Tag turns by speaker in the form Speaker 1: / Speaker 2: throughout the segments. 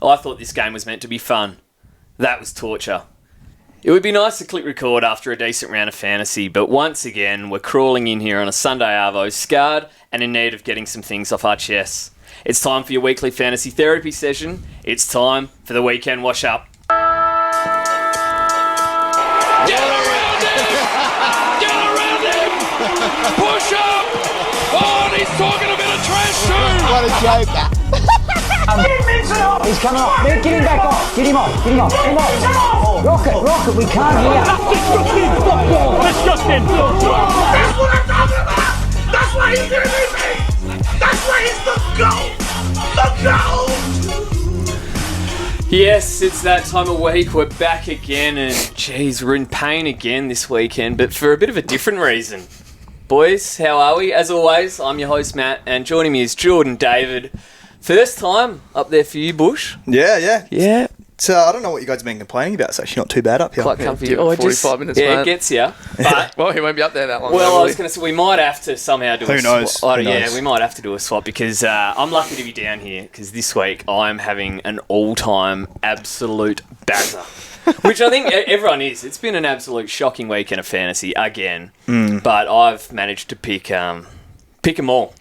Speaker 1: I thought this game was meant to be fun. That was torture. It would be nice to click record after a decent round of fantasy, but once again, we're crawling in here on a Sunday arvo, scarred and in need of getting some things off our chests. It's time for your weekly fantasy therapy session. It's time for the weekend wash-up.
Speaker 2: Get around him! Get around him! Push up! Oh, and he's talking a bit of trash too!
Speaker 3: What a joker.
Speaker 4: He's coming off. Get him back off. Get him off. Get him off. Get him off. Rocket, we can't hear.
Speaker 2: Disgusting! That's what I'm talking about! That's why he's doing this! That's why he's the GOAT! The GOAT!
Speaker 1: Yes, it's that time of week. We're back again, and geez, we're in pain again this weekend, but for a bit of a different reason. Boys, how are we? As always, I'm your host, Matt, and joining me is Jordan David. First time up there for you, Bush.
Speaker 3: Yeah.
Speaker 1: Yeah.
Speaker 3: So I don't know what you guys have been complaining about. It's actually not too bad up here.
Speaker 1: Quite comfy.
Speaker 5: Give it 45 minutes,
Speaker 1: yeah,
Speaker 5: mate.
Speaker 1: it gets you. But
Speaker 5: Well, he won't be up there that long.
Speaker 1: well,
Speaker 5: though,
Speaker 1: I
Speaker 5: will
Speaker 1: was
Speaker 5: he?
Speaker 1: going to say we might have to somehow do
Speaker 3: Who
Speaker 1: a
Speaker 3: knows?
Speaker 1: swap.
Speaker 3: Who
Speaker 1: Yeah,
Speaker 3: knows?
Speaker 1: we might have to do a swap because I'm lucky to be down here because this week I'm having an all-time absolute bazzer, which I think everyone is. It's been an absolute shocking weekend of fantasy again, but I've managed to pick them all.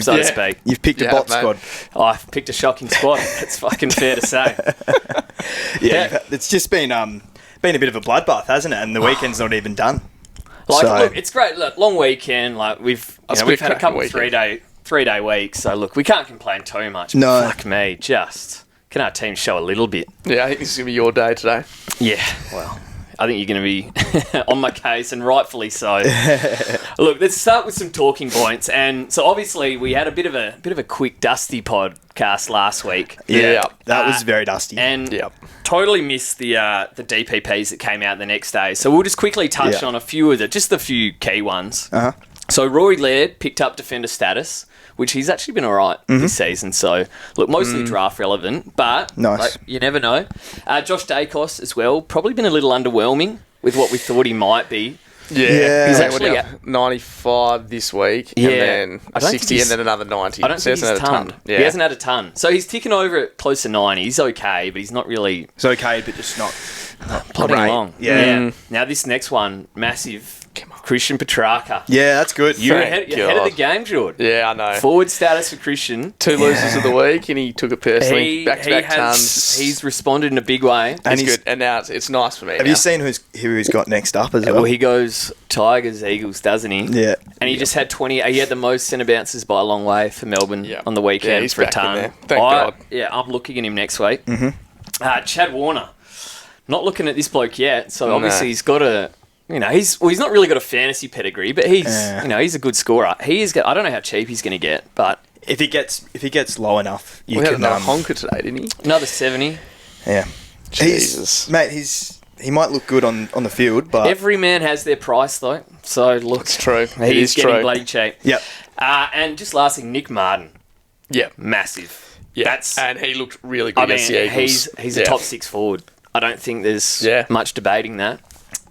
Speaker 1: So to speak.
Speaker 3: You've picked a
Speaker 5: Yeah,
Speaker 3: bot
Speaker 5: mate.
Speaker 3: squad.
Speaker 1: I've picked a shocking squad. It's fucking fair to say.
Speaker 3: Yeah, it's just been a bit of a bloodbath, hasn't it? And the weekend's not even done.
Speaker 1: Like,
Speaker 3: So-
Speaker 1: look, it's great. Look, long weekend. Like we've
Speaker 5: That's
Speaker 1: we've had a
Speaker 5: cracking
Speaker 1: couple
Speaker 5: weekend.
Speaker 1: three-day weeks. So look, we can't complain too much.
Speaker 3: No.
Speaker 1: Fuck me, just can our team show a little bit?
Speaker 5: Yeah, I think this is going to be your day today.
Speaker 1: Yeah, well, I think you're going to be on my case, and rightfully so. Look, let's start with some talking points. And so, obviously, we had a bit of a quick dusty podcast last week,
Speaker 3: Yeah, that was very dusty.
Speaker 1: and
Speaker 5: Yep.
Speaker 1: totally missed the DPPs that came out the next day. So we'll just quickly touch
Speaker 3: Yeah.
Speaker 1: on a few of just the few key ones.
Speaker 3: Uh-huh.
Speaker 1: So Rory Laird picked up defender status, which he's actually been all right this season. So, look, mostly draft relevant, but
Speaker 3: Nice.
Speaker 1: like, you never know. Josh Dacos as well, probably been a little underwhelming with what we thought he might be.
Speaker 3: Yeah.
Speaker 1: He's
Speaker 5: He's
Speaker 1: actually
Speaker 5: actually 95 this week,
Speaker 1: Yeah.
Speaker 5: and then
Speaker 1: I
Speaker 5: a
Speaker 1: don't think
Speaker 5: 60,
Speaker 1: he's-
Speaker 5: and then another 90.
Speaker 1: I don't
Speaker 5: So
Speaker 1: think
Speaker 5: he
Speaker 1: he's
Speaker 5: hasn't had a
Speaker 1: ton.
Speaker 5: ton. Yeah.
Speaker 1: He hasn't had a ton. So he's ticking over at close to 90. He's okay, but he's not really
Speaker 3: It's okay, but just not
Speaker 1: plodding
Speaker 3: great.
Speaker 1: along.
Speaker 3: Yeah.
Speaker 1: Now this next one, massive. Christian Petrarca.
Speaker 3: Yeah, that's good.
Speaker 1: You're
Speaker 5: Thank
Speaker 1: ahead of the
Speaker 5: God.
Speaker 1: game, Jordan.
Speaker 5: Yeah, I know.
Speaker 1: Forward status for Christian.
Speaker 5: 2 losers of the week, and he took it personally. Back-to-back tons.
Speaker 1: He's responded in a big way.
Speaker 3: And
Speaker 5: He's
Speaker 3: he's-
Speaker 5: good, and now it's nice for me.
Speaker 3: Have
Speaker 5: now.
Speaker 3: you seen who he's got next up as well?
Speaker 1: Well, he goes Tigers, Eagles, doesn't he?
Speaker 3: Yeah.
Speaker 1: And he just had 20. He had the most centre bounces by a long way for Melbourne
Speaker 5: Yeah.
Speaker 1: on the weekend
Speaker 5: Yeah, he's
Speaker 1: for a
Speaker 5: back in
Speaker 1: ton.
Speaker 5: there. Thank God.
Speaker 1: Yeah, I'm looking at him next week. Mm-hmm. Chad Warner. Not looking at this bloke yet, so obviously he's got a... he's not really got a fantasy pedigree, but he's he's a good scorer. He is. I don't know how cheap he's going to get, but
Speaker 3: If he gets low enough, you
Speaker 5: We had
Speaker 3: can.
Speaker 5: another honker today, didn't he?
Speaker 1: another 70.
Speaker 3: Yeah.
Speaker 5: Jesus.
Speaker 3: He might look good on the field, but
Speaker 1: Every man has their price, though. So look,
Speaker 5: It's true. It
Speaker 1: he's
Speaker 5: is
Speaker 1: getting
Speaker 5: true.
Speaker 1: bloody cheap.
Speaker 3: Yep.
Speaker 1: And just lastly, Nick Martin,
Speaker 5: Yeah.
Speaker 1: massive.
Speaker 5: Yeah. and he looked really good against the Eagles.
Speaker 1: he's a top 6 forward. I don't think there's
Speaker 5: Yeah.
Speaker 1: much debating that.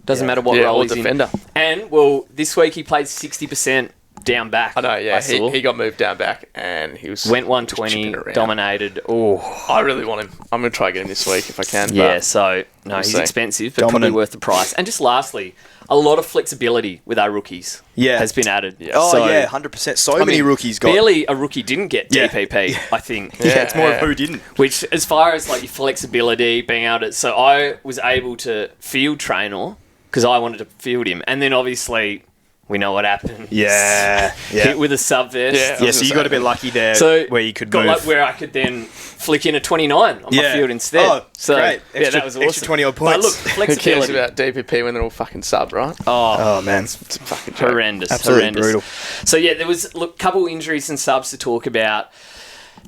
Speaker 1: Doesn't matter what
Speaker 5: Yeah,
Speaker 1: role
Speaker 5: or
Speaker 1: he's
Speaker 5: defender.
Speaker 1: in. And well, this week he played 60% down back.
Speaker 5: I know, yeah.
Speaker 1: saw.
Speaker 5: He got moved down back, and he was...
Speaker 1: Went
Speaker 5: he was
Speaker 1: 120,
Speaker 5: chipping around.
Speaker 1: dominated. Oh,
Speaker 5: I really want him. I'm going to try to get him this week if I can.
Speaker 1: yeah.
Speaker 5: but
Speaker 1: So no, he's
Speaker 5: see.
Speaker 1: expensive, but
Speaker 3: Dominant.
Speaker 1: probably worth the price. And just lastly, a lot of flexibility with our rookies.
Speaker 3: Yeah.
Speaker 1: has been added.
Speaker 3: Oh
Speaker 1: So,
Speaker 3: yeah, 100%. So many rookies got.
Speaker 1: Barely a rookie didn't get
Speaker 3: Yeah.
Speaker 1: DPP, I think.
Speaker 3: Yeah, it's more
Speaker 5: Yeah.
Speaker 3: of who didn't.
Speaker 1: Which, as far as like your flexibility, being able to, so I was able to field Traynor because I wanted to field him, and then obviously we know what happened.
Speaker 3: Yeah.
Speaker 1: Hit with a sub vest.
Speaker 5: Yeah.
Speaker 3: Yeah, so you got a bit lucky there,
Speaker 1: So
Speaker 3: where you could
Speaker 1: got
Speaker 3: move.
Speaker 1: like where I could then flick in a 29 on my field instead.
Speaker 3: Oh,
Speaker 1: so
Speaker 3: great.
Speaker 1: yeah,
Speaker 3: Extra-
Speaker 1: that was awesome.
Speaker 3: extra 20 odd
Speaker 1: But
Speaker 3: points.
Speaker 1: look,
Speaker 5: who cares
Speaker 1: flexibility.
Speaker 5: about DPP when they're all fucking sub, right?
Speaker 3: Oh man,
Speaker 5: It's a fucking joke.
Speaker 1: Horrendous.
Speaker 3: Absolutely
Speaker 1: horrendous.
Speaker 3: brutal.
Speaker 1: So yeah, there was a couple injuries and subs to talk about.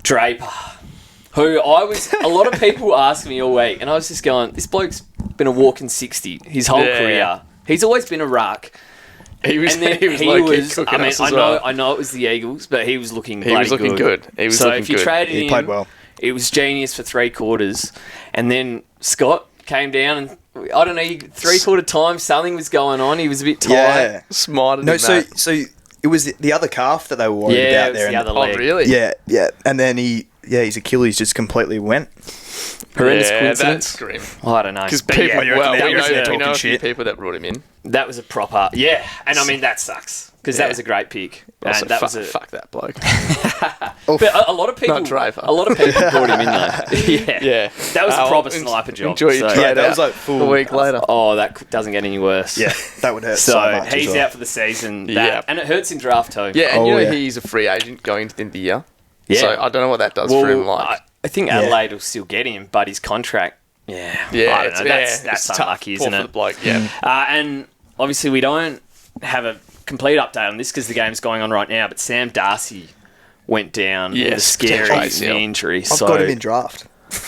Speaker 1: Draper, who a lot of people asked me all week, and I was just going, this bloke's been a walking 60 his whole
Speaker 5: Yeah.
Speaker 1: career. He's always been a ruck.
Speaker 5: He was,
Speaker 1: And then
Speaker 5: he was low-key cooking
Speaker 1: I mean,
Speaker 5: us as
Speaker 1: I know it was the Eagles, but he was looking bloody
Speaker 5: He was looking good. He was
Speaker 1: so
Speaker 5: looking
Speaker 1: if you
Speaker 5: good.
Speaker 1: traded
Speaker 3: He
Speaker 1: him,
Speaker 3: played well.
Speaker 1: it was genius for 3 quarters. And then Scott came down and, I don't know, 3/4 time something was going on. He was a bit tired.
Speaker 3: Yeah.
Speaker 5: Smarter
Speaker 3: No,
Speaker 5: than that.
Speaker 3: so it was the other calf that they were worried
Speaker 1: Yeah,
Speaker 3: about
Speaker 1: it was
Speaker 3: there.
Speaker 1: the other
Speaker 5: Oh,
Speaker 1: leg.
Speaker 5: really?
Speaker 3: Yeah, and then his Achilles just completely went.
Speaker 1: Horrendous
Speaker 5: Yeah,
Speaker 1: coincidence.
Speaker 5: that's grim.
Speaker 1: I don't know.
Speaker 5: Because
Speaker 1: But
Speaker 5: people,
Speaker 1: yeah,
Speaker 5: well,
Speaker 3: that
Speaker 5: we
Speaker 3: was
Speaker 5: know,
Speaker 3: talking
Speaker 5: we know a few
Speaker 3: shit.
Speaker 5: people that brought him in.
Speaker 1: that was a proper... Yeah, and I mean, that sucks. Because that
Speaker 5: Yeah.
Speaker 1: was a great pick.
Speaker 5: Also,
Speaker 1: And that
Speaker 5: fuck,
Speaker 1: was a...
Speaker 5: fuck that bloke.
Speaker 1: But a lot of people...
Speaker 5: Not Draper.
Speaker 1: A lot of people brought him in, though. Yeah.
Speaker 5: Yeah.
Speaker 1: That was a
Speaker 5: Well,
Speaker 1: proper sniper job.
Speaker 5: Enjoy your
Speaker 1: so-
Speaker 5: trade
Speaker 3: Yeah, that
Speaker 5: out
Speaker 3: was like
Speaker 5: a
Speaker 3: full.
Speaker 5: week later.
Speaker 1: Oh, that doesn't get any worse.
Speaker 3: Yeah, that would hurt so,
Speaker 1: So
Speaker 3: much.
Speaker 1: he's
Speaker 3: as well.
Speaker 1: out for the season. That,
Speaker 5: Yeah.
Speaker 1: And it hurts in draft too.
Speaker 5: Yeah, and
Speaker 3: Oh,
Speaker 5: you know
Speaker 3: yeah.
Speaker 5: he's a free agent going into the end of the year.
Speaker 1: Yeah.
Speaker 5: So I don't know what that does
Speaker 1: Well,
Speaker 5: for him. Like,
Speaker 1: I think Adelaide will still get him, but his contract... Yeah. I don't know. That's
Speaker 5: it's
Speaker 1: unlucky,
Speaker 5: tough.
Speaker 1: isn't
Speaker 5: Poor
Speaker 1: it?
Speaker 5: for the bloke, yeah.
Speaker 1: And obviously we don't have a complete update on this because the game's going on right now, but Sam Darcy went down with a
Speaker 5: Yes,
Speaker 1: scary
Speaker 5: potential ACL.
Speaker 1: knee injury.
Speaker 3: I've
Speaker 1: so,
Speaker 3: got him in draft.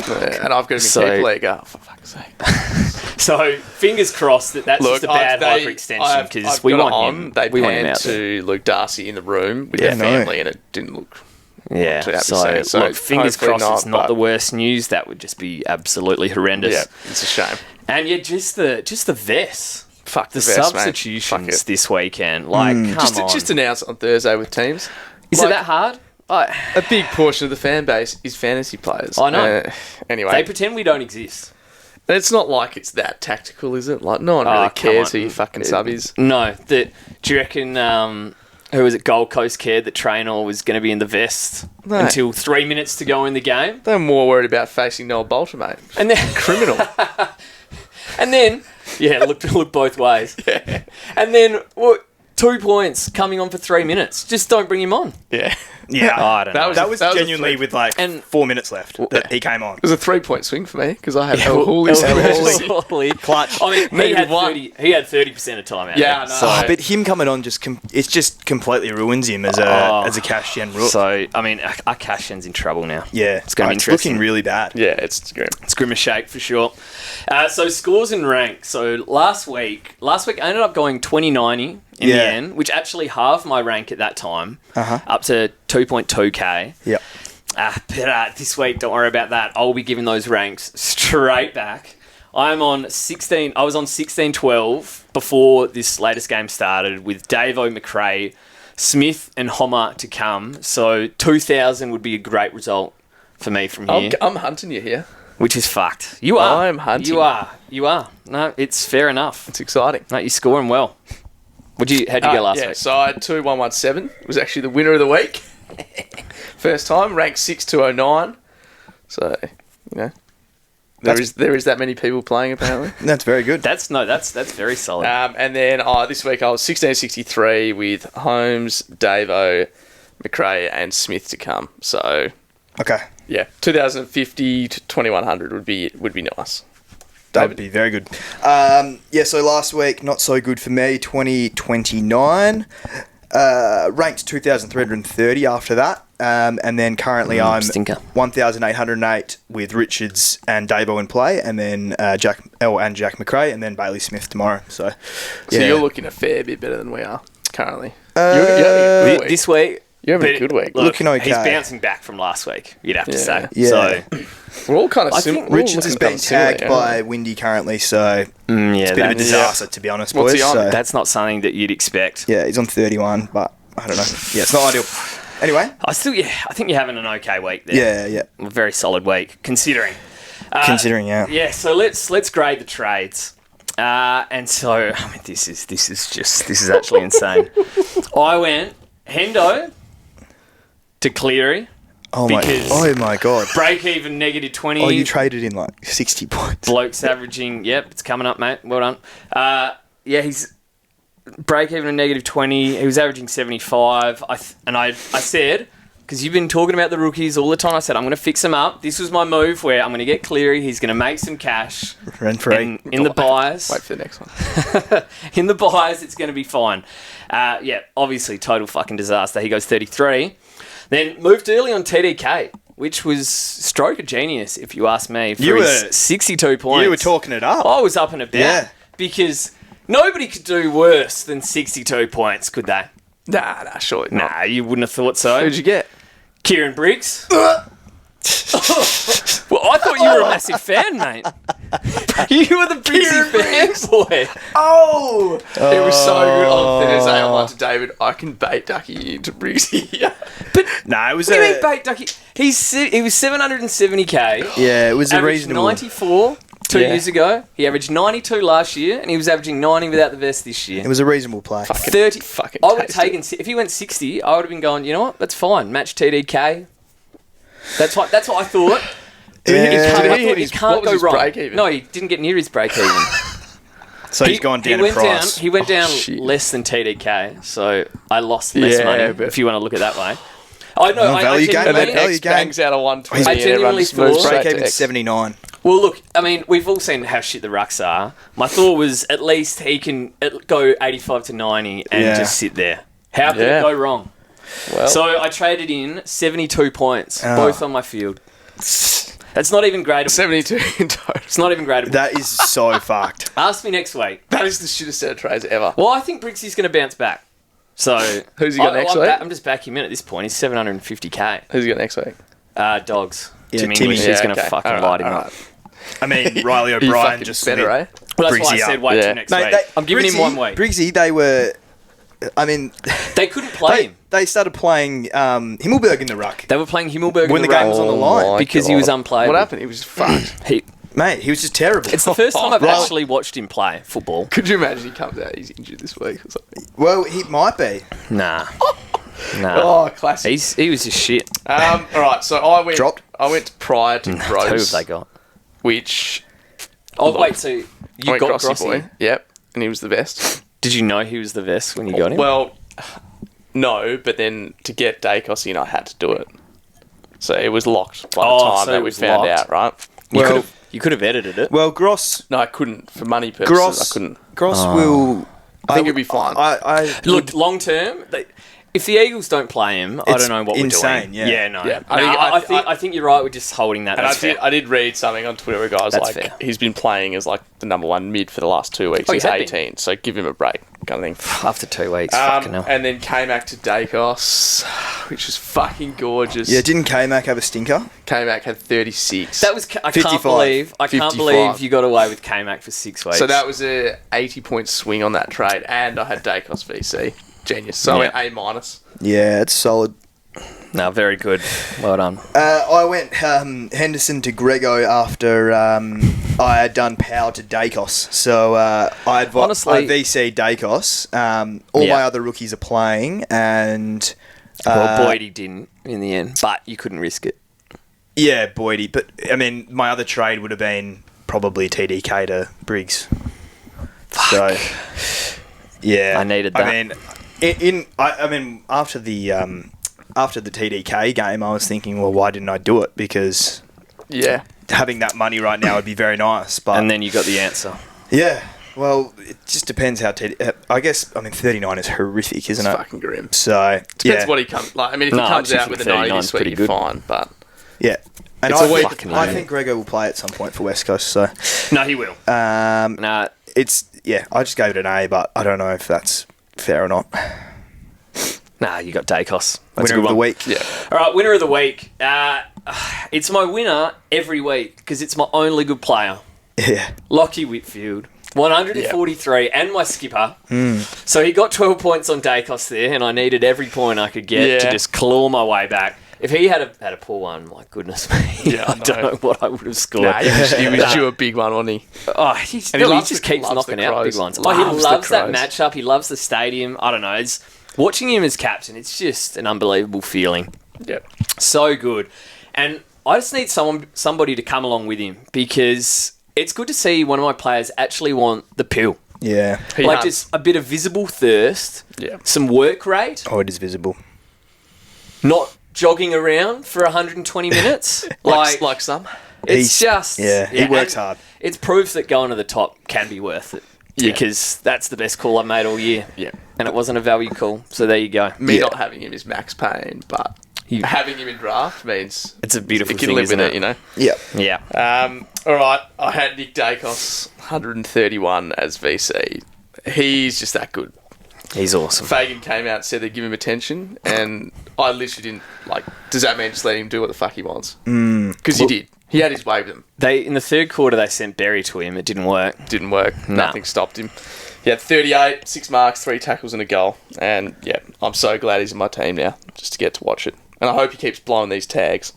Speaker 5: Yeah, and I've got him in
Speaker 1: So-
Speaker 5: keeper league. Oh, for fuck's sake.
Speaker 1: so fingers crossed that's just a bad hyperextension because we want him.
Speaker 5: They
Speaker 1: we want him
Speaker 5: panned
Speaker 1: out there.
Speaker 5: to Luke Darcy in the room with
Speaker 3: Yeah,
Speaker 5: their
Speaker 3: no.
Speaker 5: family, and it didn't look...
Speaker 1: Yeah,
Speaker 5: too happy
Speaker 1: so,
Speaker 5: to see it. So
Speaker 1: look, fingers
Speaker 5: hopefully
Speaker 1: crossed it's not
Speaker 5: but-
Speaker 1: the worst news. That would just be absolutely horrendous.
Speaker 5: Yeah, it's a shame.
Speaker 1: And yeah, just the vets.
Speaker 5: Fuck
Speaker 1: The
Speaker 5: the, best, man.
Speaker 1: substitutions
Speaker 5: Fuck it.
Speaker 1: this weekend. Like, come on.
Speaker 5: Just announce it on Thursday with teams.
Speaker 1: Is
Speaker 5: Like,
Speaker 1: it that hard?
Speaker 5: A big portion of the fan base is fantasy players.
Speaker 1: I know.
Speaker 5: Anyway,
Speaker 1: They pretend we don't exist.
Speaker 5: it's not like it's that tactical, is it? Like, no one
Speaker 1: Oh,
Speaker 5: really
Speaker 1: come
Speaker 5: cares
Speaker 1: on.
Speaker 5: who your fucking sub is.
Speaker 1: No. Do you reckon... who was it? Gold Coast cared that Traynor was going to be in the vest
Speaker 5: No.
Speaker 1: until 3 minutes to go in the game,
Speaker 5: They're more worried about facing Noel Bolter, mate.
Speaker 1: and then
Speaker 5: Criminal.
Speaker 1: and then look both ways, and then 2 points coming on for 3 minutes. Just don't bring him on.
Speaker 5: Yeah.
Speaker 3: Yeah,
Speaker 1: I don't know.
Speaker 3: That was
Speaker 5: that was a
Speaker 3: genuinely
Speaker 5: three-
Speaker 3: with like
Speaker 1: And-
Speaker 3: 4 minutes left that he came on.
Speaker 5: It was a 3-point swing for me because I had El
Speaker 1: El
Speaker 5: Hooley's
Speaker 1: Hooley.
Speaker 5: emergency.
Speaker 3: Clutch.
Speaker 1: I mean, he
Speaker 5: Needed
Speaker 1: had
Speaker 5: one.
Speaker 1: 30. He had 30% of time out.
Speaker 5: Yeah,
Speaker 1: there,
Speaker 5: I know.
Speaker 1: so,
Speaker 3: Oh, but him coming on it just completely ruins him as a cash gen rook.
Speaker 1: so I mean, our Cashin's in trouble now.
Speaker 3: yeah,
Speaker 1: it's going to be
Speaker 3: it's
Speaker 1: interesting.
Speaker 3: looking really bad.
Speaker 5: Yeah, it's grim.
Speaker 1: It's grim as shake for sure. So scores and rank. So last week I ended up going 2090 in the end, which actually halved my rank at that time up to 2.2k.
Speaker 3: Yep.
Speaker 1: But this week, don't worry about that. I'll be giving those ranks straight back. I'm on 16. I was on 16-12 before this latest game started with Davo, McRae, Smith, and Homer to come. So 2,000 would be a great result for me from here.
Speaker 5: I'm hunting you here.
Speaker 1: Which is fucked. You are.
Speaker 5: I'm hunting.
Speaker 1: You are. No, it's fair enough.
Speaker 5: It's exciting.
Speaker 1: No, you're scoring well. How'd you go last week?
Speaker 5: So I had 2117. It was actually the winner of the week. First time, ranked 6209. So, you know, there is that many people playing apparently.
Speaker 3: That's very good.
Speaker 1: That's very solid.
Speaker 5: And then this week I was 1663 with Holmes, Davo, McRae, and Smith to come. So
Speaker 3: Okay.
Speaker 5: yeah, 2050 to 2100 would be nice.
Speaker 3: That would be very good. So last week, not so good for me. 2029. Ranked 2,330 after that. And then currently I'm
Speaker 1: stinker.
Speaker 3: 1,808 with Richards and Davo in play. And then Jack McRae. And then Bailey Smith tomorrow. So
Speaker 5: You're looking a fair bit better than we are currently.
Speaker 1: This week,
Speaker 5: You're having a
Speaker 1: but
Speaker 5: good week.
Speaker 1: look,
Speaker 3: Looking okay.
Speaker 1: He's bouncing back from last week, you'd have to say.
Speaker 3: Yeah.
Speaker 1: So,
Speaker 5: We're all kind of
Speaker 1: I
Speaker 5: similar.
Speaker 1: think
Speaker 3: Richards has been tagged by Windy currently. So it's a bit of a disaster, to be honest,
Speaker 5: What's
Speaker 3: boys.
Speaker 5: he on?
Speaker 3: So,
Speaker 1: that's not something that you'd expect.
Speaker 3: yeah, he's on 31, but I don't know. Yeah, it's not ideal. Anyway.
Speaker 1: I think you're having an okay week there.
Speaker 3: Yeah.
Speaker 1: A very solid week, considering.
Speaker 3: Considering, yeah.
Speaker 1: Yeah, so let's grade the trades. And so, I mean, this is actually insane. I went Hendo to Cleary.
Speaker 3: Oh
Speaker 1: Because-
Speaker 3: my god.
Speaker 1: Break even negative 20.
Speaker 3: Oh, you traded in like 60 points.
Speaker 1: Bloke's averaging, yep, it's coming up, mate. Well done. He's break even a negative 20. He was averaging 75. I said, because you've been talking about the rookies all the time, I said, I'm going to fix them up. This was my move where I'm going to get Cleary. He's going to make some cash.
Speaker 3: Rent free.
Speaker 1: And in the buys.
Speaker 5: Wait for the next one.
Speaker 1: In the buys, it's going to be fine. Obviously, total fucking disaster. He goes 33. Then moved early on TDK, which was stroke of genius, if you ask me, for his 62 points.
Speaker 3: You were talking it up.
Speaker 1: I was up and about.
Speaker 3: Yeah.
Speaker 1: Because nobody could do worse than 62 points, could they?
Speaker 5: Nah, surely not.
Speaker 1: Nah, you wouldn't have thought so.
Speaker 5: Who'd you get?
Speaker 1: Kieran Briggs. Well, I thought you were a massive fan, mate. You were the Brixie fanboy.
Speaker 3: Oh!
Speaker 5: It was so good on Thursday. I'm like to David, I can bait Ducky into Brixie.
Speaker 1: But
Speaker 3: No, it was
Speaker 1: what do you mean, bait Ducky? He was 770k.
Speaker 3: Yeah, it was a
Speaker 1: Averaged
Speaker 3: reasonable.
Speaker 1: 94 2
Speaker 3: Yeah.
Speaker 1: years ago. He averaged 92 last year, and he was averaging 90 without the vest this year.
Speaker 3: It was a reasonable play.
Speaker 1: 30.
Speaker 5: fucking
Speaker 1: I would have
Speaker 5: taste it.
Speaker 1: taken. If he went 60, I would have been going. You know what? That's fine. Match TDK. That's what I thought.
Speaker 3: Yeah.
Speaker 1: I thought
Speaker 5: hit
Speaker 1: it
Speaker 5: his-
Speaker 1: can't
Speaker 5: what was
Speaker 1: go
Speaker 5: his
Speaker 1: wrong.
Speaker 5: break even?
Speaker 1: No, he didn't get near his break even.
Speaker 3: So he's gone down in
Speaker 1: went
Speaker 3: price.
Speaker 1: He went down
Speaker 5: shit.
Speaker 1: less than TDK, so I lost less
Speaker 5: Yeah,
Speaker 1: money.
Speaker 5: but-
Speaker 1: If you want to look at it that way, I know. I
Speaker 3: value game,
Speaker 5: And
Speaker 1: genuinely-
Speaker 5: then
Speaker 3: value
Speaker 5: X
Speaker 3: game.
Speaker 5: bangs out of 120
Speaker 1: I
Speaker 5: and everyone
Speaker 1: genuinely
Speaker 5: just moves
Speaker 1: thought-
Speaker 5: straight
Speaker 3: Break
Speaker 5: to
Speaker 3: even
Speaker 5: X.
Speaker 3: 79.
Speaker 1: Well, look, I mean, we've all seen how shit the rucks are. My thought was at least he can go 85 to 90 and
Speaker 3: Yeah.
Speaker 1: just sit there. How can
Speaker 5: Yeah.
Speaker 1: it go wrong?
Speaker 5: Well,
Speaker 1: So I traded in 72 points, both on my field. That's not even gradable.
Speaker 5: 72 in total.
Speaker 1: It's not even gradable.
Speaker 3: That is so fucked.
Speaker 1: Ask me next week.
Speaker 5: That is the shittest set of trades ever.
Speaker 1: Well, I think Brixie's going to bounce back. So
Speaker 5: Who's he got next week?
Speaker 1: I'm just backing him in at this point. He's 750k.
Speaker 5: Who's he got next week?
Speaker 1: Dogs.
Speaker 3: Yeah,
Speaker 1: Tim
Speaker 3: Timmy.
Speaker 1: English
Speaker 3: Yeah,
Speaker 1: is going to
Speaker 5: okay.
Speaker 1: fucking
Speaker 5: All right,
Speaker 1: light him
Speaker 5: all
Speaker 1: up.
Speaker 5: right.
Speaker 3: I mean, Riley
Speaker 5: You
Speaker 3: O'Brien
Speaker 5: fucking
Speaker 3: just
Speaker 5: better, eh?
Speaker 1: Well, that's why I
Speaker 3: Brixie
Speaker 1: said
Speaker 3: up.
Speaker 1: wait
Speaker 5: Yeah.
Speaker 1: till next
Speaker 3: Mate,
Speaker 1: week. I'm giving him 1 week.
Speaker 3: Brixie, they were. I mean,
Speaker 1: They couldn't play him.
Speaker 3: they started playing Himmelberg in the ruck.
Speaker 1: They were playing Himmelberg
Speaker 3: When
Speaker 1: in
Speaker 3: the
Speaker 1: the
Speaker 3: game was on the line.
Speaker 5: my
Speaker 1: because he
Speaker 5: God.
Speaker 1: was unplayable.
Speaker 5: What happened? He was fucked.
Speaker 3: Mate, he was just terrible.
Speaker 1: It's the first time I've
Speaker 3: Riley-
Speaker 1: actually watched him play football.
Speaker 5: Could you imagine he comes out, he's injured this week or something?
Speaker 3: Well, he might be.
Speaker 1: Nah.
Speaker 5: Oh, classic.
Speaker 1: He was just shit.
Speaker 5: All right, so I went.
Speaker 3: Dropped?
Speaker 5: I went prior to
Speaker 1: Who have
Speaker 5: Gross,
Speaker 1: they got?
Speaker 5: which
Speaker 1: Oh,
Speaker 5: Look.
Speaker 1: wait, so
Speaker 5: I
Speaker 1: you
Speaker 5: went
Speaker 1: got
Speaker 5: Grossy
Speaker 1: Grossi?
Speaker 5: boy. Yep, and he was the best.
Speaker 1: Did you know he was the best when you got him?
Speaker 5: Well, no, but then to get Dacos in, I had to do it. So it was locked by the
Speaker 1: Oh,
Speaker 5: time
Speaker 1: so
Speaker 5: that
Speaker 1: it
Speaker 5: we
Speaker 1: was
Speaker 5: found
Speaker 1: locked.
Speaker 5: out, right?
Speaker 3: Well,
Speaker 1: you could have edited it.
Speaker 3: well, Gross
Speaker 5: No, I couldn't for money purposes.
Speaker 3: Gross
Speaker 5: I couldn't.
Speaker 3: Gross will.
Speaker 5: I think it'll be fine.
Speaker 3: I
Speaker 1: Look, long term, if the Eagles don't play him, I
Speaker 3: It's
Speaker 1: don't know what
Speaker 3: insane,
Speaker 1: we're doing.
Speaker 3: yeah.
Speaker 1: no.
Speaker 5: Yeah,
Speaker 1: I think you're right. We're just holding that.
Speaker 5: And
Speaker 1: That's fair.
Speaker 5: I did read something on Twitter where guys
Speaker 1: That's
Speaker 5: like
Speaker 1: fair.
Speaker 5: he's been playing as like the number one mid for the last 2 weeks.
Speaker 1: Oh, he
Speaker 5: He's
Speaker 1: had been.
Speaker 5: 18, so give him a break, kind of thing.
Speaker 1: After 2 weeks, fucking hell.
Speaker 5: And then came back to Dacos, which was fucking gorgeous.
Speaker 3: yeah, didn't K-Mac have a stinker?
Speaker 5: Came back had 36.
Speaker 1: That was. I can't
Speaker 3: 55.
Speaker 1: believe. I can't
Speaker 5: 55.
Speaker 1: believe you got away with K-Mac for 6 weeks.
Speaker 5: So that was a 80-point swing on that trade, and I had Dacos VC. Genius. So
Speaker 1: Yeah.
Speaker 5: I went A-.
Speaker 3: Yeah, it's solid.
Speaker 1: no, very good. Well done.
Speaker 3: I went Henderson to Grego after I had done power to Dacos. So
Speaker 1: Honestly-
Speaker 3: I VC Dacos. All
Speaker 1: Yeah.
Speaker 3: my other rookies are playing, and
Speaker 1: Well, Boyd, he didn't in the end, but you couldn't risk it.
Speaker 3: yeah, Boydie. But I mean, my other trade would have been probably TDK to Briggs. So yeah,
Speaker 1: I needed that.
Speaker 3: I mean, I mean after the TDK game, I was thinking, well, why didn't I do it? Because
Speaker 5: Yeah.
Speaker 3: having that money right now would be very nice. But
Speaker 1: And then you got the answer.
Speaker 3: yeah, well, it just depends how I guess, I mean, 39 is horrific, isn't
Speaker 5: It's
Speaker 3: it?
Speaker 5: fucking grim.
Speaker 3: So,
Speaker 5: Depends
Speaker 3: yeah.
Speaker 5: what he comes... Like, I mean, if
Speaker 1: No,
Speaker 5: he
Speaker 1: I
Speaker 5: comes
Speaker 1: actually
Speaker 5: out with a
Speaker 1: think
Speaker 5: 90
Speaker 1: 39 's
Speaker 5: this week,
Speaker 1: pretty
Speaker 5: you're
Speaker 1: good.
Speaker 5: fine, but...
Speaker 3: Yeah. And
Speaker 5: It's a week.
Speaker 3: I think Grego will play at some point for West Coast. So,
Speaker 1: No, he will. Nah,
Speaker 3: I just gave it an A, but I don't know if that's fair or not.
Speaker 1: you got Dacos. That's a
Speaker 3: Winner
Speaker 1: good
Speaker 3: of the
Speaker 1: one.
Speaker 3: week.
Speaker 5: Yeah.
Speaker 1: All right, winner of the week. It's my winner every week because it's my only good player.
Speaker 3: Yeah.
Speaker 1: Lockie Whitfield, 143, and my skipper. So he got 12 points on Dacos there, and I needed every point I could get to
Speaker 5: Yeah.
Speaker 1: just claw my way back. If he had a poor one, my goodness me,
Speaker 5: Yeah,
Speaker 1: I
Speaker 5: I
Speaker 1: don't
Speaker 5: know.
Speaker 1: know what I would have scored.
Speaker 5: Nah, he was due a big one, wasn't he?
Speaker 1: Oh,
Speaker 5: And he
Speaker 1: he
Speaker 5: loves
Speaker 1: just
Speaker 5: the-
Speaker 1: keeps
Speaker 5: loves
Speaker 1: knocking
Speaker 5: the
Speaker 1: out
Speaker 5: Crows.
Speaker 1: big ones. He
Speaker 5: Loves the
Speaker 1: loves that
Speaker 5: Crows.
Speaker 1: matchup. He loves the stadium. I don't know. Watching him as captain, it's just an unbelievable feeling.
Speaker 5: Yep.
Speaker 1: So good. And I just need somebody to come along with him because it's good to see one of my players actually want the pill.
Speaker 3: Yeah.
Speaker 5: He
Speaker 1: Like
Speaker 5: has.
Speaker 1: just a bit of visible thirst,
Speaker 5: Yeah.
Speaker 1: some work rate,
Speaker 3: Oh, it is visible.
Speaker 1: not jogging around for 120 minutes.
Speaker 5: Like some.
Speaker 1: It's just...
Speaker 3: he works
Speaker 1: and
Speaker 3: hard.
Speaker 1: It's proof that going to the top can be worth it.
Speaker 5: Yeah.
Speaker 1: Because that's the best call I've made all year.
Speaker 5: Yeah.
Speaker 1: And it wasn't a value call. So there you go.
Speaker 5: Me
Speaker 3: Yeah.
Speaker 5: not having him is max pain, but having him in draft means
Speaker 1: It's a beautiful
Speaker 5: you can
Speaker 1: thing,
Speaker 5: live
Speaker 1: isn't
Speaker 5: with
Speaker 1: it?
Speaker 5: it, you know.
Speaker 3: Yeah.
Speaker 1: Yeah.
Speaker 5: All right, I had Nick Dacos, 131 as VC. He's just that good.
Speaker 1: He's awesome.
Speaker 5: Fagan came out and said they'd give him attention, and I literally didn't, like, does that mean just let him do what the fuck he wants? Because he did. He had his way with them.
Speaker 1: In the third quarter, they sent Berry to him. It didn't work.
Speaker 5: Didn't work.
Speaker 1: No.
Speaker 5: Nothing stopped him. He had 38, 6 marks, 3 tackles and a goal. And, yeah, I'm so glad he's in my team now, just to get to watch it. And I hope he keeps blowing these tags.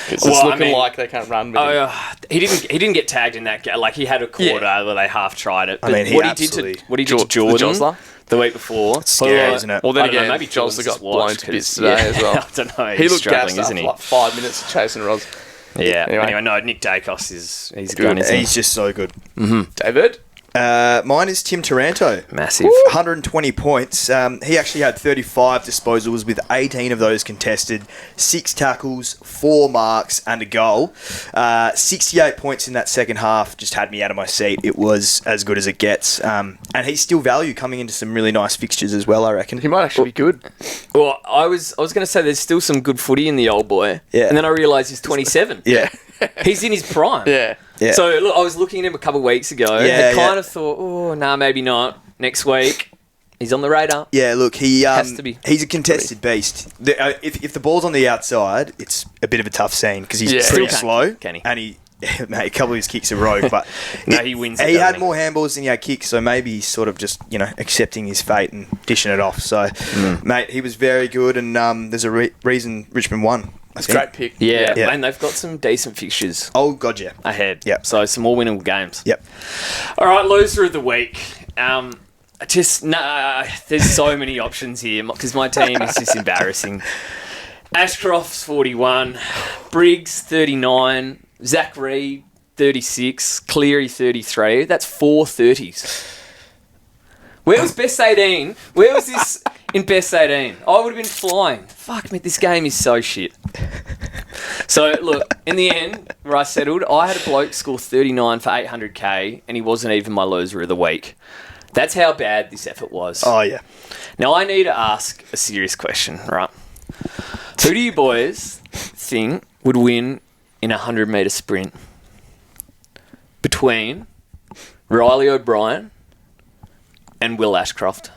Speaker 5: Because it's looking like they can't run with him.
Speaker 1: He didn't get tagged in that game. Like, he had a quarter where they half tried it. But
Speaker 3: I mean,
Speaker 1: what he did to Jordan
Speaker 5: Josler?
Speaker 1: the week before.
Speaker 3: It's scary, isn't it?
Speaker 5: Well, then
Speaker 1: I don't know,
Speaker 5: again,
Speaker 1: maybe
Speaker 5: Josler
Speaker 1: Jordan's
Speaker 5: got
Speaker 1: just
Speaker 5: blown
Speaker 1: watched
Speaker 5: to bits
Speaker 1: 'cause-
Speaker 5: today as well.
Speaker 1: I don't know.
Speaker 5: He
Speaker 1: He's
Speaker 5: looked
Speaker 1: struggling,
Speaker 5: gassed
Speaker 1: isn't
Speaker 5: after
Speaker 1: he?
Speaker 5: like 5 minutes of chasing Ros.
Speaker 1: Yeah.
Speaker 5: Anyway.
Speaker 1: Anyway, no, Nick Dacos he's
Speaker 5: Good.
Speaker 1: good, isn't he?
Speaker 3: He's just so good.
Speaker 5: David?
Speaker 3: Mine is Tim Taranto.
Speaker 1: Massive.
Speaker 3: 120 points. He actually had 35 disposals with 18 of those contested, 6 tackles, 4 marks and a goal. 68 points in that second half just had me out of my seat. It was as good as it gets. And he's still value coming into some really nice fixtures as well, I reckon.
Speaker 5: He might actually be good.
Speaker 1: Well, I was going to say there's still some good footy in the old boy.
Speaker 3: Yeah.
Speaker 1: And then I realised he's 27.
Speaker 3: Yeah.
Speaker 1: He's in his prime.
Speaker 5: Yeah.
Speaker 3: Yeah.
Speaker 1: So look, I was looking at him a couple of weeks ago.
Speaker 3: Yeah,
Speaker 1: and kind
Speaker 3: yeah.
Speaker 1: of thought, oh, nah, maybe not. Next week, he's on the radar.
Speaker 3: Yeah, look,
Speaker 1: Has to be.
Speaker 3: he's a contested beast. If the ball's on the outside, it's a bit of a tough scene because he's
Speaker 5: Yeah.
Speaker 3: pretty
Speaker 1: Still
Speaker 3: slow.
Speaker 1: can he?
Speaker 3: And mate, a couple of his kicks are rogue, but
Speaker 1: No, he wins it,
Speaker 3: He
Speaker 1: doesn't
Speaker 3: had
Speaker 1: he?
Speaker 3: more handballs than he had kicks, so maybe he's sort of just accepting his fate and dishing it off. So, mate, he was very good, and there's a reason Richmond won.
Speaker 5: It's a great pick.
Speaker 1: Yeah,
Speaker 3: Yeah.
Speaker 1: and they've got some decent fixtures
Speaker 3: Oh god, yeah.
Speaker 1: ahead.
Speaker 3: Yep.
Speaker 1: So some more winnable games.
Speaker 3: Yep.
Speaker 1: All right, loser of the week. There's so many options here because my team is just embarrassing. Ashcroft's 41, Briggs 39, Zach Reed 36, Cleary 33. That's 4 30s. Where was best 18? Where was this in best 18? I would have been flying. Fuck me, this game is so shit. So, look, in the end, where I settled, I had a bloke score 39 for 800k, and he wasn't even my loser of the week. That's how bad this effort was.
Speaker 3: Oh yeah.
Speaker 1: Now, I need to ask a serious question, right? Who do you boys think would win in a 100-metre sprint? Between Riley O'Brien and Will Ashcroft.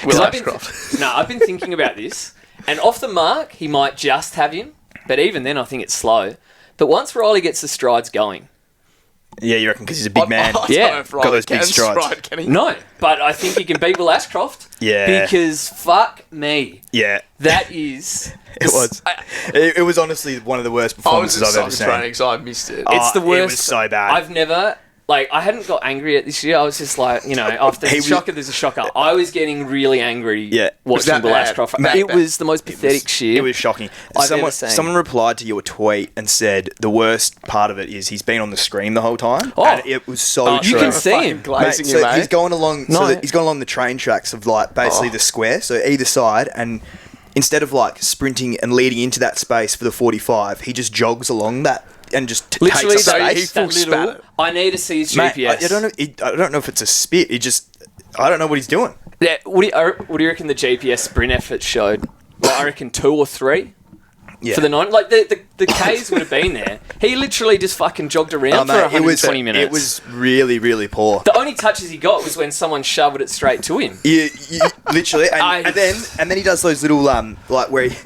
Speaker 5: Will
Speaker 1: 'Cause
Speaker 5: Ashcroft.
Speaker 1: I've been thinking about this, and off the mark, he might just have him, but even then, I think it's slow. But once Riley gets the strides going,
Speaker 3: Yeah, you reckon because he's a big man?
Speaker 5: I
Speaker 1: Yeah.
Speaker 5: don't know if Riley
Speaker 3: Got those big
Speaker 5: can
Speaker 3: strides.
Speaker 5: stride, can he?
Speaker 1: no, but I think he can beat Will Ashcroft.
Speaker 3: Yeah.
Speaker 1: Because fuck me,
Speaker 3: Yeah.
Speaker 1: that is
Speaker 3: It was. It was honestly one of the worst
Speaker 5: I was
Speaker 3: performances
Speaker 5: at
Speaker 3: I've ever
Speaker 5: soccer
Speaker 3: seen.
Speaker 5: training, so I missed it.
Speaker 1: It's the
Speaker 3: It
Speaker 1: worst.
Speaker 3: was so bad.
Speaker 1: I've never, I hadn't got angry at this year. I was just like, after
Speaker 3: He
Speaker 1: the
Speaker 3: was-
Speaker 1: shocker, there's a shocker. I was getting really angry
Speaker 3: Yeah.
Speaker 5: Was
Speaker 1: watching
Speaker 5: that
Speaker 1: Will
Speaker 5: bad?
Speaker 1: Ashcroft.
Speaker 3: Mate,
Speaker 1: It was the most pathetic shit.
Speaker 3: It was shocking.
Speaker 1: I've ever seen.
Speaker 3: Someone replied to your tweet and said the worst part of it is he's been on the screen the whole time.
Speaker 1: Oh.
Speaker 3: And it was so
Speaker 1: You
Speaker 3: true.
Speaker 1: can see him.
Speaker 5: glazing
Speaker 3: Mate,
Speaker 5: you,
Speaker 3: so
Speaker 5: mate.
Speaker 3: he's going along.
Speaker 1: No.
Speaker 3: He's going along the train tracks of basically the square, so either side, and instead of sprinting and leading into that space for the 45, he just jogs along that and just
Speaker 1: Literally,
Speaker 3: takes up
Speaker 5: so
Speaker 3: space.
Speaker 5: he full
Speaker 1: that
Speaker 5: spat
Speaker 1: little.
Speaker 5: it.
Speaker 1: I need to see his
Speaker 3: Mate,
Speaker 1: GPS.
Speaker 3: I don't know. I don't know if it's a spit. I don't know what he's doing.
Speaker 1: Yeah, what do you reckon the GPS sprint effort showed? I reckon 2 or 3
Speaker 3: Yeah.
Speaker 1: for the 9. Like the K's would have been there. He literally just fucking jogged around for
Speaker 3: Mate,
Speaker 1: 120 minutes.
Speaker 3: It was really, really poor.
Speaker 1: The only touches he got was when someone shoved it straight to him.
Speaker 3: You literally,
Speaker 1: I-
Speaker 3: and then he does those little where he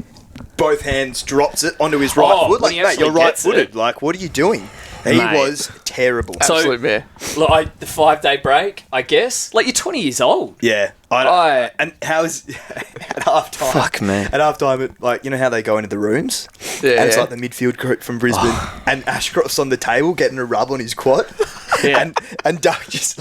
Speaker 3: both hands drops it onto his right
Speaker 1: Oh,
Speaker 3: foot.
Speaker 1: when
Speaker 3: Like,
Speaker 1: he
Speaker 3: mate,
Speaker 1: actually
Speaker 3: you're right
Speaker 1: gets it.
Speaker 3: footed. Like, what are you doing? He
Speaker 1: Mate.
Speaker 3: was terrible.
Speaker 1: So-
Speaker 5: Absolute bear.
Speaker 1: Look, the 5-day break, I guess. Like, you're 20 years old.
Speaker 3: Yeah.
Speaker 1: I-
Speaker 3: And how's at half time?
Speaker 1: Fuck, man.
Speaker 3: At half time, you know how they go into the rooms?
Speaker 5: Yeah.
Speaker 3: And it's like the midfield group from Brisbane. And Ashcroft's on the table getting a rub on his quad.
Speaker 1: Yeah.
Speaker 3: And Doug just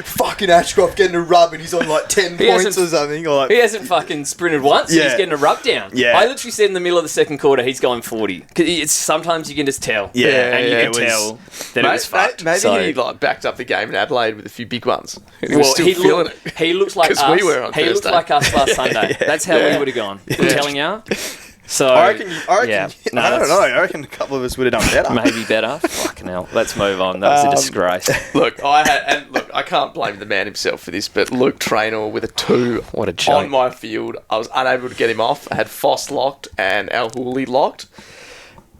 Speaker 3: fucking Ashcroft getting a rub and he's on 10
Speaker 1: He
Speaker 3: points
Speaker 1: hasn't-
Speaker 3: or something. Or
Speaker 1: He hasn't fucking sprinted once.
Speaker 3: Yeah.
Speaker 1: He's getting a rub down.
Speaker 3: Yeah.
Speaker 1: I literally said in the middle of the second quarter, he's going 40. 'Cause sometimes you can just tell.
Speaker 3: Yeah,
Speaker 1: And you
Speaker 3: yeah,
Speaker 1: can
Speaker 3: it was-
Speaker 1: tell that it was fucked.
Speaker 5: Maybe
Speaker 1: So-
Speaker 5: he backed up the game in Adelaide with a few big ones. He was
Speaker 1: Well,
Speaker 5: still
Speaker 1: he
Speaker 5: feeling
Speaker 1: looked,
Speaker 5: it.
Speaker 1: he looked like
Speaker 5: 'Cause
Speaker 1: us.
Speaker 5: we were on
Speaker 1: he looked
Speaker 5: Thursday.
Speaker 1: like us last Sunday. That's how we
Speaker 5: Yeah.
Speaker 1: would have gone. I'm telling you. So
Speaker 3: I reckon
Speaker 1: yeah.
Speaker 3: I don't know. I reckon a couple of us would have done better.
Speaker 1: Maybe better. Fucking hell. Let's move on. That was a disgrace.
Speaker 5: Look, I can't blame the man himself for this, but Luke Traynor with a 2
Speaker 1: What a joke.
Speaker 5: on my field. I was unable to get him off. I had Foss locked and Al Hooley locked.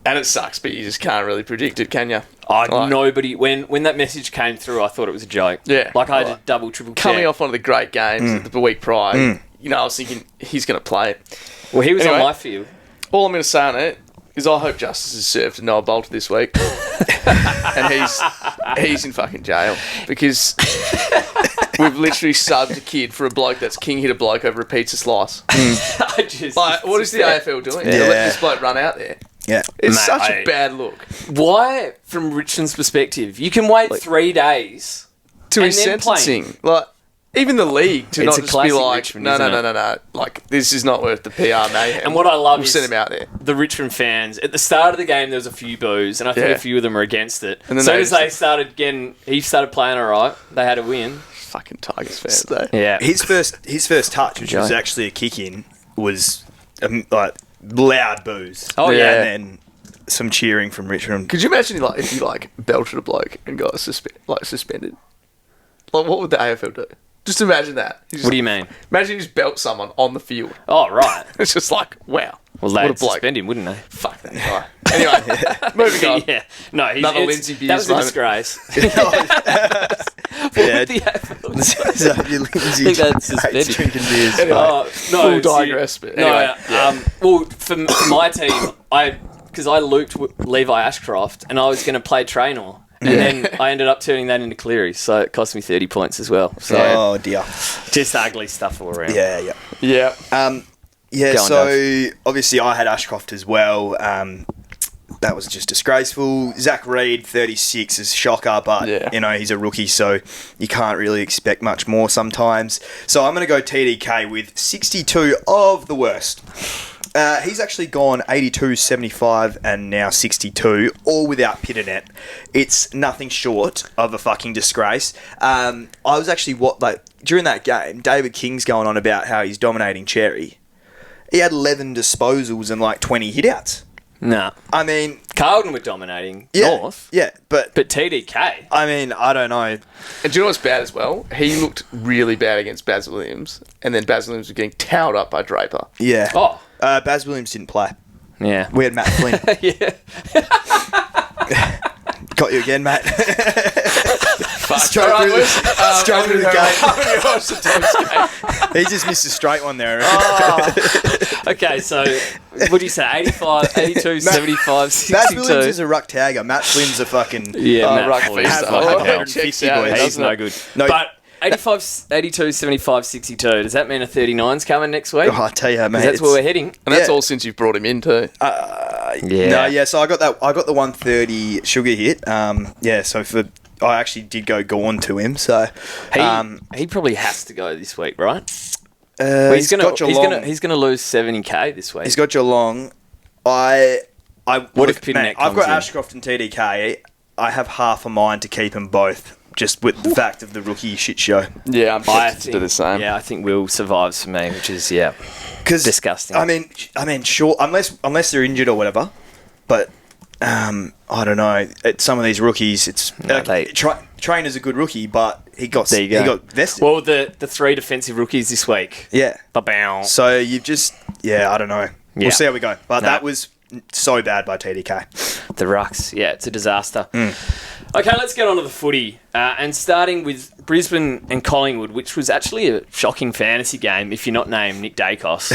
Speaker 5: And it sucks, but you just can't really predict it, can you?
Speaker 1: Nobody. When that message came through, I thought it was a joke.
Speaker 5: Yeah.
Speaker 1: Like I had to double, triple check.
Speaker 5: Coming off one of the great games the week prior, I was thinking he's going to play it.
Speaker 1: Well, he was
Speaker 5: Anyway.
Speaker 1: on my field.
Speaker 5: All I'm going to say on it, Because I hope justice is served to Noah Bolter this week. And he's in fucking jail. Because we've literally subbed a kid for a bloke that's king hit a bloke over a pizza slice. What is the AFL doing?
Speaker 3: Yeah.
Speaker 5: To let this bloke run out there.
Speaker 3: Yeah.
Speaker 5: It's
Speaker 1: Mate,
Speaker 5: such a bad look.
Speaker 1: Why, from Richmond's perspective, you can wait 3 days
Speaker 5: To
Speaker 1: and
Speaker 5: his
Speaker 1: then
Speaker 5: sentencing. Like, even the league to
Speaker 1: It's
Speaker 5: not
Speaker 1: a
Speaker 5: just be
Speaker 1: classic
Speaker 5: like,
Speaker 1: Richmond,
Speaker 5: no.
Speaker 1: isn't it?
Speaker 5: Like, this is not worth the PR mayhem.
Speaker 1: And what I love
Speaker 5: we'll
Speaker 1: is
Speaker 5: send him out there.
Speaker 1: the Richmond fans, at the start of the game, there was a few boos, and I think
Speaker 5: Yeah.
Speaker 1: a few of them were against it.
Speaker 5: And then
Speaker 1: as soon
Speaker 5: they
Speaker 1: as
Speaker 5: just-
Speaker 1: they started getting, he started playing all right, they had a win.
Speaker 5: Fucking Tigers fans, though.
Speaker 1: Yeah.
Speaker 3: His first touch, which was
Speaker 1: Joe.
Speaker 3: actually a kick in, was like loud boos.
Speaker 1: Oh,
Speaker 5: yeah.
Speaker 1: yeah.
Speaker 3: And then some cheering from Richmond.
Speaker 5: Could you imagine if he belted a bloke and got suspended? Like, what would the AFL do? Just imagine that.
Speaker 1: What do you mean?
Speaker 5: Imagine you just belt someone on the field.
Speaker 1: Oh, right.
Speaker 5: It's just like, wow.
Speaker 1: Well,
Speaker 5: what
Speaker 1: they'd
Speaker 5: a bloke.
Speaker 1: suspend him, wouldn't they?
Speaker 5: Fuck that guy. Anyway, moving on.
Speaker 1: Yeah. No, he's,
Speaker 5: Another
Speaker 1: it's-
Speaker 5: Lindsay
Speaker 1: that
Speaker 5: Beers
Speaker 1: was a
Speaker 5: moment.
Speaker 1: disgrace.
Speaker 3: Yeah.
Speaker 1: The AFL.
Speaker 3: So, Lindsay,
Speaker 1: I think that's suspended.
Speaker 3: hates drinking beers.
Speaker 5: Anyway.
Speaker 1: Oh, no,
Speaker 5: We'll
Speaker 1: so-
Speaker 5: digress, but anyway, yeah.
Speaker 1: Well, for my team, because I looped Levi Ashcroft and I was going to play Traynor. And then I ended up turning that into Cleary, so it cost me 30 points as well. So
Speaker 3: Oh dear.
Speaker 1: just ugly stuff all around.
Speaker 3: Yeah, yeah.
Speaker 5: Yeah.
Speaker 3: Yeah,
Speaker 1: Go on,
Speaker 3: so obviously I had Ashcroft as well. That was just disgraceful. Zach Reed, 36, is a shocker, but you know he's a rookie, so you can't really expect much more sometimes. So I'm going to go TDK with 62 of the worst. He's actually gone 82, 75, and now 62, all without Pitternet. It's nothing short of a fucking disgrace. I was actually during that game, David King's going on about how he's dominating Cherry. He had 11 disposals and like 20 hitouts.
Speaker 1: Nah.
Speaker 3: I mean,
Speaker 1: Carlton were dominating
Speaker 3: yeah,
Speaker 1: North.
Speaker 3: yeah, but
Speaker 1: TDK.
Speaker 3: I mean, I don't know.
Speaker 5: And do you know what's bad as well? He looked really bad against Baz Williams, and then Baz Williams was getting towed up by Draper.
Speaker 3: Yeah.
Speaker 1: Oh.
Speaker 3: Baz Williams didn't play.
Speaker 1: Yeah.
Speaker 3: We had Matt Flynn.
Speaker 1: Yeah.
Speaker 3: Got you again, Matt. Straight
Speaker 5: All right,
Speaker 3: through,
Speaker 5: boys.
Speaker 3: straight through the
Speaker 5: I'm
Speaker 3: game.
Speaker 5: going to watch the Dogs game.
Speaker 3: He just missed a straight one there.
Speaker 1: Okay, so what do you say? 85, 82, 75, 62.
Speaker 3: Matt Williams is a ruck tagger. Matt Flynn's a fucking...
Speaker 1: Yeah, Matt
Speaker 5: Ruck
Speaker 1: Flynn.
Speaker 5: feaster.
Speaker 3: fucking
Speaker 5: Oh,
Speaker 3: hell.
Speaker 5: it checks
Speaker 3: 50
Speaker 5: out,
Speaker 3: boys.
Speaker 1: He's
Speaker 5: doesn't
Speaker 1: no
Speaker 5: it?
Speaker 1: good.
Speaker 3: No.
Speaker 1: But 85, 82, 75, 62. Does that mean a 39's coming next week?
Speaker 3: Oh, I tell you, mate.
Speaker 1: 'Cause that's where we're heading.
Speaker 5: And that's
Speaker 3: Yeah.
Speaker 5: all since you've brought him in too.
Speaker 1: Yeah.
Speaker 3: No, yeah, so I got the 130 sugar hit. Yeah, so I actually did go Gorn to him, so...
Speaker 1: He probably has to go this week, right?
Speaker 3: he's got Geelong.
Speaker 1: He's gonna lose 70k this week.
Speaker 3: He's got Geelong.
Speaker 1: What if Pitternet
Speaker 3: mate, I've
Speaker 1: comes
Speaker 3: got
Speaker 1: in?
Speaker 3: Ashcroft and TDK. I have half a mind to keep them both, just with the fact of the rookie shit show.
Speaker 5: Yeah, I'm
Speaker 1: I
Speaker 5: tempted to
Speaker 1: think,
Speaker 5: do the same.
Speaker 1: Yeah, I think Will survives for me, which is
Speaker 3: Cause,
Speaker 1: disgusting.
Speaker 3: I mean, sure, unless they're injured or whatever, but I don't know. Some of these rookies, it's
Speaker 1: No,
Speaker 3: Trainer's a good rookie, but he got vested.
Speaker 1: Well, the 3 defensive rookies this week.
Speaker 3: Yeah.
Speaker 1: Ba-bow.
Speaker 3: So you've just I don't know.
Speaker 1: Yeah.
Speaker 3: We'll see how we go. But
Speaker 1: No.
Speaker 3: that was so bad by TDK.
Speaker 1: The rucks. Yeah, it's a disaster.
Speaker 3: Mm.
Speaker 1: Okay, let's get on to the footy. And starting with Brisbane and Collingwood, which was actually a shocking fantasy game if you're not named Nick Dacos.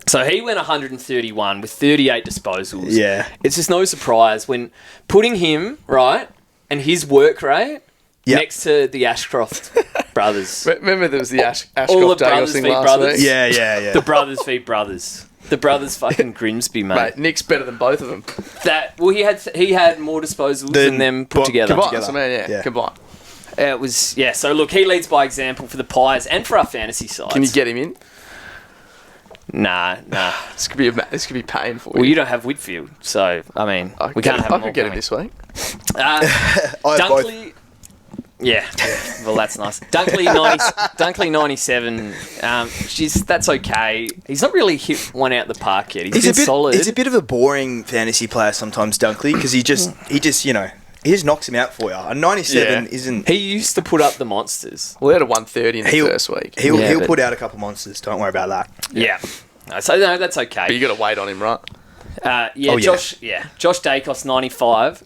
Speaker 1: So he went 131 with 38 disposals.
Speaker 3: Yeah.
Speaker 1: It's just no surprise when putting him, right, and his work rate
Speaker 3: Yep.
Speaker 1: next to the Ashcroft brothers.
Speaker 5: Remember there was the Ashcroft
Speaker 1: All the
Speaker 5: Dacos
Speaker 1: brothers
Speaker 5: thing
Speaker 1: v
Speaker 5: last
Speaker 1: brothers.
Speaker 5: week?
Speaker 3: Yeah.
Speaker 1: The brothers v brothers. The brothers fucking Grimsby, mate.
Speaker 5: Mate, Nick's better than both of them.
Speaker 1: He had more disposals than them put together.
Speaker 5: Combined, I mean, yeah, combined.
Speaker 1: It was So look, he leads by example for the Pies and for our fantasy sides.
Speaker 5: Can you get him in?
Speaker 1: Nah.
Speaker 5: This could be painful.
Speaker 1: Well, you don't have Whitfield, so I mean, we can't have
Speaker 5: I
Speaker 1: them all
Speaker 5: could get him
Speaker 1: coming.
Speaker 5: this week.
Speaker 3: I have
Speaker 1: Dunkley. Yeah, well, that's nice. Dunkley 97. That's okay. He's not really hit one out the park yet. He's been solid.
Speaker 3: He's a bit of a boring fantasy player sometimes, Dunkley, because he just knocks him out for you. A 97 isn't.
Speaker 1: He used to put up the monsters.
Speaker 5: We had a 130 in the first week.
Speaker 3: He'll put out a couple monsters. Don't worry about that.
Speaker 1: Yeah. So no, that's okay.
Speaker 5: But you got to wait on him, right?
Speaker 1: Josh Dacos 95.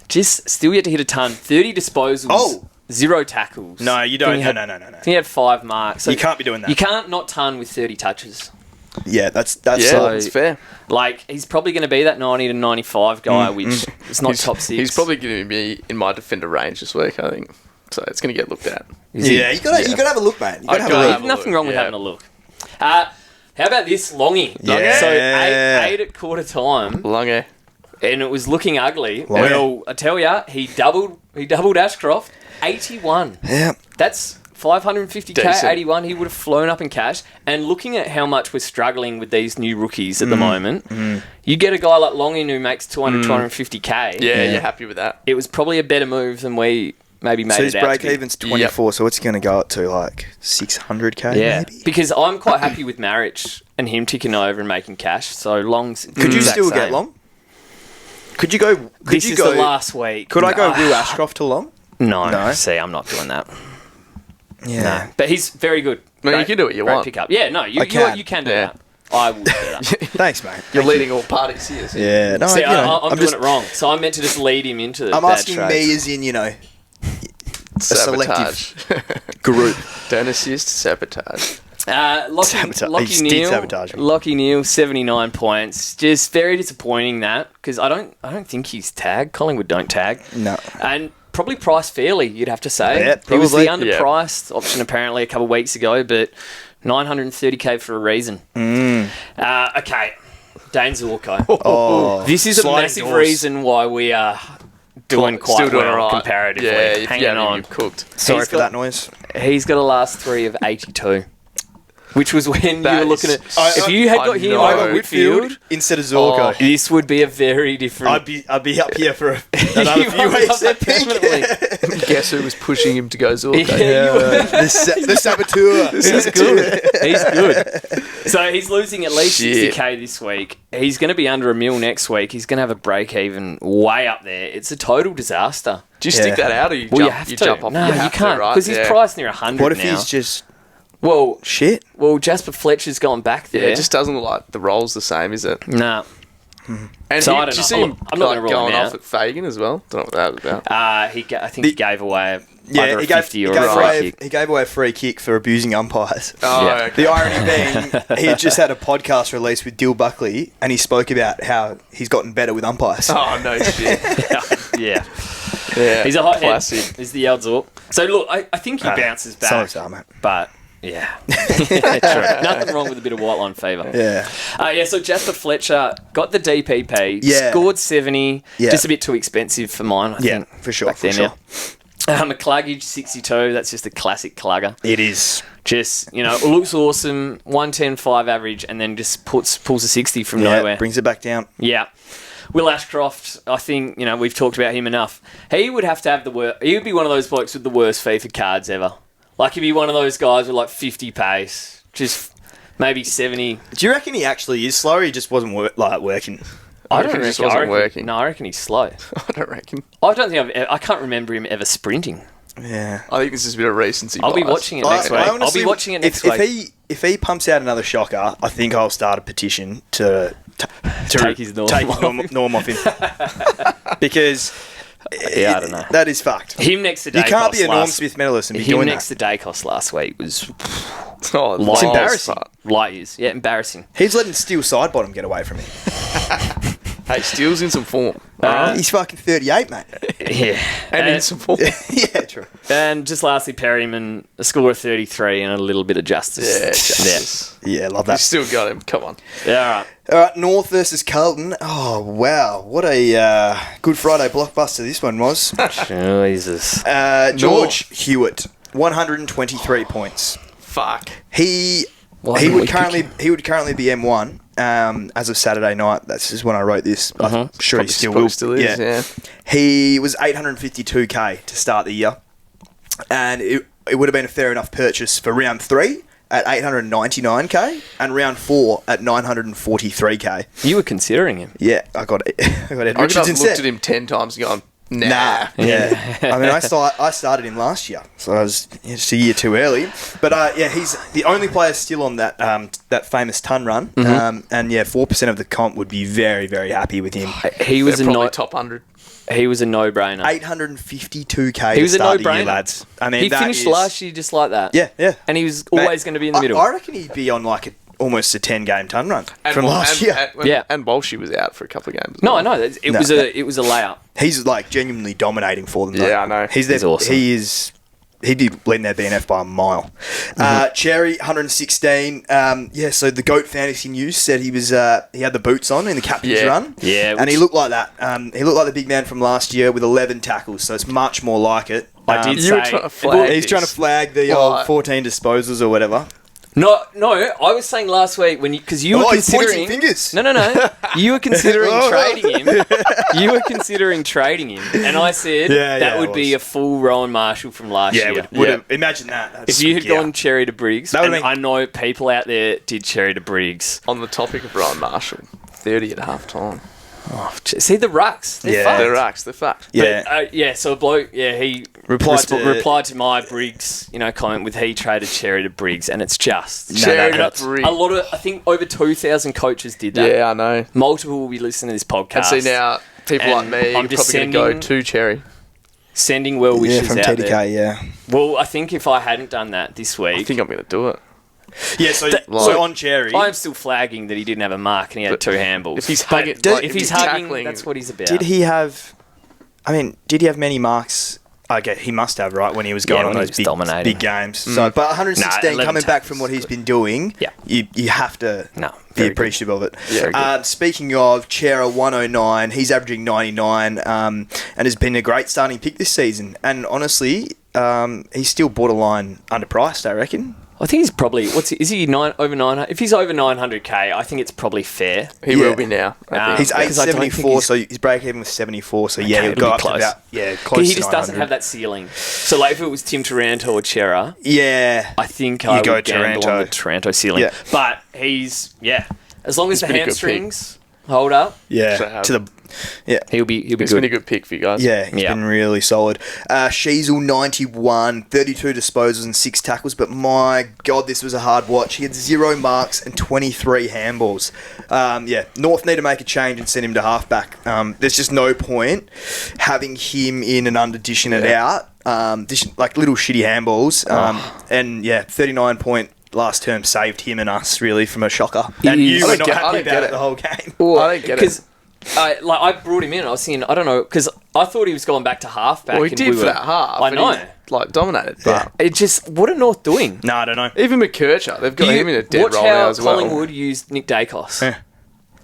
Speaker 1: Just still yet to hit a ton. 30 disposals.
Speaker 3: Oh.
Speaker 1: 0 tackles.
Speaker 3: No, you don't. No.
Speaker 1: I think he had 5 marks. So
Speaker 3: You can't be doing that.
Speaker 1: You can't not ton with 30 touches.
Speaker 3: Yeah, that's
Speaker 5: Yeah, it's fair.
Speaker 1: Like, he's probably going to be that 90 to 95 guy, which is not top 6.
Speaker 5: He's probably going to be in my defender range this week, I think. So it's going to get looked at.
Speaker 3: Yeah, you got to have a look, mate. You got to have a
Speaker 5: gotta
Speaker 3: look.
Speaker 5: have a
Speaker 1: Nothing
Speaker 5: look,
Speaker 1: wrong with
Speaker 5: yeah.
Speaker 1: having a look. How about this Longy?
Speaker 3: Yeah.
Speaker 1: So 8 at quarter time,
Speaker 5: Lange.
Speaker 1: and it was looking ugly.
Speaker 3: Longy.
Speaker 1: Well, I tell ya, he doubled Ashcroft, 81.
Speaker 3: Yeah.
Speaker 1: That's 550k,
Speaker 5: Decent.
Speaker 1: 81. He would have flown up in cash. And looking at how much we're struggling with these new rookies at the moment, you get a guy like Longy who makes 200, 250k.
Speaker 5: Yeah, you're happy with that.
Speaker 1: It was probably a better move than we maybe made
Speaker 3: So his
Speaker 1: it out
Speaker 3: break
Speaker 1: to be.
Speaker 3: even's 24, so it's going to go up to like 600k
Speaker 1: Yeah,
Speaker 3: maybe?
Speaker 1: because I'm quite happy with Marich and him ticking over and making cash. So Long's
Speaker 3: Could you
Speaker 1: exact
Speaker 3: still
Speaker 1: same.
Speaker 3: get Long? Could you go...
Speaker 1: This is the last week.
Speaker 3: Could I go
Speaker 1: No.
Speaker 3: Will Ashcroft to Long?
Speaker 1: No,
Speaker 3: No?
Speaker 1: see, I'm not doing that.
Speaker 3: Yeah.
Speaker 1: No, but he's very good.
Speaker 5: I mean, you can do what you
Speaker 1: great
Speaker 5: want.
Speaker 1: Pickup. Yeah, no, you can do
Speaker 5: Yeah.
Speaker 1: that. I will do that.
Speaker 3: Thanks, mate.
Speaker 5: You're leading all parties here. So
Speaker 3: Yeah. No,
Speaker 1: See,
Speaker 3: you know,
Speaker 1: I'm doing it wrong. So I meant to just lead him into the
Speaker 3: I'm
Speaker 1: bad
Speaker 3: asking
Speaker 1: trades.
Speaker 3: me as in, you know,
Speaker 5: Sabotage.
Speaker 3: group.
Speaker 5: Don't assist, sabotage.
Speaker 3: Sabotage. He did sabotage me.
Speaker 1: Lockie Neal, 79 points. Just very disappointing that because I don't think he's tagged. Collingwood don't tag.
Speaker 3: No.
Speaker 1: And probably priced fairly, you'd have to say.
Speaker 3: Yeah,
Speaker 1: he was the
Speaker 3: probably.
Speaker 1: underpriced option apparently a couple of weeks ago, but 930k for a reason. Okay, Dane Zorko.
Speaker 3: Oh,
Speaker 1: This is a
Speaker 3: sliding
Speaker 1: massive
Speaker 3: doors.
Speaker 1: reason why we are doing quite
Speaker 5: Still doing
Speaker 1: well
Speaker 5: all right.
Speaker 1: comparatively.
Speaker 5: Yeah, if
Speaker 1: Hanging
Speaker 5: you haven't,
Speaker 1: on.
Speaker 5: you've cooked.
Speaker 3: Sorry
Speaker 1: He's
Speaker 3: for
Speaker 1: got-
Speaker 3: that noise.
Speaker 1: He's got a last 3 of 82. Which was when you
Speaker 5: That
Speaker 1: were looking
Speaker 5: is-
Speaker 1: at... if you had
Speaker 5: I
Speaker 1: got him
Speaker 5: know.
Speaker 1: over Whitfield,
Speaker 3: instead of Zorko.
Speaker 1: this would be a very different...
Speaker 3: I'd be up here for another
Speaker 1: You
Speaker 3: few
Speaker 1: might be up
Speaker 3: weeks.
Speaker 1: there
Speaker 3: I think.
Speaker 1: permanently.
Speaker 5: Guess who was pushing him to go Zorko?
Speaker 1: Yeah, you were.
Speaker 3: The saboteur.
Speaker 1: He's good. He's good. So he's losing at least
Speaker 5: Shit.
Speaker 1: 60k this week. He's going to be under $1 million next week. He's going to have a break even way up there. It's a total disaster.
Speaker 5: Do you stick
Speaker 3: Yeah.
Speaker 5: that out or you
Speaker 1: Well,
Speaker 5: jump,
Speaker 1: you have to.
Speaker 5: jump off?
Speaker 1: No,
Speaker 5: you
Speaker 1: you
Speaker 5: have to,
Speaker 1: can't
Speaker 5: right?
Speaker 1: because he's
Speaker 5: Yeah.
Speaker 1: priced near 100
Speaker 3: What if
Speaker 1: now.
Speaker 3: he's just
Speaker 1: well,
Speaker 3: shit?
Speaker 1: Jasper Fletcher's gone back there.
Speaker 5: Yeah, it just doesn't look like the role's the same, is it?
Speaker 1: Nah.
Speaker 5: And
Speaker 1: So
Speaker 5: he,
Speaker 1: I don't
Speaker 5: did you
Speaker 1: know.
Speaker 5: see him
Speaker 1: I'm not gonna rule
Speaker 5: going
Speaker 1: him
Speaker 5: off
Speaker 1: out.
Speaker 5: at Fagan as well? Don't know what that was about.
Speaker 1: I think he gave away
Speaker 3: Yeah,
Speaker 1: either a
Speaker 3: he gave,
Speaker 1: 50 or a free kick.
Speaker 3: he gave away a free kick for abusing umpires.
Speaker 5: Oh,
Speaker 1: yeah.
Speaker 5: okay.
Speaker 3: The irony being, he had just had a podcast release with Dill Buckley, and he spoke about how he's gotten better with umpires.
Speaker 5: Oh, no shit.
Speaker 1: Yeah.
Speaker 5: Yeah.
Speaker 1: He's a hot
Speaker 5: Classic.
Speaker 1: head. He's the Eldzorp. So look, I think he bounces back.
Speaker 3: So mate.
Speaker 1: But yeah, true. Nothing wrong with a bit of white line fever.
Speaker 3: Yeah.
Speaker 1: So Jasper Fletcher got the DPP,
Speaker 3: Yeah.
Speaker 1: scored 70,
Speaker 3: Yeah.
Speaker 1: just a bit too expensive for mine. I
Speaker 3: Yeah,
Speaker 1: think,
Speaker 3: for sure,
Speaker 1: back
Speaker 3: for
Speaker 1: then,
Speaker 3: sure.
Speaker 1: yeah. McCluggage 62. That's just a classic clugger.
Speaker 3: It is.
Speaker 1: Just it looks awesome. 110.5 average, and then just pulls a 60 from
Speaker 3: Yeah,
Speaker 1: nowhere.
Speaker 3: brings it back down.
Speaker 1: Yeah. Will Ashcroft, I think, we've talked about him enough. He would have to have the worst... He would be one of those blokes with the worst FIFA cards ever. Like, he'd be one of those guys with, 50 pace. Just maybe 70.
Speaker 3: Do you reckon he actually is slow, or he just wasn't working?
Speaker 1: I
Speaker 5: reckon
Speaker 1: don't
Speaker 5: he just
Speaker 1: reckon...
Speaker 5: wasn't
Speaker 1: I reckon,
Speaker 5: working.
Speaker 1: No, I reckon he's slow.
Speaker 5: I don't reckon.
Speaker 1: I don't think I can't remember him ever sprinting.
Speaker 3: Yeah.
Speaker 5: I think this is a bit of recency
Speaker 1: I'll be
Speaker 5: bias.
Speaker 1: watching it next week. I'll be
Speaker 3: honestly,
Speaker 1: watching it next
Speaker 3: if
Speaker 1: week.
Speaker 3: If he pumps out another shocker, I think I'll start a petition to
Speaker 1: Take his norm off
Speaker 3: norm off him. Because
Speaker 1: Yeah, I don't know.
Speaker 3: that is fucked.
Speaker 1: Him next to
Speaker 3: You
Speaker 1: Dacos
Speaker 3: can't be a Norm
Speaker 1: last...
Speaker 3: Smith medalist and be
Speaker 1: Him
Speaker 3: doing
Speaker 1: next
Speaker 3: that.
Speaker 1: to Dacos last week was
Speaker 5: Oh,
Speaker 1: It's
Speaker 5: last
Speaker 3: embarrassing.
Speaker 5: part.
Speaker 1: light years. Yeah, embarrassing.
Speaker 3: He's letting Steel Sidebottom get away from him.
Speaker 5: Hey, Steele's in some form.
Speaker 3: He's fucking 38, mate.
Speaker 1: Yeah.
Speaker 5: And in some form.
Speaker 3: Yeah, true.
Speaker 1: And just lastly, Perryman, a score of 33 and a little bit of justice.
Speaker 5: Yeah, justice.
Speaker 3: Yeah, love
Speaker 5: You
Speaker 3: that.
Speaker 5: still got him. Come on.
Speaker 1: Yeah, all right.
Speaker 3: All right, North versus Carlton. Oh, wow. What a Good Friday blockbuster this one was.
Speaker 1: Jesus.
Speaker 3: George Hewitt, 123 points.
Speaker 5: Fuck.
Speaker 3: He
Speaker 1: Why
Speaker 3: he
Speaker 1: didn't
Speaker 3: would
Speaker 1: we
Speaker 3: currently be M1 as of Saturday night. That's just when I wrote this. I'm sure he
Speaker 5: Probably
Speaker 3: still will.
Speaker 5: is, yeah.
Speaker 3: He was 852k to start the year, and it would have been a fair enough purchase for round 3 at 899k and round 4 at 943k.
Speaker 1: You were considering him.
Speaker 3: Yeah, I got Ed
Speaker 5: I reckon
Speaker 3: Richards
Speaker 5: I've looked
Speaker 3: instead.
Speaker 5: at him 10 times and gone, nah.
Speaker 3: Yeah. I mean, I started him last year, so I was just a year too early. But yeah, he's the only player still on that that famous ton run. And yeah, 4% of the comp would be very, very happy with him.
Speaker 1: He was
Speaker 5: They're
Speaker 1: a
Speaker 5: probably
Speaker 1: no,
Speaker 5: top 100.
Speaker 1: he was a no-brainer.
Speaker 3: 852k.
Speaker 1: He was
Speaker 3: to
Speaker 1: a
Speaker 3: start the year,
Speaker 1: no-brainer.
Speaker 3: lads. I mean,
Speaker 1: He
Speaker 3: that
Speaker 1: finished
Speaker 3: is-
Speaker 1: last year just like that.
Speaker 3: Yeah, yeah.
Speaker 1: And he was always going to be in the middle.
Speaker 3: I reckon he'd be on like almost a 10-game ton run from last year.
Speaker 5: And Walshy was out for a couple of games.
Speaker 1: No, I know. It was a layup.
Speaker 3: He's like genuinely dominating for them. Though.
Speaker 5: Yeah, I know.
Speaker 3: He's
Speaker 1: awesome.
Speaker 3: He'd be leading their DNF by a mile. Cherry, 116. So the GOAT Fantasy News said he had the boots on in the captain's run.
Speaker 1: Yeah.
Speaker 3: And he looked like that. He looked like the big man from last year with 11 tackles, so it's much more like it.
Speaker 1: I did
Speaker 5: You were
Speaker 1: say...
Speaker 5: trying to flag
Speaker 3: He's trying to flag the old 14 disposals or whatever.
Speaker 1: No, I was saying last week because you were
Speaker 3: he's
Speaker 1: considering...
Speaker 3: pointing fingers.
Speaker 1: No. You were considering trading him. You were considering trading him. And I said that would be a full Rowan Marshall from last year.
Speaker 3: Imagine that.
Speaker 1: If you had gone Cherry to Briggs,
Speaker 3: That
Speaker 1: and
Speaker 3: would've been-
Speaker 1: I know people out there did Cherry to Briggs.
Speaker 5: On the topic of Ryan Marshall, 30 at half time.
Speaker 1: Oh, see the rucks. They're
Speaker 3: Yeah.
Speaker 1: fucked.
Speaker 5: They're fucked.
Speaker 3: Yeah.
Speaker 1: So a bloke, he
Speaker 3: Replied
Speaker 1: replied
Speaker 3: to-
Speaker 1: to my Briggs, comment with he traded Cherry to Briggs, and it's just
Speaker 5: Cherry
Speaker 3: no,
Speaker 5: to Briggs.
Speaker 1: a lot of. I think over 2,000 coaches did that.
Speaker 5: Yeah, I know.
Speaker 1: Multiple will be listening to this podcast.
Speaker 5: And see now, people like
Speaker 1: And
Speaker 5: me
Speaker 1: I'm
Speaker 5: are
Speaker 1: just
Speaker 5: probably going to
Speaker 1: sending-
Speaker 5: go to Cherry.
Speaker 1: Sending well wishes
Speaker 3: from
Speaker 1: out
Speaker 3: TDK,
Speaker 1: there.
Speaker 3: yeah.
Speaker 1: Well, I think if I hadn't done that this
Speaker 5: I
Speaker 1: week,
Speaker 5: think I'm going to do it.
Speaker 3: Yeah, so on Cherry...
Speaker 1: I'm still flagging that he didn't have a mark and he had two handballs.
Speaker 5: If he's
Speaker 1: But
Speaker 5: hugging,
Speaker 1: if he's hugging,
Speaker 5: tackling,
Speaker 1: that's what he's about.
Speaker 3: Did he have many marks? Okay, he must have, right, when he was going
Speaker 1: Yeah,
Speaker 3: on
Speaker 1: when he
Speaker 3: those
Speaker 1: was dominating.
Speaker 3: big games. So, but 116
Speaker 1: 11
Speaker 3: coming back
Speaker 1: tackles.
Speaker 3: from what he's been doing,
Speaker 1: Yeah.
Speaker 3: you have to be
Speaker 1: very good.
Speaker 3: appreciative of it.
Speaker 5: Yeah.
Speaker 3: Speaking of, Chera 109, he's averaging 99 and has been a great starting pick this season. And honestly, he's still borderline underpriced, I reckon.
Speaker 1: I think he's probably is he over 900? If he's over 900k, I think it's probably fair.
Speaker 5: He will be now. I think.
Speaker 3: He's
Speaker 1: Because I don't think
Speaker 3: 874,
Speaker 1: he's-
Speaker 3: so his break even was 74. So yeah, he'll
Speaker 1: it'll
Speaker 3: go
Speaker 1: be
Speaker 3: up
Speaker 1: close.
Speaker 3: to about close
Speaker 1: He
Speaker 3: to
Speaker 1: just doesn't
Speaker 3: 900.
Speaker 1: have that ceiling. So like if it was Tim Taranto or Chera,
Speaker 3: Yeah,
Speaker 1: I think I
Speaker 3: go
Speaker 1: would gamble
Speaker 3: Taranto.
Speaker 1: on the Taranto ceiling.
Speaker 3: Yeah.
Speaker 1: But he's as long as the
Speaker 5: been a good
Speaker 1: hamstrings hold up,
Speaker 3: yeah,
Speaker 5: So,
Speaker 1: he'll be
Speaker 5: it's
Speaker 1: good.
Speaker 5: been a good pick for you guys.
Speaker 3: Yeah, he's
Speaker 1: Yeah.
Speaker 3: been really solid. Sheasel, 91, 32 disposals and 6 tackles, but my God, this was a hard watch. He had 0 marks and 23 handballs. North need to make a change and send him to halfback. There's just no point having him in and under dishing it out, like little shitty handballs. 39 point last term saved him and us really from a shocker. And you were not happy about it the whole game.
Speaker 5: I don't get it.
Speaker 1: Because I brought him in. I was thinking, I don't know, because I thought he was going back to halfback.
Speaker 5: Well, he
Speaker 1: and
Speaker 5: did
Speaker 1: we
Speaker 5: for
Speaker 1: were-
Speaker 5: that half.
Speaker 1: I
Speaker 5: and
Speaker 1: know.
Speaker 5: he, dominated. But
Speaker 1: It just, what are North doing?
Speaker 3: No, I don't know.
Speaker 5: even McKercher, they've got him in a dead
Speaker 1: Watch
Speaker 5: role
Speaker 1: how
Speaker 5: now as well.
Speaker 1: Collingwood used Nick Dacos.
Speaker 3: Yeah.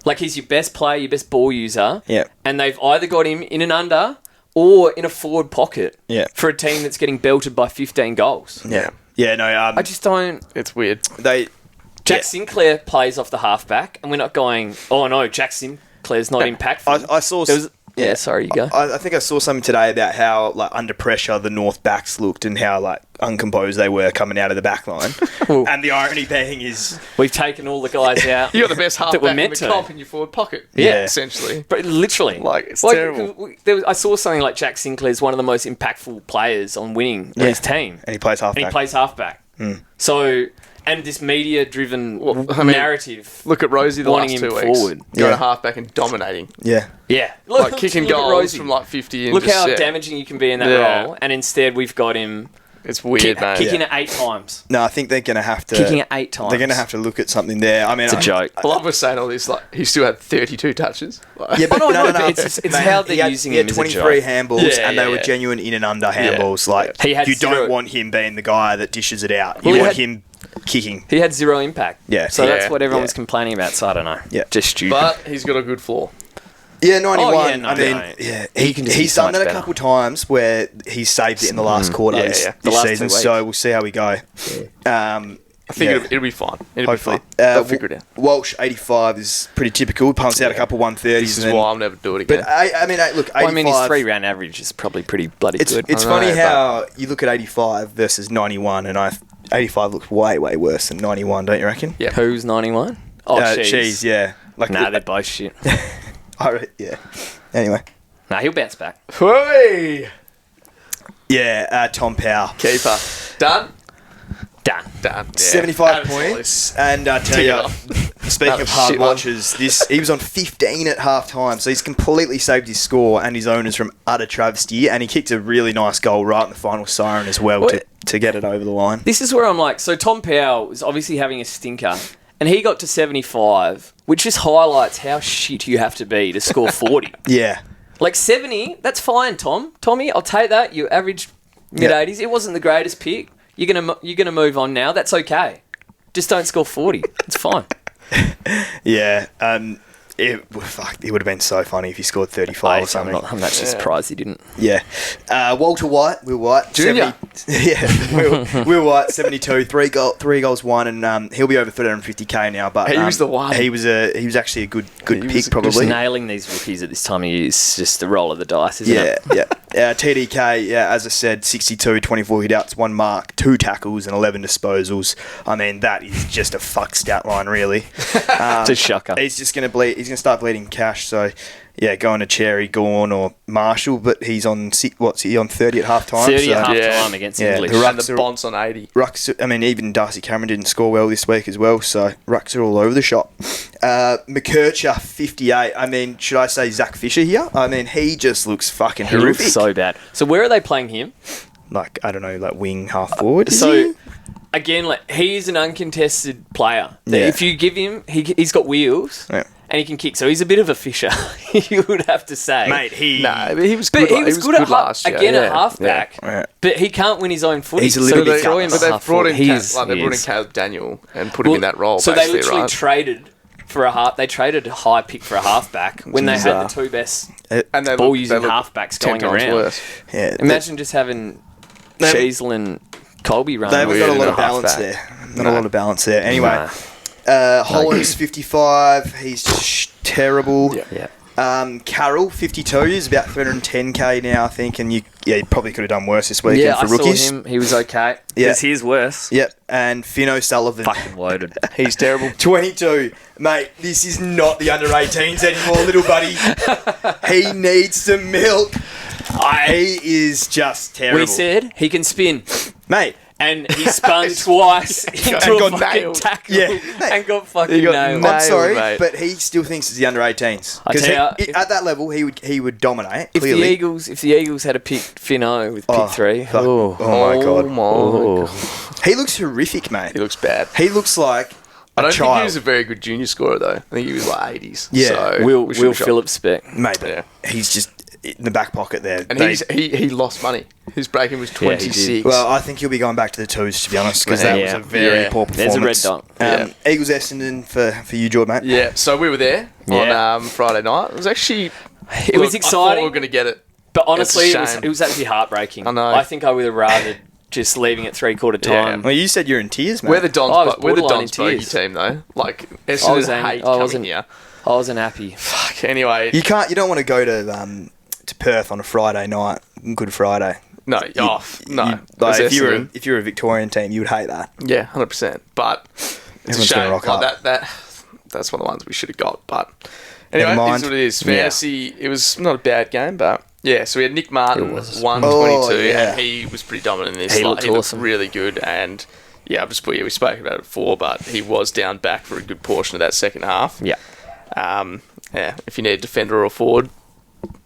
Speaker 1: Like he's your best player, your best ball user.
Speaker 3: Yeah.
Speaker 1: And they've either got him in and under or in a forward pocket.
Speaker 3: Yeah.
Speaker 1: For a team that's getting belted by 15 goals.
Speaker 3: Yeah. Yeah, no,
Speaker 1: I just don't.
Speaker 5: It's weird.
Speaker 1: Jack Sinclair plays off the halfback, and we're not going, oh no, Jack Sinclair's not impactful.
Speaker 3: I saw...
Speaker 1: sorry, you go.
Speaker 3: I think I saw something today about how under pressure the North backs looked and how uncomposed they were coming out of the back line. And the irony being is...
Speaker 1: We've taken all the guys out.
Speaker 5: You got the best
Speaker 1: that
Speaker 5: halfback
Speaker 1: were
Speaker 5: in
Speaker 1: meant
Speaker 5: the
Speaker 1: to.
Speaker 5: comp in your forward pocket.
Speaker 3: Yeah.
Speaker 5: Essentially.
Speaker 1: But literally.
Speaker 5: It's terrible.
Speaker 1: I saw something like Jack Sinclair's one of the most impactful players on winning on his team.
Speaker 3: And he plays halfback.
Speaker 1: And he plays halfback. So, and this media-driven narrative.
Speaker 5: Look at Rosie the
Speaker 1: wanting
Speaker 5: last
Speaker 1: him
Speaker 5: 2 weeks.
Speaker 1: forward.
Speaker 5: Going
Speaker 3: Yeah.
Speaker 5: halfback and dominating.
Speaker 3: Yeah.
Speaker 1: Yeah.
Speaker 5: Kicking
Speaker 1: look at
Speaker 5: goals
Speaker 1: Rosie.
Speaker 5: from 50 and
Speaker 1: Look
Speaker 5: just
Speaker 1: how
Speaker 5: set.
Speaker 1: damaging you can be in that
Speaker 5: Yeah.
Speaker 1: role. And instead we've got him
Speaker 5: It's weird, mate.
Speaker 1: kicking it 8 times.
Speaker 3: No, I think they're going to have to...
Speaker 1: Kicking it 8 times.
Speaker 3: They're going to have to look at something there. I mean,
Speaker 1: It's a joke.
Speaker 5: I love us saying all this. He still had 32 touches.
Speaker 3: Yeah, but
Speaker 1: Oh, no,
Speaker 3: no,
Speaker 1: but it's
Speaker 3: Mate,
Speaker 1: how they're
Speaker 3: he had,
Speaker 1: using
Speaker 3: he had
Speaker 1: him as a
Speaker 3: 23
Speaker 1: joke.
Speaker 3: handballs,
Speaker 5: Yeah,
Speaker 3: and they were
Speaker 5: yeah.
Speaker 3: genuine in and under handballs.
Speaker 1: He had
Speaker 3: you don't
Speaker 1: 0
Speaker 3: want him being the guy that dishes it out.
Speaker 1: Well,
Speaker 3: You
Speaker 1: he
Speaker 3: want
Speaker 1: had-
Speaker 3: him kicking.
Speaker 1: He had 0 impact.
Speaker 3: Yeah.
Speaker 1: So that's
Speaker 5: Yeah.
Speaker 1: what everyone was
Speaker 3: Yeah.
Speaker 1: complaining about. So I don't know.
Speaker 3: Yeah.
Speaker 1: Just stupid.
Speaker 5: But he's got a good floor.
Speaker 3: Yeah, 91.
Speaker 1: Oh, yeah, no,
Speaker 3: I mean,
Speaker 1: no.
Speaker 3: yeah,
Speaker 1: He can just be
Speaker 3: he's
Speaker 1: so
Speaker 3: done
Speaker 1: much
Speaker 3: that a
Speaker 1: better.
Speaker 3: couple times where he's saved it in the last quarter
Speaker 5: Yeah,
Speaker 3: this,
Speaker 5: yeah.
Speaker 1: The
Speaker 3: this
Speaker 1: last 2
Speaker 3: season.
Speaker 1: weeks.
Speaker 3: So we'll see how we go.
Speaker 5: I think it'll be fine. It'll
Speaker 3: Hopefully.
Speaker 5: be fine. They'll figure it out.
Speaker 3: Walsh, 85 is pretty typical. He pumps out a couple 130s.
Speaker 5: This is
Speaker 3: and then-
Speaker 5: why I'll never do it again.
Speaker 3: But I mean, look, 85.
Speaker 1: Well, I mean, his 3-round average is probably pretty bloody
Speaker 3: It's
Speaker 1: good.
Speaker 3: it's
Speaker 5: I know,
Speaker 3: funny
Speaker 5: but-
Speaker 3: how you look at 85 versus 91, and 85 looks way worse than 91, don't you reckon?
Speaker 5: Yeah.
Speaker 1: Who's 91? Oh,
Speaker 3: Cheese, yeah. Like
Speaker 1: Nah, they're both shit.
Speaker 3: yeah. Anyway,
Speaker 1: Nah, he'll bounce back.
Speaker 5: Hey!
Speaker 3: yeah. Tom Powell,
Speaker 5: Keeper. Done?
Speaker 1: Done.
Speaker 5: Done. Yeah.
Speaker 3: 75
Speaker 5: Absolutely.
Speaker 3: points, and I tell
Speaker 5: Tick it
Speaker 3: you,
Speaker 5: off.
Speaker 3: speaking
Speaker 5: That
Speaker 3: of
Speaker 5: was
Speaker 3: hard
Speaker 5: shit one.
Speaker 3: watches, he was on 15 at half time, so he's completely saved his score and his owners from utter travesty, and he kicked a really nice goal right in the final siren as well
Speaker 1: What?
Speaker 3: to get it over the line.
Speaker 1: This is where I'm like, so Tom Powell is obviously having a stinker, and he got to 75, which just highlights how shit you have to be to score 40.
Speaker 3: Yeah.
Speaker 1: Like 70, that's fine, Tommy, I'll take that. You averaged mid-80s. It wasn't the greatest pick. You're gonna move on now. That's okay. Just don't score 40. It's fine.
Speaker 3: Yeah. It would have been so funny if he scored 35 or something.
Speaker 1: I'm actually surprised he didn't.
Speaker 3: Yeah. Walter White, Will White.
Speaker 5: Junior.
Speaker 3: 70, Will White, 72, three goals, one, and he'll be over 350k now. But
Speaker 5: He was the one.
Speaker 3: He was actually a good pick,
Speaker 1: Just
Speaker 3: probably.
Speaker 1: nailing these rookies at this time of year is just a roll of the dice, isn't
Speaker 3: Yeah,
Speaker 1: it?
Speaker 3: yeah. TDK, as I said, 62, 24 hit-outs, 1 mark, 2 tackles, and 11 disposals. I mean, that is just a fuck stat line, really.
Speaker 1: It's a shocker.
Speaker 3: He's just going to bleed. He's going to start bleeding cash. So, yeah, going to Cherry, Gawn, or Marshall. But he's on 30 at half time.
Speaker 1: 30 at half
Speaker 5: Yeah.
Speaker 1: time against
Speaker 3: Yeah,
Speaker 1: English.
Speaker 3: the
Speaker 5: And
Speaker 3: Rucks
Speaker 5: the
Speaker 3: are-
Speaker 5: Bonds on 80.
Speaker 3: Rucks, I mean, even Darcy Cameron didn't score well this week as well. So, Rucks are all over the shop. McKercher, 58. I mean, should I say Zach Fisher here? I mean, he just looks fucking
Speaker 1: He
Speaker 3: horrific.
Speaker 1: looks so bad. So where are they playing him?
Speaker 3: Like, I don't know, like wing, half forward. Is
Speaker 1: So,
Speaker 3: he?
Speaker 1: again, like he's an uncontested player. That
Speaker 3: Yeah.
Speaker 1: If you give him, he's got wheels
Speaker 3: Yeah.
Speaker 1: and he can kick. So he's a bit of a fisher, you would have to say.
Speaker 3: Mate, he...
Speaker 5: No, but he was
Speaker 1: But
Speaker 5: good.
Speaker 1: he was good at
Speaker 5: last year.
Speaker 1: again
Speaker 5: yeah.
Speaker 1: at halfback.
Speaker 3: Yeah.
Speaker 1: But he can't win his own footy.
Speaker 3: He's a
Speaker 1: so
Speaker 3: little
Speaker 1: they
Speaker 3: bit
Speaker 1: throw him
Speaker 5: But
Speaker 1: at
Speaker 5: they've
Speaker 1: half
Speaker 5: brought
Speaker 1: forward.
Speaker 5: in, they brought in Caleb Daniel and put him in that role.
Speaker 1: So they
Speaker 5: basically,
Speaker 1: literally
Speaker 5: right?
Speaker 1: traded for a half. They traded a high pick for a halfback when they had the two best
Speaker 5: and they
Speaker 1: ball
Speaker 5: look-
Speaker 1: using
Speaker 5: they look
Speaker 1: halfbacks
Speaker 5: 10
Speaker 1: going
Speaker 5: times
Speaker 1: around.
Speaker 5: worse.
Speaker 3: Yeah,
Speaker 1: Imagine just having Sheasel and Colby running.
Speaker 3: they haven't got a
Speaker 5: weird
Speaker 3: lot
Speaker 5: in
Speaker 3: of
Speaker 5: a
Speaker 3: balance
Speaker 5: halfback.
Speaker 3: there. Not a lot of balance there. Anyway, Holland's 55. He's just terrible.
Speaker 5: Yeah.
Speaker 1: Yeah.
Speaker 3: Carroll, 52. He's about 310k now, I think. And you probably could have done worse this weekend
Speaker 1: Yeah,
Speaker 3: for
Speaker 1: I
Speaker 3: rookies.
Speaker 1: saw him. He was okay.
Speaker 3: Yeah.
Speaker 1: Because he's worse.
Speaker 3: Yep. And Finn O'Sullivan.
Speaker 1: Fucking loaded.
Speaker 5: He's terrible.
Speaker 3: 22. Mate, this is not the under 18s anymore, little buddy. He needs some milk. He is just terrible.
Speaker 1: We said he can spin.
Speaker 3: Mate,
Speaker 1: And he spun twice into
Speaker 3: got
Speaker 1: a fucking
Speaker 3: nailed.
Speaker 1: tackle
Speaker 3: Yeah.
Speaker 1: and got fucking
Speaker 5: He got
Speaker 1: nailed.
Speaker 5: nailed.
Speaker 3: I'm sorry,
Speaker 5: mate.
Speaker 3: but he still thinks it's the under 18s.
Speaker 1: I
Speaker 3: Because
Speaker 1: tell ya,
Speaker 3: at that level, he would dominate,
Speaker 1: If
Speaker 3: clearly.
Speaker 1: the Eagles had a picked Finno with pick 3,
Speaker 3: fuck.
Speaker 1: oh,
Speaker 3: Oh my God.
Speaker 5: my God.
Speaker 3: He looks horrific, mate.
Speaker 5: He looks bad.
Speaker 3: He looks like
Speaker 5: I
Speaker 3: a
Speaker 5: don't
Speaker 3: child.
Speaker 5: think he was a very good junior scorer, though. I think he was like 80s.
Speaker 3: Yeah.
Speaker 5: So
Speaker 1: Will
Speaker 5: we should be shocked.
Speaker 1: Phillips spec.
Speaker 3: Mate, but
Speaker 5: Yeah.
Speaker 3: he's just in the back pocket there.
Speaker 5: And
Speaker 3: They-
Speaker 5: he lost money. His break-in was 26.
Speaker 3: well, I think he'll be going back to the twos, to be honest, because that was
Speaker 1: Yeah.
Speaker 3: a very
Speaker 5: Yeah.
Speaker 3: poor
Speaker 1: There's a red
Speaker 3: performance.
Speaker 1: dot.
Speaker 3: Eagles Essendon for you, Jordan, mate.
Speaker 5: Yeah, so we were there
Speaker 1: Yeah.
Speaker 5: on Friday night. It was actually...
Speaker 1: It was
Speaker 5: I thought
Speaker 1: exciting.
Speaker 5: we were going to get it.
Speaker 1: But honestly,
Speaker 5: It's a
Speaker 1: it was,
Speaker 5: shame.
Speaker 1: it was actually heartbreaking.
Speaker 5: I know.
Speaker 1: I think I would have rather just leaving at three-quarter time.
Speaker 3: Well, you said you're in tears, mate.
Speaker 5: We're the Don's,
Speaker 1: I was
Speaker 5: we're the
Speaker 1: borderline
Speaker 5: Don's
Speaker 1: in
Speaker 5: bogey
Speaker 1: tears.
Speaker 5: team, though. Like,
Speaker 1: I
Speaker 5: Essendon
Speaker 1: was angry.
Speaker 5: hate
Speaker 1: I
Speaker 5: coming
Speaker 1: wasn't-
Speaker 5: here.
Speaker 1: I wasn't happy.
Speaker 5: Fuck, anyway.
Speaker 3: You don't want to go to Perth on a Friday night, Good Friday.
Speaker 5: No, no.
Speaker 3: Like,
Speaker 5: As Essendon.
Speaker 3: if you're a Victorian team, you would hate that.
Speaker 5: Yeah, 100%. But it's
Speaker 3: Everyone's
Speaker 5: a
Speaker 3: gonna
Speaker 5: shame.
Speaker 3: rock
Speaker 5: Like,
Speaker 3: up.
Speaker 5: that's one of the ones we should have got. But anyway,
Speaker 3: Never
Speaker 5: it
Speaker 3: mind.
Speaker 5: is what it is.
Speaker 3: Yeah.
Speaker 5: Fantasy, it was not a bad game, but yeah, so we had Nick Martin, 122,
Speaker 3: Oh, yeah.
Speaker 5: and he was pretty dominant in this.
Speaker 1: He
Speaker 5: Like,
Speaker 1: looked
Speaker 5: he looked
Speaker 1: awesome.
Speaker 5: really good, and yeah, we spoke about it before, but he was down back for a good portion of that second half.
Speaker 1: Yeah.
Speaker 5: Yeah, if you need a defender or a forward,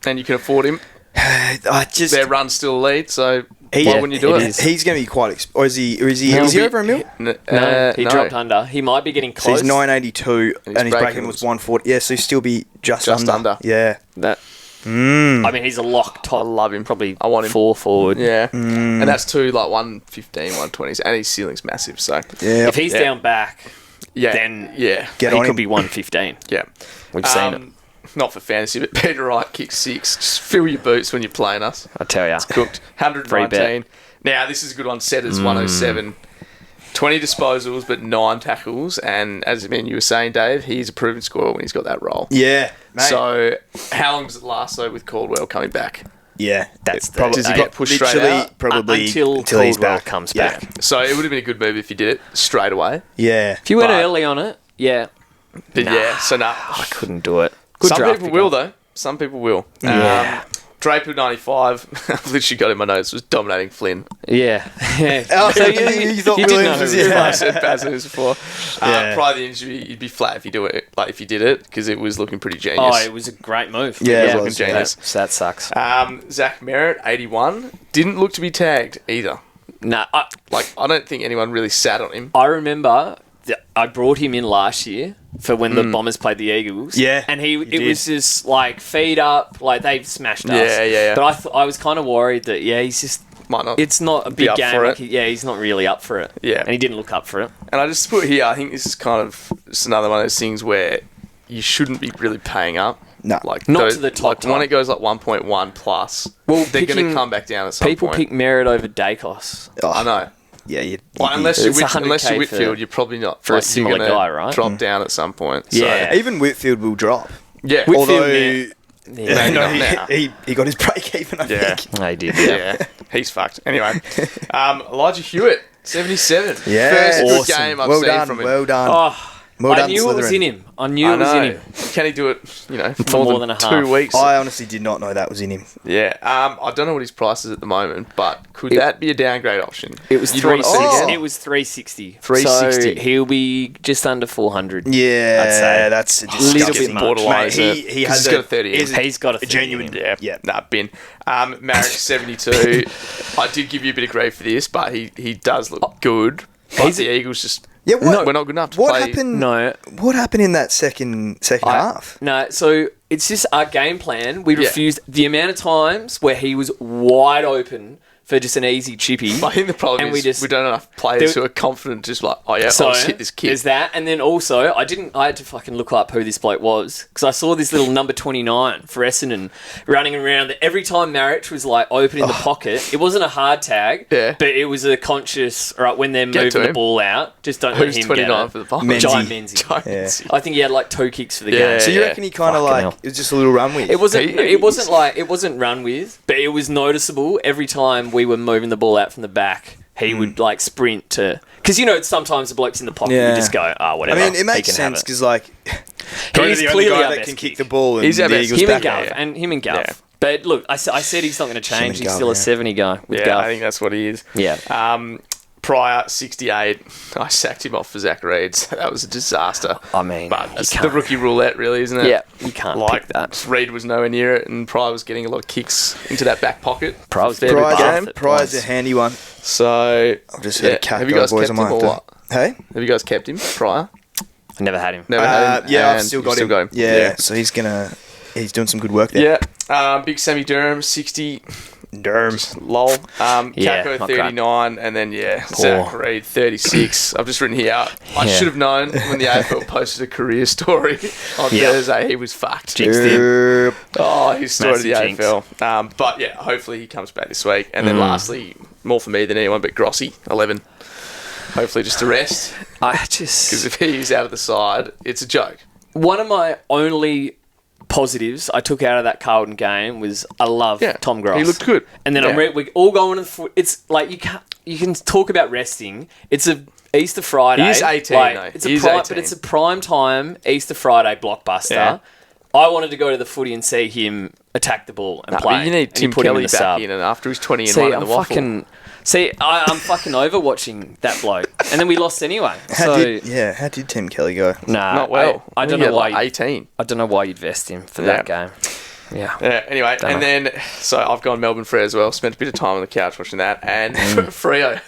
Speaker 5: and you can afford him,
Speaker 3: I just
Speaker 5: their run's still a lead, so
Speaker 3: He-
Speaker 5: why wouldn't you do
Speaker 1: it
Speaker 5: it?
Speaker 1: is.
Speaker 3: he's going to be quite. Or is he? Is he
Speaker 1: He'll be-
Speaker 3: over a mil?
Speaker 1: No, he dropped under. He might be getting
Speaker 3: So
Speaker 1: close.
Speaker 3: he's 982, and his break-in was 140. Yeah, so he'll still be just under. Yeah.
Speaker 1: That. I mean, he's a lock top.
Speaker 5: I love him.
Speaker 1: Probably
Speaker 5: I want him.
Speaker 1: 4 forward.
Speaker 5: Yeah, and that's two like 115, 120s, and his ceiling's massive. So
Speaker 3: Yeah.
Speaker 1: If he's
Speaker 5: Yeah.
Speaker 1: down back,
Speaker 5: yeah,
Speaker 1: then
Speaker 5: yeah,
Speaker 3: Get
Speaker 1: he
Speaker 3: on
Speaker 1: could
Speaker 3: him.
Speaker 1: be 115.
Speaker 5: yeah.
Speaker 1: We've seen it.
Speaker 5: Not for fantasy, but Peter Wright kicked 6. Just fill your boots when you're playing us.
Speaker 1: I tell ya.
Speaker 5: Cooked. 119. Now, this is a good one. Setters 107. 20 disposals, but 9 tackles. And as you were saying, Dave, he's a proven scorer when he's got that role.
Speaker 3: Yeah, mate.
Speaker 5: So, how long does it last, though, with Caldwell coming back?
Speaker 3: yeah,
Speaker 1: That's the-
Speaker 3: probably
Speaker 5: Does he get pushed straight
Speaker 3: literally
Speaker 5: out?
Speaker 3: probably
Speaker 1: until
Speaker 3: he's
Speaker 1: Caldwell
Speaker 3: back.
Speaker 1: comes
Speaker 3: Yeah.
Speaker 1: back.
Speaker 5: So, it would have been a good move if you did it straight away.
Speaker 3: Yeah.
Speaker 1: If you went
Speaker 5: But-
Speaker 1: early on it, yeah,
Speaker 5: But yeah, so nah.
Speaker 1: I couldn't do it. Good
Speaker 5: Some
Speaker 1: draft
Speaker 5: people
Speaker 1: pick
Speaker 5: will,
Speaker 1: up.
Speaker 5: though. Some people will.
Speaker 1: Yeah.
Speaker 5: Draper 95. I've literally got in my notes. Was dominating Flynn.
Speaker 1: Yeah.
Speaker 3: Oh,
Speaker 1: So
Speaker 3: you thought
Speaker 1: you didn't
Speaker 3: Williams
Speaker 1: know
Speaker 3: was
Speaker 1: who he was.
Speaker 5: I said Bazos before.
Speaker 3: Yeah.
Speaker 5: Prior to the injury, you'd be flat if you do it. Like if you did it, because it was looking pretty genius.
Speaker 1: Oh, it was a great move.
Speaker 3: Yeah, it
Speaker 5: looking
Speaker 3: was,
Speaker 5: genius.
Speaker 1: That sucks.
Speaker 5: Zach Merritt 81 didn't look to be tagged either.
Speaker 1: Nah,
Speaker 5: Like I don't think anyone really sat on him.
Speaker 1: I remember I brought him in last year for when the Bombers played the Eagles.
Speaker 3: Yeah,
Speaker 1: and
Speaker 3: you
Speaker 1: it
Speaker 3: did.
Speaker 1: was just like feet up, like they've smashed us.
Speaker 5: Yeah.
Speaker 1: But I was kind of worried that he's just
Speaker 5: Might not.
Speaker 1: it's not a
Speaker 5: be
Speaker 1: big
Speaker 5: up
Speaker 1: game.
Speaker 5: for
Speaker 1: Like,
Speaker 5: it.
Speaker 1: he's not really up for it.
Speaker 5: Yeah.
Speaker 1: and he didn't look up for it.
Speaker 5: And I just put here, I think this is kind of just another one of those things where you shouldn't be really paying up.
Speaker 3: No.
Speaker 5: Like
Speaker 1: Not to the top.
Speaker 5: Like when it goes like 1.1 plus,
Speaker 1: Well,
Speaker 5: they're going to
Speaker 1: picking-
Speaker 5: come back down at some
Speaker 1: People
Speaker 5: point.
Speaker 1: pick Merritt over Dacos.
Speaker 5: I know.
Speaker 3: Yeah,
Speaker 5: Well, unless you're
Speaker 1: It's 100K
Speaker 5: Whitfield,
Speaker 1: for-
Speaker 5: you're probably not
Speaker 1: for a
Speaker 5: you're
Speaker 1: similar
Speaker 5: gonna
Speaker 1: guy, right?
Speaker 5: Drop down at some point.
Speaker 1: Yeah.
Speaker 5: So,
Speaker 3: even Whitfield will drop.
Speaker 5: yeah.
Speaker 1: Whitfield,
Speaker 3: Although
Speaker 1: yeah.
Speaker 5: Maybe
Speaker 3: no,
Speaker 5: not now.
Speaker 3: he got his break even. I
Speaker 5: Yeah.
Speaker 3: think.
Speaker 1: I did.
Speaker 5: Yeah, he's fucked. Anyway, Elijah Hewitt, 77.
Speaker 3: Yeah.
Speaker 5: First good
Speaker 1: Awesome.
Speaker 5: game I've
Speaker 3: Well
Speaker 5: seen
Speaker 3: done,
Speaker 5: from him.
Speaker 3: well done.
Speaker 1: Oh,
Speaker 3: Well
Speaker 1: I
Speaker 3: done,
Speaker 1: knew it was
Speaker 3: Slytherin.
Speaker 1: in him. I knew
Speaker 5: I
Speaker 1: it was in
Speaker 5: know.
Speaker 1: him.
Speaker 5: Can he do it,
Speaker 1: For more than a half.
Speaker 5: 2 weeks?
Speaker 3: I honestly did not know that was in him.
Speaker 5: Yeah. I don't know what his price is at the moment, but could that be a downgrade option?
Speaker 1: It was
Speaker 5: You'd want to see
Speaker 1: 360.
Speaker 5: again?
Speaker 1: It was 360.
Speaker 5: 360.
Speaker 1: So he'll be just under 400.
Speaker 3: Yeah,
Speaker 1: I'd say.
Speaker 3: that's a
Speaker 1: Little
Speaker 3: disgusting.
Speaker 1: bit much.
Speaker 5: borderline.
Speaker 3: Mate,
Speaker 5: isn't
Speaker 3: he
Speaker 5: it? 'Cause
Speaker 3: has
Speaker 5: he's got a 30 in.
Speaker 1: He's got a 30
Speaker 3: genuine.
Speaker 1: in him.
Speaker 3: Yeah.
Speaker 5: Nah, bin. Marek 72. I did give you a bit of grief for this, but he does look good. But the Eagles just
Speaker 3: Yeah, what,
Speaker 5: we're not good enough to
Speaker 3: what
Speaker 5: play.
Speaker 3: happened?
Speaker 1: No.
Speaker 3: What happened in that second half?
Speaker 1: No, so it's just our game plan. We
Speaker 5: Yeah.
Speaker 1: refused the amount of times where he was wide open for just an easy chippy.
Speaker 5: I think the problem
Speaker 1: And
Speaker 5: is
Speaker 1: we
Speaker 5: don't have enough players
Speaker 1: There-
Speaker 5: who are confident, just like, oh yeah,
Speaker 1: So
Speaker 5: I'll just hit this kid.
Speaker 1: there's that, and then also I had to fucking look up who this bloke was because I saw this little number 29 for Essendon running around. That every time Marich was like open in the pocket, it wasn't a hard tag,
Speaker 5: Yeah.
Speaker 1: but it was a conscious right when they're
Speaker 5: Get to
Speaker 1: moving the
Speaker 5: him.
Speaker 1: ball out. Just don't
Speaker 5: Who's
Speaker 1: let him
Speaker 5: 29
Speaker 1: get it.
Speaker 5: for the Bombers?
Speaker 3: Menzies.
Speaker 1: Giant Menzies.
Speaker 5: Giant
Speaker 3: Yeah.
Speaker 5: Menzies.
Speaker 1: I think he had like 2 kicks for the
Speaker 5: Yeah.
Speaker 1: game.
Speaker 3: So you
Speaker 5: Yeah.
Speaker 3: reckon he kind of
Speaker 1: Fucking
Speaker 3: like
Speaker 1: hell.
Speaker 3: it was just a little run with?
Speaker 1: It wasn't.
Speaker 5: He
Speaker 1: It wasn't
Speaker 5: is.
Speaker 1: like it wasn't run with, but it was noticeable every time we were moving the ball out from the back. He would like sprint to because sometimes the blokes in the pocket
Speaker 3: Yeah.
Speaker 1: you just go whatever.
Speaker 3: I mean, it
Speaker 1: he
Speaker 3: makes
Speaker 1: can have
Speaker 3: sense
Speaker 1: it.
Speaker 3: because like Brody's
Speaker 1: He's
Speaker 3: the only
Speaker 1: clearly
Speaker 3: guy
Speaker 1: our
Speaker 3: that
Speaker 1: best
Speaker 3: can kick
Speaker 1: kick.
Speaker 3: the ball. And
Speaker 5: He's our
Speaker 3: the
Speaker 5: best
Speaker 3: Eagles
Speaker 1: him and
Speaker 3: back
Speaker 1: Gov
Speaker 3: there.
Speaker 1: and him and Gov.
Speaker 5: Yeah.
Speaker 1: But look, I said he's not going to change.
Speaker 3: and
Speaker 1: He's
Speaker 3: Gov,
Speaker 1: still a
Speaker 3: yeah.
Speaker 1: 70 guy with
Speaker 5: Yeah,
Speaker 1: Gov.
Speaker 5: I think that's what he is.
Speaker 1: Yeah.
Speaker 5: Pryor 68. I sacked him off for Zach Reed. So that was a disaster.
Speaker 1: I mean,
Speaker 5: But
Speaker 1: you
Speaker 5: that's
Speaker 1: can't-
Speaker 5: the rookie roulette, really, isn't it?
Speaker 1: Yeah, you can't
Speaker 5: like
Speaker 1: pick that.
Speaker 5: Reed was nowhere near it, and Pryor was getting a lot of kicks into that back pocket.
Speaker 1: Pryor was
Speaker 5: Fair
Speaker 1: getting
Speaker 5: bit of
Speaker 1: bathed
Speaker 5: game.
Speaker 1: at
Speaker 3: Pryor's
Speaker 1: points.
Speaker 3: a handy one.
Speaker 5: So
Speaker 3: I've just heard a cat
Speaker 5: have you
Speaker 3: go,
Speaker 5: guys
Speaker 3: boys.
Speaker 5: kept
Speaker 3: I
Speaker 5: him
Speaker 3: might
Speaker 5: or
Speaker 3: have to-
Speaker 5: what?
Speaker 3: Hey?
Speaker 5: Have you guys kept him, Pryor?
Speaker 1: I never had him.
Speaker 5: Never had him.
Speaker 3: Yeah, I've
Speaker 5: and
Speaker 3: still
Speaker 5: you've
Speaker 3: got him. Yeah,
Speaker 5: Yeah.
Speaker 3: so he's doing some good work there.
Speaker 5: Yeah. Big Sammy Durham 60.
Speaker 3: Derms.
Speaker 5: Lol.
Speaker 1: Yeah,
Speaker 5: Kako
Speaker 1: not
Speaker 5: 39, and then Zach Reed 36. I've just written here. I
Speaker 1: Yeah.
Speaker 5: should have known when the AFL posted a career story on
Speaker 1: Yeah.
Speaker 5: Thursday. He was fucked.
Speaker 1: Jinxed him.
Speaker 5: Oh, his story to the
Speaker 1: Massive jinx.
Speaker 5: AFL. But yeah, hopefully he comes back this week. And then lastly, more for me than anyone, but Grossi 11. Hopefully just a rest,
Speaker 1: I
Speaker 5: because
Speaker 1: just
Speaker 5: if he's out of the side, it's a joke.
Speaker 1: one of my only positives I took out of that Carlton game was I love
Speaker 5: Yeah,
Speaker 1: Tom Gross.
Speaker 5: he looked good.
Speaker 1: And then
Speaker 5: Yeah.
Speaker 1: we all going to the foot. It's like you can talk about resting. It's a Easter Friday.
Speaker 5: He is 18
Speaker 1: like,
Speaker 5: though.
Speaker 1: It's
Speaker 5: He
Speaker 1: a
Speaker 5: is
Speaker 1: prime,
Speaker 5: 18.
Speaker 1: but it's a prime time Easter Friday blockbuster.
Speaker 5: Yeah.
Speaker 1: I wanted to go to the footy and see him attack the ball and
Speaker 5: Nah,
Speaker 1: play.
Speaker 5: but you need
Speaker 1: and he
Speaker 5: Tim
Speaker 1: put him
Speaker 5: Kelly
Speaker 1: in the
Speaker 5: back
Speaker 1: sub.
Speaker 5: in, and after he's 20 and
Speaker 1: See,
Speaker 5: 1 in
Speaker 1: I'm
Speaker 5: the waffle.
Speaker 1: I'm fucking over watching that bloke. And then we lost anyway.
Speaker 3: How did Tim Kelly go?
Speaker 1: Nah,
Speaker 5: Not well.
Speaker 1: I don't
Speaker 5: He
Speaker 1: know
Speaker 5: had
Speaker 1: why.
Speaker 5: like 18.
Speaker 1: I don't know why you'd vest him for that game. Yeah.
Speaker 5: Yeah, anyway,
Speaker 1: Dunno.
Speaker 5: and then, so I've gone Melbourne Free as well. Spent a bit of time on the couch watching that. And Freo.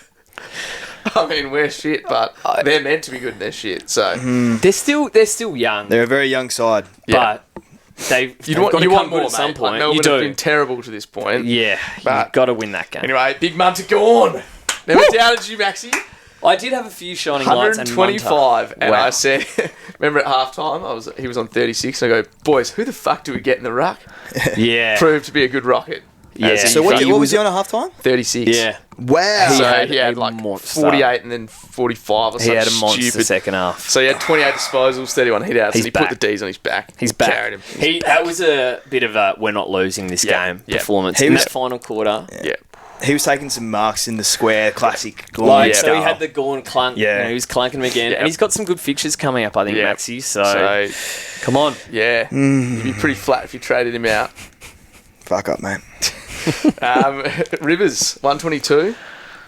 Speaker 5: I mean, we're shit, but they're meant to be good in their shit. So,
Speaker 1: They're still young,
Speaker 3: They're a very young side.
Speaker 5: yeah.
Speaker 1: but they've
Speaker 5: You
Speaker 1: got to
Speaker 5: want
Speaker 1: come good
Speaker 5: more,
Speaker 1: at some
Speaker 5: mate.
Speaker 1: point.
Speaker 5: Like, Melbourne
Speaker 1: you do.
Speaker 5: have been terrible to this point.
Speaker 1: Yeah,
Speaker 5: But-
Speaker 1: you've got to win that game.
Speaker 5: Anyway, Big Munter gone. Never doubted you, Maxi.
Speaker 1: I did have a few shining lights and
Speaker 5: 125. And
Speaker 1: Wow.
Speaker 5: I said, remember at halftime, he was on 36. And I go, boys, who the fuck do we get in the ruck?
Speaker 1: Yeah,
Speaker 5: Proved to be a good rocket.
Speaker 1: Yeah.
Speaker 5: As he
Speaker 3: So what
Speaker 1: He
Speaker 3: was
Speaker 1: was-
Speaker 3: he on a half time?
Speaker 5: 36.
Speaker 1: yeah.
Speaker 3: Wow.
Speaker 5: So
Speaker 1: had
Speaker 5: he had
Speaker 1: a
Speaker 5: like
Speaker 1: monster.
Speaker 5: 48 and then 45 or
Speaker 1: He
Speaker 5: something
Speaker 1: had a monster
Speaker 5: stupid.
Speaker 1: second half.
Speaker 5: So he had 28 disposals, 31 hit outs,
Speaker 1: He's
Speaker 5: and he put
Speaker 1: back.
Speaker 5: the D's on his back.
Speaker 1: He's back.
Speaker 5: Carried him.
Speaker 1: That was a bit of a we're not losing this
Speaker 5: Yeah,
Speaker 1: game
Speaker 5: yeah.
Speaker 1: performance
Speaker 3: He
Speaker 1: in
Speaker 3: was-
Speaker 1: that final quarter.
Speaker 5: Yeah.
Speaker 3: He was taking some marks in the square, classic.
Speaker 1: Like,
Speaker 5: Yeah.
Speaker 1: so he had the Gorn clunk.
Speaker 3: Yeah.
Speaker 1: He was clunking him again.
Speaker 5: Yeah.
Speaker 1: And he's got some good fixtures coming up, I think,
Speaker 5: Yeah.
Speaker 1: Maxi. So,
Speaker 5: So,
Speaker 1: come on.
Speaker 5: yeah. You'd be pretty flat if you traded him out.
Speaker 3: Fuck up, mate.
Speaker 5: Rivers, 122.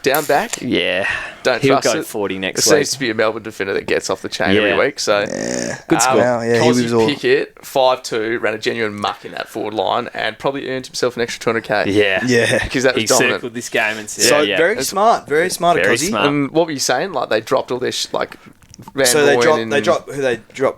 Speaker 5: Down back.
Speaker 1: Yeah.
Speaker 5: Don't
Speaker 1: He'll
Speaker 5: trust
Speaker 1: go
Speaker 5: it.
Speaker 1: 40
Speaker 5: It
Speaker 1: next
Speaker 5: seems
Speaker 1: week.
Speaker 5: to be a Melbourne defender that gets off the chain
Speaker 1: Yeah.
Speaker 5: every week. So,
Speaker 1: Good score.
Speaker 3: Wow, yeah, he
Speaker 5: Cosy
Speaker 3: was all.
Speaker 5: Pickett, 5'2", ran a genuine muck in that forward line and probably earned himself an extra 200k.
Speaker 1: Yeah.
Speaker 3: Yeah.
Speaker 5: Because that was
Speaker 1: He
Speaker 5: dominant.
Speaker 1: circled this game and said,
Speaker 3: So
Speaker 1: yeah.
Speaker 3: very smart, very smart,
Speaker 1: Very
Speaker 3: Cosy.
Speaker 1: smart.
Speaker 5: And what were you saying? Like they dropped all their
Speaker 3: So they
Speaker 5: Rooyen
Speaker 3: dropped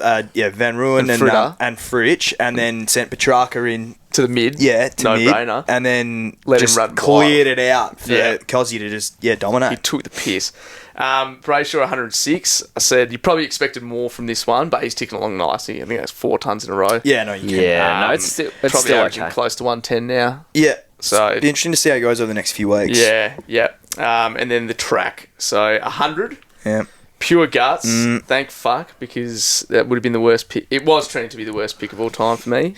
Speaker 3: Van Rooyen
Speaker 5: Fritter.
Speaker 3: and Fritsch, and then sent Petrarca in
Speaker 5: to the mid.
Speaker 3: to
Speaker 5: no
Speaker 3: mid,
Speaker 5: brainer.
Speaker 3: and then
Speaker 5: Let him
Speaker 3: just
Speaker 5: run
Speaker 3: cleared it out for
Speaker 5: Yeah.
Speaker 3: Cozzy to just
Speaker 5: He
Speaker 3: dominate.
Speaker 5: took the piss. Brayshaw 106. I said you probably expected more from this one, but he's ticking along nicely. I think that's 4 tons in a row.
Speaker 3: Yeah, no, you can.
Speaker 1: Yeah, no, it's
Speaker 5: Probably
Speaker 1: still
Speaker 5: averaging
Speaker 1: okay.
Speaker 5: close to 110 now.
Speaker 3: Yeah.
Speaker 5: So
Speaker 3: Be interesting to see how it goes over the next few weeks.
Speaker 5: yeah. And then the track. So 100.
Speaker 3: Yeah.
Speaker 5: Pure guts, thank fuck, because that would have been the worst pick. It was trending to be the worst pick of all time for me.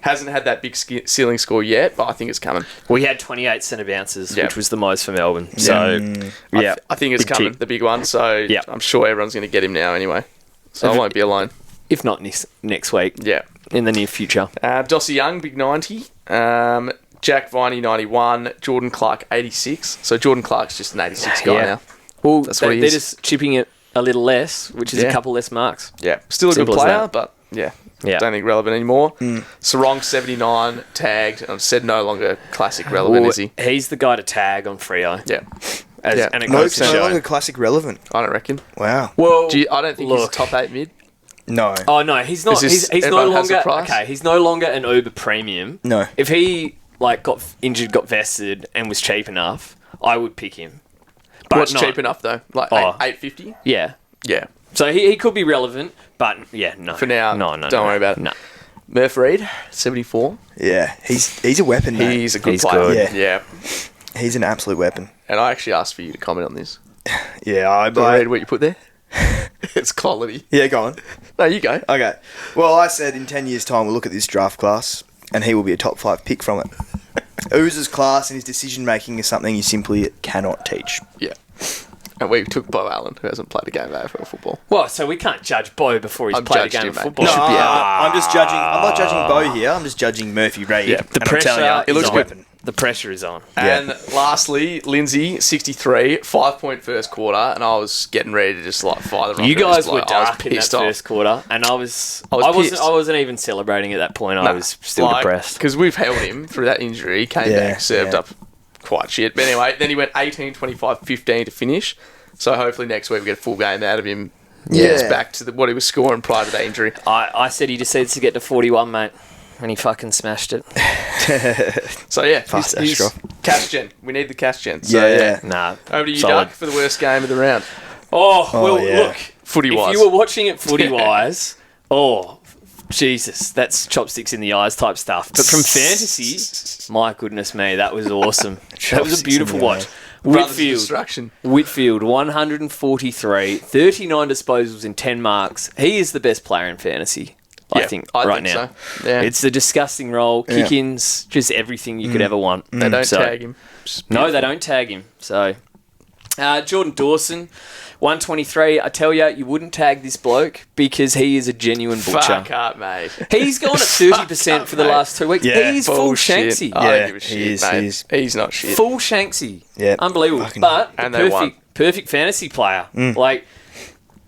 Speaker 5: Hasn't had that big ceiling score yet, but I think it's coming.
Speaker 1: We had 28 centre bounces,
Speaker 5: Yep.
Speaker 1: which was the most for Melbourne. So, yeah.
Speaker 5: I think it's
Speaker 1: Big
Speaker 5: coming,
Speaker 1: tick.
Speaker 5: the big one. So
Speaker 1: Yep.
Speaker 5: I'm sure everyone's going to get him now anyway. So I won't be alone.
Speaker 1: If not next week,
Speaker 5: Yeah.
Speaker 1: in the near future.
Speaker 5: Dossie Young, big 90. Jack Viney, 91. Jordan Clark, 86. So Jordan Clark's just an 86 guy now.
Speaker 1: Well,
Speaker 5: That's what he
Speaker 1: they're
Speaker 5: is.
Speaker 1: just chipping it a little less, which is
Speaker 5: Yeah.
Speaker 1: a couple less marks.
Speaker 5: Yeah. Still a
Speaker 1: Simple
Speaker 5: good
Speaker 1: as
Speaker 5: player,
Speaker 1: that.
Speaker 5: but yeah.
Speaker 1: Yeah.
Speaker 5: Don't think relevant anymore. Sarong, 79, tagged. And I've said no longer classic relevant,
Speaker 1: Well,
Speaker 5: is he?
Speaker 1: he's the guy to tag on Freo.
Speaker 5: Yeah.
Speaker 1: And it
Speaker 3: No,
Speaker 1: goes
Speaker 3: it's
Speaker 1: to
Speaker 3: no
Speaker 1: show.
Speaker 3: longer classic relevant.
Speaker 5: I don't reckon.
Speaker 3: Wow.
Speaker 1: Well,
Speaker 5: I don't think he's
Speaker 1: look.
Speaker 5: a top 8 mid.
Speaker 3: No.
Speaker 1: Oh no, he's not.
Speaker 5: Is this-
Speaker 1: He's no
Speaker 5: everyone has
Speaker 1: longer
Speaker 5: a price?
Speaker 1: okay. He's no longer an Uber premium.
Speaker 3: No.
Speaker 1: If he got injured, got vested, and was cheap enough, I would pick him. But
Speaker 5: What's
Speaker 1: not-
Speaker 5: cheap enough, though? Like
Speaker 1: Oh.
Speaker 5: 850?
Speaker 1: Yeah.
Speaker 5: Yeah.
Speaker 1: So he could be relevant, but yeah, no.
Speaker 5: For now,
Speaker 1: no,
Speaker 5: don't worry about it.
Speaker 1: No.
Speaker 5: Murph Reed, 74.
Speaker 3: Yeah. He's a weapon, mate.
Speaker 5: He's a good
Speaker 1: He's
Speaker 5: player.
Speaker 1: good.
Speaker 5: Yeah.
Speaker 3: He's an absolute weapon.
Speaker 5: And I actually asked for you to comment on this.
Speaker 3: Yeah,
Speaker 5: Do I read what you put there? It's quality.
Speaker 3: Yeah, go on.
Speaker 5: No, you go.
Speaker 3: Okay. Well, I said in 10 years' time we'll look at this draft class and he will be a top 5 pick from it. Ooz's class and his decision making is something you simply cannot teach.
Speaker 5: Yeah. And we took Bo Allen, who hasn't played a game of AFL football.
Speaker 1: Well, so we can't judge Bo before he's
Speaker 5: I've
Speaker 1: played a
Speaker 5: judged
Speaker 1: game
Speaker 5: him,
Speaker 1: of
Speaker 5: mate.
Speaker 1: football.
Speaker 5: No, should be out.
Speaker 3: I'm just judging. I'm not judging Bo here. I'm just judging Murphy Reid.
Speaker 5: Yeah,
Speaker 1: The
Speaker 3: And I'm
Speaker 1: pressure
Speaker 3: telling you,
Speaker 1: is
Speaker 3: he's a
Speaker 1: on.
Speaker 3: weapon.
Speaker 1: The pressure is on.
Speaker 5: And lastly, Lindsay, 63, 5-point first quarter, and I was getting ready to just fire the rocket.
Speaker 1: You guys
Speaker 5: Just,
Speaker 1: were
Speaker 5: I was
Speaker 1: dark in that
Speaker 5: pissed off.
Speaker 1: first quarter, and I wasn't.
Speaker 5: pissed.
Speaker 1: I wasn't even celebrating at that point. I was still depressed.
Speaker 5: Because we've held him through that injury. He came
Speaker 3: Yeah,
Speaker 5: back, served
Speaker 3: yeah.
Speaker 5: up quite shit. But anyway, then he went 18, 25, 15 to finish. So hopefully next week we get a full game out of him.
Speaker 3: Yeah.
Speaker 5: Gets back to what he was scoring prior to that injury.
Speaker 1: I said he just needs to get to 41, mate, and he fucking smashed it.
Speaker 5: So yeah,
Speaker 3: Fast
Speaker 5: he's
Speaker 3: Ashcroft.
Speaker 5: cash gen. We need the cash gen. So
Speaker 3: Yeah.
Speaker 1: Nah.
Speaker 5: Over to you,
Speaker 1: solid.
Speaker 5: Doug, for the worst game of the round.
Speaker 1: Oh, well,
Speaker 3: yeah.
Speaker 1: look.
Speaker 5: Footy-wise.
Speaker 1: If you were watching it footy-wise, Jesus, that's chopsticks in the eyes type stuff. But from fantasy, my goodness me, that was awesome. That was a
Speaker 3: Chopsticks
Speaker 1: beautiful
Speaker 3: in the
Speaker 1: watch.
Speaker 3: eye.
Speaker 5: Brothers of
Speaker 1: Whitfield,
Speaker 5: Destruction.
Speaker 1: 143, 39 disposals in 10 marks. He is the best player in fantasy, I
Speaker 5: Yeah,
Speaker 1: think,
Speaker 5: I
Speaker 1: right
Speaker 5: think
Speaker 1: now.
Speaker 5: so. Yeah.
Speaker 1: It's a disgusting role,
Speaker 3: Yeah.
Speaker 1: kick-ins, just everything you could ever want.
Speaker 5: They don't
Speaker 1: So-
Speaker 5: tag him. Just
Speaker 1: No, they
Speaker 5: beautiful.
Speaker 1: don't tag him. So, Jordan Dawson, 123. I tell you, you wouldn't tag this bloke because he is a genuine butcher.
Speaker 5: Fuck up, mate.
Speaker 1: He's gone at 30% for the
Speaker 5: mate.
Speaker 1: last 2 weeks.
Speaker 3: Yeah.
Speaker 1: He's full
Speaker 5: Bullshit.
Speaker 1: Shanksy.
Speaker 5: I
Speaker 3: Yeah,
Speaker 5: don't give a shit,
Speaker 3: he is,
Speaker 5: mate.
Speaker 3: he is.
Speaker 5: He's not shit.
Speaker 1: Full Shanksy.
Speaker 3: Yeah.
Speaker 1: Unbelievable.
Speaker 3: Fucking-
Speaker 1: But
Speaker 5: And
Speaker 1: the
Speaker 5: they won.
Speaker 1: perfect fantasy player. Like,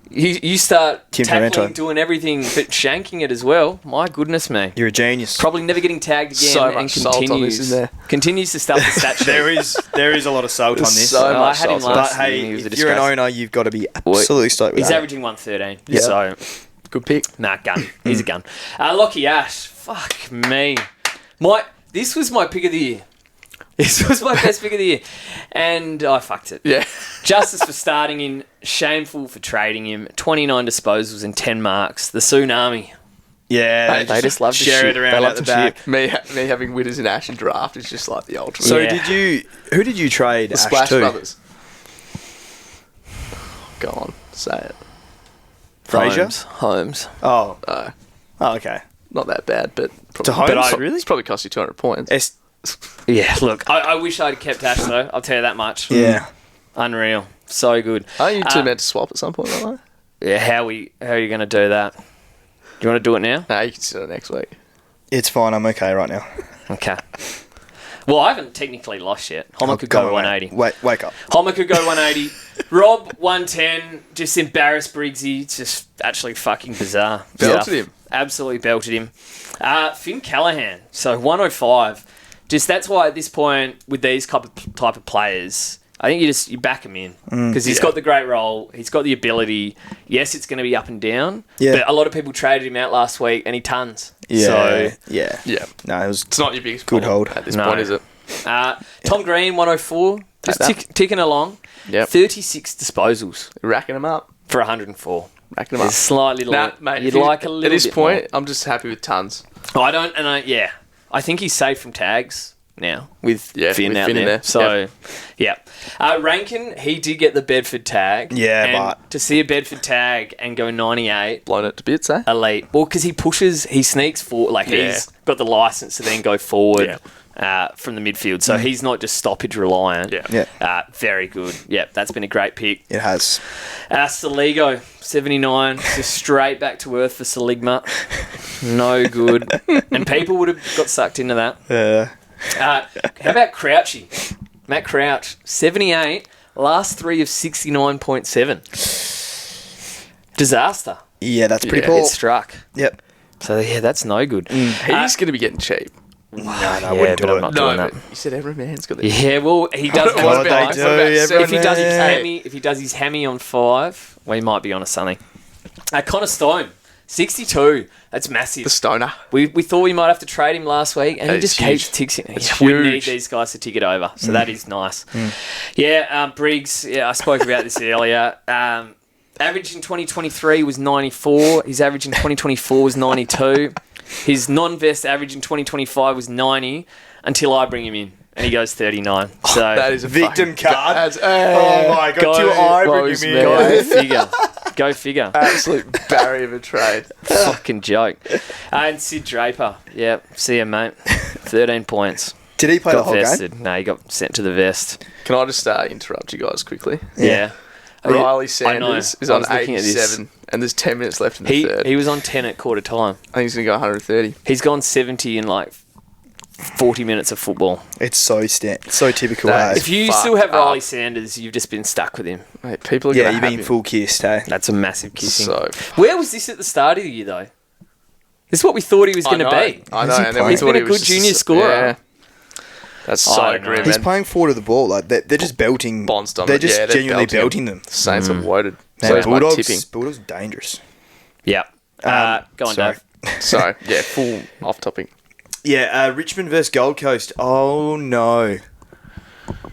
Speaker 1: you start
Speaker 3: Tim
Speaker 1: tackling,
Speaker 3: Fermento.
Speaker 1: doing everything, but shanking it as well. My goodness me.
Speaker 3: You're a genius.
Speaker 1: Probably never getting tagged again
Speaker 5: So
Speaker 1: and
Speaker 5: much salt on this,
Speaker 1: continues,
Speaker 5: isn't there?
Speaker 1: continues to stuff the stat sheet.
Speaker 3: there is a lot of salt on this.
Speaker 5: so
Speaker 1: I
Speaker 5: much
Speaker 1: had him
Speaker 5: salt.
Speaker 1: last
Speaker 3: But
Speaker 1: year and
Speaker 3: hey,
Speaker 1: he was a
Speaker 3: if you're an
Speaker 1: disgrace.
Speaker 3: owner, you've got to be absolutely stoked with
Speaker 1: He's
Speaker 3: that.
Speaker 1: averaging 113.
Speaker 3: Yeah.
Speaker 1: So,
Speaker 5: Good pick.
Speaker 1: nah, gun. He's a gun. Lockie Ash. Fuck me. This was my pick of the year. This was my best pick of the year. And I fucked it.
Speaker 5: Yeah.
Speaker 1: Justice for starting him. Shameful for trading him. 29 disposals and 10 marks. The Tsunami.
Speaker 3: Yeah,
Speaker 1: They just love to
Speaker 3: share
Speaker 1: shit.
Speaker 3: it around
Speaker 1: They love
Speaker 3: out the
Speaker 1: to
Speaker 3: back.
Speaker 1: shit.
Speaker 5: Me having Witters and Ash in draft is just like the ultimate.
Speaker 3: So
Speaker 1: Yeah.
Speaker 3: who did you trade
Speaker 5: the
Speaker 3: Ash
Speaker 5: Splash
Speaker 3: to?
Speaker 5: Brothers. Go on, say it.
Speaker 3: Fraser?
Speaker 1: Holmes.
Speaker 3: Oh,
Speaker 5: Uh,
Speaker 3: okay.
Speaker 5: not that bad, but probably,
Speaker 3: To Holmes?
Speaker 5: but I-
Speaker 3: Really?
Speaker 5: It's probably cost you 200 points.
Speaker 1: Yeah, look. I wish I'd kept Ash, though. I'll tell you that much.
Speaker 3: Yeah.
Speaker 1: Unreal. So good.
Speaker 5: Aren't you two
Speaker 1: Uh,
Speaker 5: meant to swap at some point, aren't
Speaker 1: Yeah, how are you going to do that? Do you want to do it now?
Speaker 5: they? No, you can do it next week.
Speaker 3: It's fine. I'm okay right now.
Speaker 1: Okay. Well, I haven't technically lost yet. Homer could go 180.
Speaker 3: Wake up.
Speaker 1: Homer could go 180. Rob 110. Just embarrassed Briggsy. It's just actually fucking bizarre.
Speaker 5: Belted
Speaker 1: stuff.
Speaker 5: him.
Speaker 1: Absolutely belted him. Finn Callahan. So 105. Just that's why at this point with these type of players, I think you back him in because he's got the great role. He's got the ability. Yes, it's going to be up and down.
Speaker 3: Yeah.
Speaker 1: But a lot of people traded him out last week, and he tons.
Speaker 3: Yeah.
Speaker 1: So,
Speaker 3: yeah.
Speaker 5: Yeah.
Speaker 3: No, it was
Speaker 5: It's not your biggest
Speaker 3: good
Speaker 5: problem
Speaker 3: hold.
Speaker 5: at this
Speaker 1: No.
Speaker 5: point, is it?
Speaker 1: Tom Green, 104, just
Speaker 5: Take that.
Speaker 1: ticking along.
Speaker 5: Yep.
Speaker 1: 36 disposals
Speaker 5: Racking them up.
Speaker 1: for 104.
Speaker 5: Racking them up.
Speaker 1: It's slightly
Speaker 5: Nah, mate,
Speaker 1: You'd
Speaker 5: if you-
Speaker 1: like a little
Speaker 5: At this
Speaker 1: bit
Speaker 5: point,
Speaker 1: more.
Speaker 5: I'm just happy with tons.
Speaker 1: I don't, yeah. I think he's safe from tags now with Finn
Speaker 5: with
Speaker 1: out
Speaker 5: Finn in
Speaker 1: there.
Speaker 5: there.
Speaker 1: So, yeah. Rankin, he did get the Bedford tag.
Speaker 3: Yeah,
Speaker 1: and
Speaker 3: but-
Speaker 1: to see a Bedford tag and go 98,
Speaker 5: Blown it to bits, eh?
Speaker 1: elite. Well, because he sneaks forward, like
Speaker 5: Yeah.
Speaker 1: he's got the license to then go forward
Speaker 5: Yeah.
Speaker 1: from the midfield. So he's not just stoppage reliant.
Speaker 5: Yeah.
Speaker 3: Yeah.
Speaker 1: Very good. Yeah, that's been a great pick.
Speaker 3: It has.
Speaker 1: Saligo, 79, just straight back to earth for Saligma. No good. And people would have got sucked into that. How about Crouchy? Matt Crouch, 78, last three of 69.7. Disaster.
Speaker 3: Yeah, that's pretty
Speaker 5: Yeah,
Speaker 3: poor.
Speaker 1: It struck.
Speaker 3: Yep.
Speaker 1: So, yeah, that's no good.
Speaker 5: He's going to be getting cheap.
Speaker 3: No, I wouldn't do
Speaker 1: I'm
Speaker 3: it.
Speaker 1: not
Speaker 5: No,
Speaker 1: doing
Speaker 5: but
Speaker 1: that.
Speaker 5: you said every man's got the...
Speaker 1: Yeah, well, he does.
Speaker 5: What
Speaker 3: God,
Speaker 5: about-
Speaker 3: they
Speaker 5: what
Speaker 3: do.
Speaker 5: about
Speaker 3: Every
Speaker 1: If he does his
Speaker 3: man.
Speaker 1: hammy, on 5, we might be on a sunny. Connor Stone, 62. That's massive.
Speaker 5: The stoner.
Speaker 1: We thought we might have to trade him last week, and he
Speaker 5: It's
Speaker 1: just
Speaker 5: huge.
Speaker 1: keeps ticking.
Speaker 5: It's
Speaker 1: We need
Speaker 5: huge.
Speaker 1: these guys to tick it over, so that is nice. Yeah, Briggs. Yeah, I spoke about this earlier. Average in 2023 was 94. His average in 2024 was 92. His non-vest average in 2025 was 90 until I bring him in, and he goes 39. So
Speaker 5: That is a
Speaker 3: Victim
Speaker 5: fucking-
Speaker 3: card.
Speaker 5: That's
Speaker 3: Oh my god,
Speaker 1: Go-
Speaker 3: two I bring
Speaker 5: blows
Speaker 3: him
Speaker 5: me
Speaker 3: in.
Speaker 1: go figure. Go figure.
Speaker 5: absolute barrier of a trade.
Speaker 1: Fucking joke. And Sid Draper. Yeah, see him, mate. 13 points.
Speaker 3: Did he play the
Speaker 1: Got
Speaker 3: whole game?
Speaker 1: vested. No, he got sent to the vest.
Speaker 5: Can I just interrupt you guys quickly?
Speaker 1: Yeah.
Speaker 5: Riley
Speaker 1: I know.
Speaker 5: Sanders is
Speaker 1: I
Speaker 5: on
Speaker 1: was looking at this.
Speaker 5: 87, and there's 10 minutes left in the third.
Speaker 1: He was on 10 at quarter time.
Speaker 5: I think he's going to go 130.
Speaker 1: He's gone 70 in like 40 minutes of football.
Speaker 3: It's so typical.
Speaker 5: That
Speaker 3: eh?
Speaker 1: If you
Speaker 5: fucked
Speaker 1: still have Riley
Speaker 5: up.
Speaker 1: Sanders, you've just been stuck with him.
Speaker 5: Mate, people are
Speaker 3: Yeah,
Speaker 5: going to
Speaker 3: you've
Speaker 5: have
Speaker 3: been
Speaker 5: him.
Speaker 3: full kissed, hey?
Speaker 1: That's a massive kissing.
Speaker 5: So,
Speaker 1: Where was this at the start of the year, though? This is what we thought he was going to be.
Speaker 5: I know,
Speaker 3: Has he
Speaker 5: and then we
Speaker 3: played?
Speaker 5: thought
Speaker 1: He's been
Speaker 5: he
Speaker 1: a
Speaker 5: was
Speaker 1: good
Speaker 5: just
Speaker 1: junior scorer.
Speaker 5: Yeah. That's so
Speaker 1: I don't know.
Speaker 5: grim,
Speaker 3: He's
Speaker 5: man.
Speaker 3: playing forward of the ball. Like they're just belting.
Speaker 5: Bonds
Speaker 3: They're
Speaker 5: dominant.
Speaker 3: just
Speaker 5: Yeah, they're
Speaker 3: genuinely
Speaker 5: belting
Speaker 3: belting them.
Speaker 5: Saints are loaded.
Speaker 3: Man,
Speaker 5: So is my tipping.
Speaker 3: Bulldogs are dangerous.
Speaker 1: Yeah. Go on,
Speaker 3: sorry.
Speaker 1: Dave.
Speaker 5: Sorry, yeah, full off topic.
Speaker 3: Yeah, Richmond versus Gold Coast. Oh no.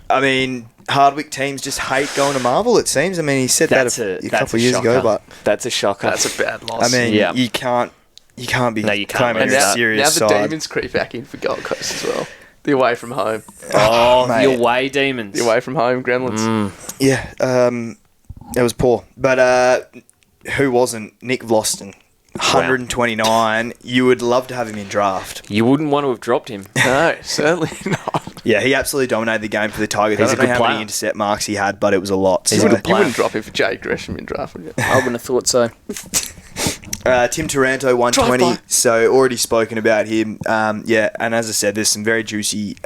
Speaker 3: I mean, Hardwick teams just hate going to Marvel. It seems. I mean, he said
Speaker 1: That's
Speaker 3: that a
Speaker 1: that's
Speaker 3: couple
Speaker 1: a
Speaker 3: of years ago,
Speaker 1: shocker.
Speaker 3: but
Speaker 1: That's a shocker.
Speaker 5: That's a bad loss.
Speaker 3: I mean,
Speaker 1: Yeah.
Speaker 3: you can't be
Speaker 1: No, you can't
Speaker 3: claiming
Speaker 1: lose
Speaker 3: you're a
Speaker 1: that.
Speaker 5: now
Speaker 3: serious
Speaker 5: the
Speaker 3: side.
Speaker 5: Demons creep back in for Gold Coast as well. The away from home.
Speaker 1: oh,
Speaker 3: mate.
Speaker 1: your way, demons.
Speaker 5: The away from home Gremlins.
Speaker 3: Yeah, it was poor. But who wasn't? Nick Vlosten. 129. You would love to have him in draft.
Speaker 1: You wouldn't want to have dropped him.
Speaker 5: No, certainly not.
Speaker 3: Yeah, he absolutely dominated the game for the Tigers.
Speaker 1: He's
Speaker 3: I
Speaker 1: a
Speaker 3: don't know
Speaker 1: good
Speaker 3: how
Speaker 1: player.
Speaker 3: many intercept marks he had, but it was a lot.
Speaker 1: He's
Speaker 3: So,
Speaker 1: a good
Speaker 5: You
Speaker 1: player.
Speaker 5: wouldn't drop him for Jay Gresham in draft, would you?
Speaker 1: I wouldn't have thought so.
Speaker 3: Tim Taranto, 120.
Speaker 5: Drive by.
Speaker 3: So already spoken about him. Yeah, and as I said, there's some very juicy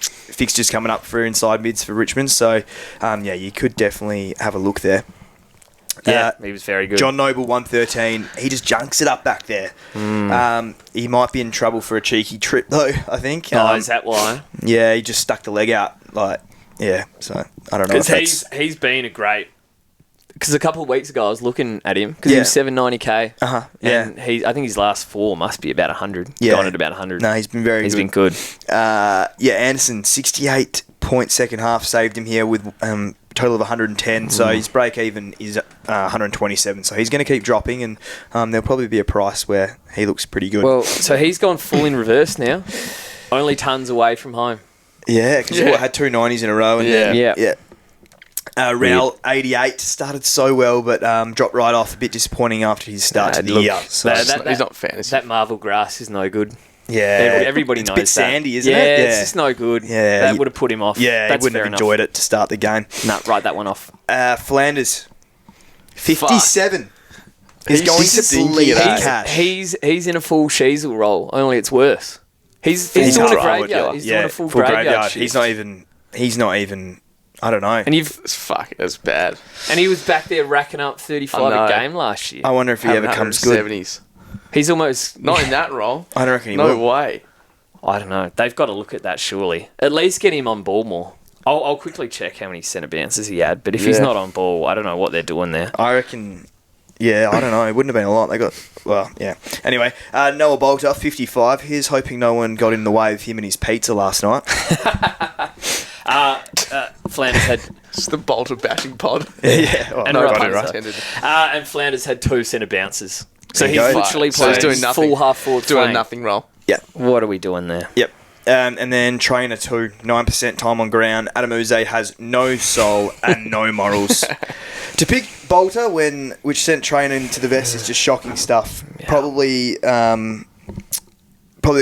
Speaker 3: fixtures coming up for inside mids for Richmond. So, yeah, you could definitely have a look there.
Speaker 1: Yeah, he was very good.
Speaker 3: John Noble, 113. He just junks it up back there. He might be in trouble for a cheeky trip, though, I think.
Speaker 1: Is that why?
Speaker 3: Yeah, he just stuck the leg out. Yeah, so I don't know. If
Speaker 1: Because
Speaker 3: that's,
Speaker 1: he's been a great. Because a couple of weeks ago I was looking at him because he
Speaker 3: Yeah.
Speaker 1: was 790k.
Speaker 3: yeah.
Speaker 1: And I think his last 4 must be about 100.
Speaker 3: Yeah.
Speaker 1: Gone at about 100.
Speaker 3: No, he's been very
Speaker 1: He's
Speaker 3: good.
Speaker 1: been good.
Speaker 3: Yeah, Anderson, 68 point second half, saved him here with total of 110. So his break even is 127. So he's going to keep dropping, and there'll probably be a price where he looks pretty good.
Speaker 1: Well, so he's gone full in reverse now. Only tons away from home.
Speaker 3: yeah, because
Speaker 5: Yeah.
Speaker 3: had 2 90s in a row. And
Speaker 5: Yeah.
Speaker 3: then,
Speaker 1: Yeah.
Speaker 3: yeah. Raul, 88, started so well, but dropped right off. A bit disappointing after his start to the
Speaker 1: look,
Speaker 3: year. So,
Speaker 5: He's not fantasy.
Speaker 1: That Marvel grass is no good.
Speaker 3: yeah,
Speaker 1: Everybody
Speaker 3: it's
Speaker 1: knows
Speaker 3: a bit
Speaker 1: that.
Speaker 3: sandy, isn't
Speaker 1: yeah,
Speaker 3: it?
Speaker 1: it's just no good.
Speaker 3: Yeah,
Speaker 1: That
Speaker 3: you-
Speaker 1: would have put him off.
Speaker 3: Yeah,
Speaker 1: That's
Speaker 3: he wouldn't
Speaker 1: fair
Speaker 3: have
Speaker 1: enough.
Speaker 3: enjoyed it to start the game.
Speaker 1: No, write that one off.
Speaker 3: Flanders, 57. He's
Speaker 5: He's
Speaker 3: going to
Speaker 5: stinky
Speaker 3: bleed
Speaker 5: at that.
Speaker 3: cash.
Speaker 1: He's in a full Sheasel role, only it's worse. He's doing a
Speaker 5: forward,
Speaker 1: graveyard.
Speaker 5: yeah.
Speaker 1: He's doing a full graveyard. shift.
Speaker 3: He's not even. I don't know.
Speaker 1: And
Speaker 5: That's bad.
Speaker 1: and he was back there racking up 35
Speaker 5: I know.
Speaker 1: a game last year.
Speaker 3: I wonder if he ever comes good.
Speaker 5: 70s.
Speaker 1: He's almost
Speaker 5: Not in that role.
Speaker 3: I don't reckon he
Speaker 5: No
Speaker 3: will.
Speaker 5: way.
Speaker 1: I don't know. They've got to look at that surely. At least get him on ball more. I'll quickly check how many centre bounces he had, but if he's not on ball, I don't know what they're doing there.
Speaker 3: I reckon. Yeah, I don't know. It wouldn't have been a lot. They got, well, yeah. Anyway, Noah Bolter, 55. He's hoping no one got in the way of him and his pizza last night.
Speaker 1: Flanders had...
Speaker 5: It's the Bolter bashing pod.
Speaker 3: Yeah. Oh,
Speaker 1: And
Speaker 3: no,
Speaker 1: right
Speaker 3: got it
Speaker 1: punter.
Speaker 5: Intended.
Speaker 1: And Flanders had 2 centre bounces. So
Speaker 3: There
Speaker 1: he's
Speaker 3: you go.
Speaker 1: literally
Speaker 5: So he's
Speaker 1: playing
Speaker 5: doing nothing.
Speaker 1: full half-forward
Speaker 5: Doing
Speaker 1: flank.
Speaker 5: nothing role.
Speaker 3: Yeah.
Speaker 1: What are we doing there?
Speaker 3: Yep. And then Trainer 2, 9% time on ground. Adam Uze has no soul and no morals. To pick Bolter, which sent Trainer into the vest, is just shocking stuff.
Speaker 1: Yeah.
Speaker 3: Probably the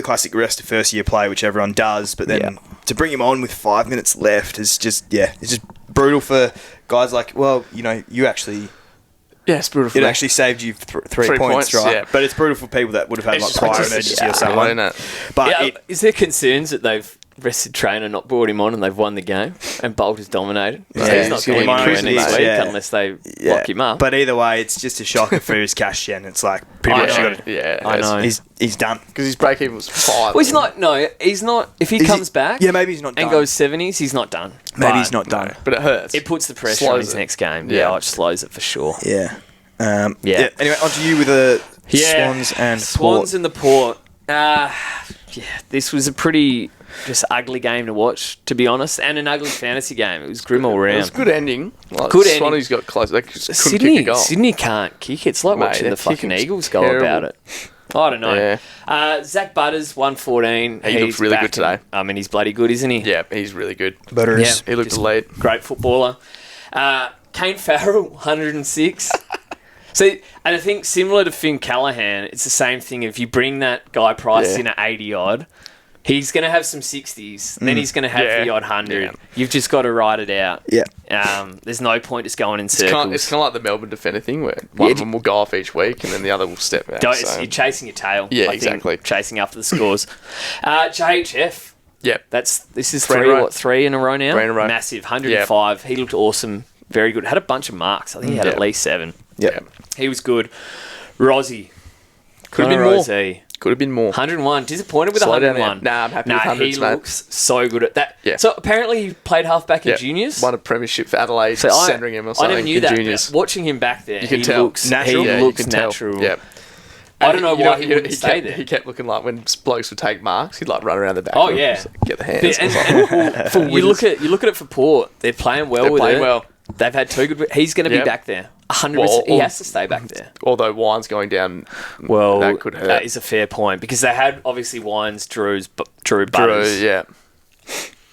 Speaker 3: classic rest of first year play, which everyone does. But then to bring him on with 5 minutes left is just, it's just brutal for guys like, well, you actually...
Speaker 5: Yeah, it's brutal for
Speaker 3: It
Speaker 5: me.
Speaker 3: actually saved you three
Speaker 5: 3
Speaker 3: points,
Speaker 5: points,
Speaker 3: right?
Speaker 5: yeah.
Speaker 3: But it's brutal for people that would have had
Speaker 5: It's
Speaker 3: like
Speaker 5: just-
Speaker 3: prior
Speaker 5: it's just-
Speaker 3: emergency or
Speaker 5: yeah,
Speaker 3: something.
Speaker 5: isn't it?
Speaker 3: But
Speaker 1: Yeah,
Speaker 3: it,
Speaker 1: is there concerns that they've rested Trainer, not brought him on, and they've won the game, and Bolter's dominated? So
Speaker 3: Yeah,
Speaker 1: he's not
Speaker 5: he's
Speaker 1: going
Speaker 5: gonna be
Speaker 1: anywhere
Speaker 5: prison,
Speaker 1: next
Speaker 5: mate.
Speaker 1: week
Speaker 3: Yeah.
Speaker 1: unless they lock him up.
Speaker 3: But either way, it's just a shocker for his cash gen. It's like pretty
Speaker 1: I
Speaker 3: much
Speaker 1: know.
Speaker 3: got
Speaker 5: Yeah,
Speaker 1: I know.
Speaker 3: he's done.
Speaker 5: Because his break even was 5.
Speaker 1: Well, he's not. No, he's not. If he
Speaker 3: Is
Speaker 1: comes back,
Speaker 3: Yeah, maybe he's not done.
Speaker 1: and goes 70s, he's not done.
Speaker 3: maybe
Speaker 1: But
Speaker 3: he's not done.
Speaker 5: But it hurts.
Speaker 1: It puts the pressure on
Speaker 5: Slows
Speaker 1: his
Speaker 5: it.
Speaker 1: next game.
Speaker 5: Yeah.
Speaker 1: Yeah, it slows it for sure.
Speaker 3: Yeah.
Speaker 1: Yeah.
Speaker 3: Anyway, on to you with the
Speaker 1: Yeah,
Speaker 3: Swans and
Speaker 1: Swans
Speaker 3: Port.
Speaker 1: and the Port. Yeah, this was a pretty just ugly game to watch, to be honest, and an ugly fantasy game. It was grim all
Speaker 5: It
Speaker 1: round.
Speaker 5: was a good ending. Like,
Speaker 1: Good ending.
Speaker 5: Swanee's got close. They just couldn't kick a goal.
Speaker 1: Sydney can't kick. It's like
Speaker 5: Mate,
Speaker 1: watching
Speaker 5: their
Speaker 1: the fucking
Speaker 5: kicking's
Speaker 1: Eagles go
Speaker 5: terrible.
Speaker 1: about it. I don't know.
Speaker 5: Yeah.
Speaker 1: Zach Butters, 114.
Speaker 5: He looked really good today.
Speaker 1: I mean, he's bloody good, isn't he?
Speaker 5: Yeah, he's really good.
Speaker 3: Butters.
Speaker 5: He looked
Speaker 1: just
Speaker 5: the lead.
Speaker 1: Great footballer. Kane Farrell, 106. See, and I think similar to Finn Callahan, it's the same thing. If you bring that guy Price
Speaker 5: Yeah.
Speaker 1: in at 80 odd, he's going to have some 60s. Then he's going to have
Speaker 5: Yeah.
Speaker 1: the odd 100.
Speaker 5: Yeah.
Speaker 1: You've just got to ride it out.
Speaker 3: Yeah.
Speaker 1: There's no point just going in
Speaker 5: It's
Speaker 1: circles.
Speaker 5: kind of like the Melbourne defender thing where one of them will go off each week and then the other will step out. So.
Speaker 1: You're chasing your tail.
Speaker 5: Yeah,
Speaker 1: I think,
Speaker 5: exactly.
Speaker 1: chasing after the scores. JHF.
Speaker 5: Yep.
Speaker 1: This is
Speaker 5: Three in a row.
Speaker 1: three in a row now?
Speaker 5: 3 in a row.
Speaker 1: Massive. 105. He looked awesome. Very good. Had a bunch of marks. I think he had
Speaker 5: Yeah.
Speaker 1: at least 7.
Speaker 3: Yeah.
Speaker 1: He was good. Rozzy.
Speaker 5: Could have been
Speaker 1: Connor
Speaker 5: more.
Speaker 1: Rozzy.
Speaker 5: Could have been more.
Speaker 1: 101. Disappointed with
Speaker 5: Slow down
Speaker 1: 101.
Speaker 5: there. Nah, I'm happy with hundreds,
Speaker 1: he
Speaker 5: mate.
Speaker 1: looks so good at that.
Speaker 5: Yeah.
Speaker 1: So apparently he played halfback in
Speaker 5: Yeah.
Speaker 1: juniors.
Speaker 5: Won a premiership for Adelaide,
Speaker 1: So
Speaker 5: Sandringham or
Speaker 1: I
Speaker 5: something
Speaker 1: never knew
Speaker 5: in
Speaker 1: that.
Speaker 5: juniors.
Speaker 1: But watching him back there,
Speaker 5: You can
Speaker 1: he
Speaker 5: tell.
Speaker 1: looks
Speaker 3: Natural?
Speaker 1: He
Speaker 5: Yeah,
Speaker 1: looks
Speaker 5: you can tell.
Speaker 1: natural.
Speaker 5: Yeah.
Speaker 1: I don't know
Speaker 5: You
Speaker 1: why he wouldn't stay
Speaker 5: kept,
Speaker 1: there.
Speaker 5: He kept looking like when blokes would take marks, he'd like run around the back.
Speaker 1: Oh,
Speaker 5: of them,
Speaker 1: yeah.
Speaker 5: just, like, get the hands.
Speaker 1: But- and you look at it for Port. They're playing well
Speaker 5: They're
Speaker 1: with
Speaker 5: playing
Speaker 1: it.
Speaker 5: well.
Speaker 1: They've had 2 good. He's going to be
Speaker 5: Yep.
Speaker 1: back there. 100%. He
Speaker 5: Well,
Speaker 1: has to stay back there.
Speaker 5: Although Wine's going down,
Speaker 1: Well,
Speaker 5: that could hurt.
Speaker 1: that is a fair point because they had obviously Wines, Drew
Speaker 5: Drew,
Speaker 1: Butters.
Speaker 5: yeah.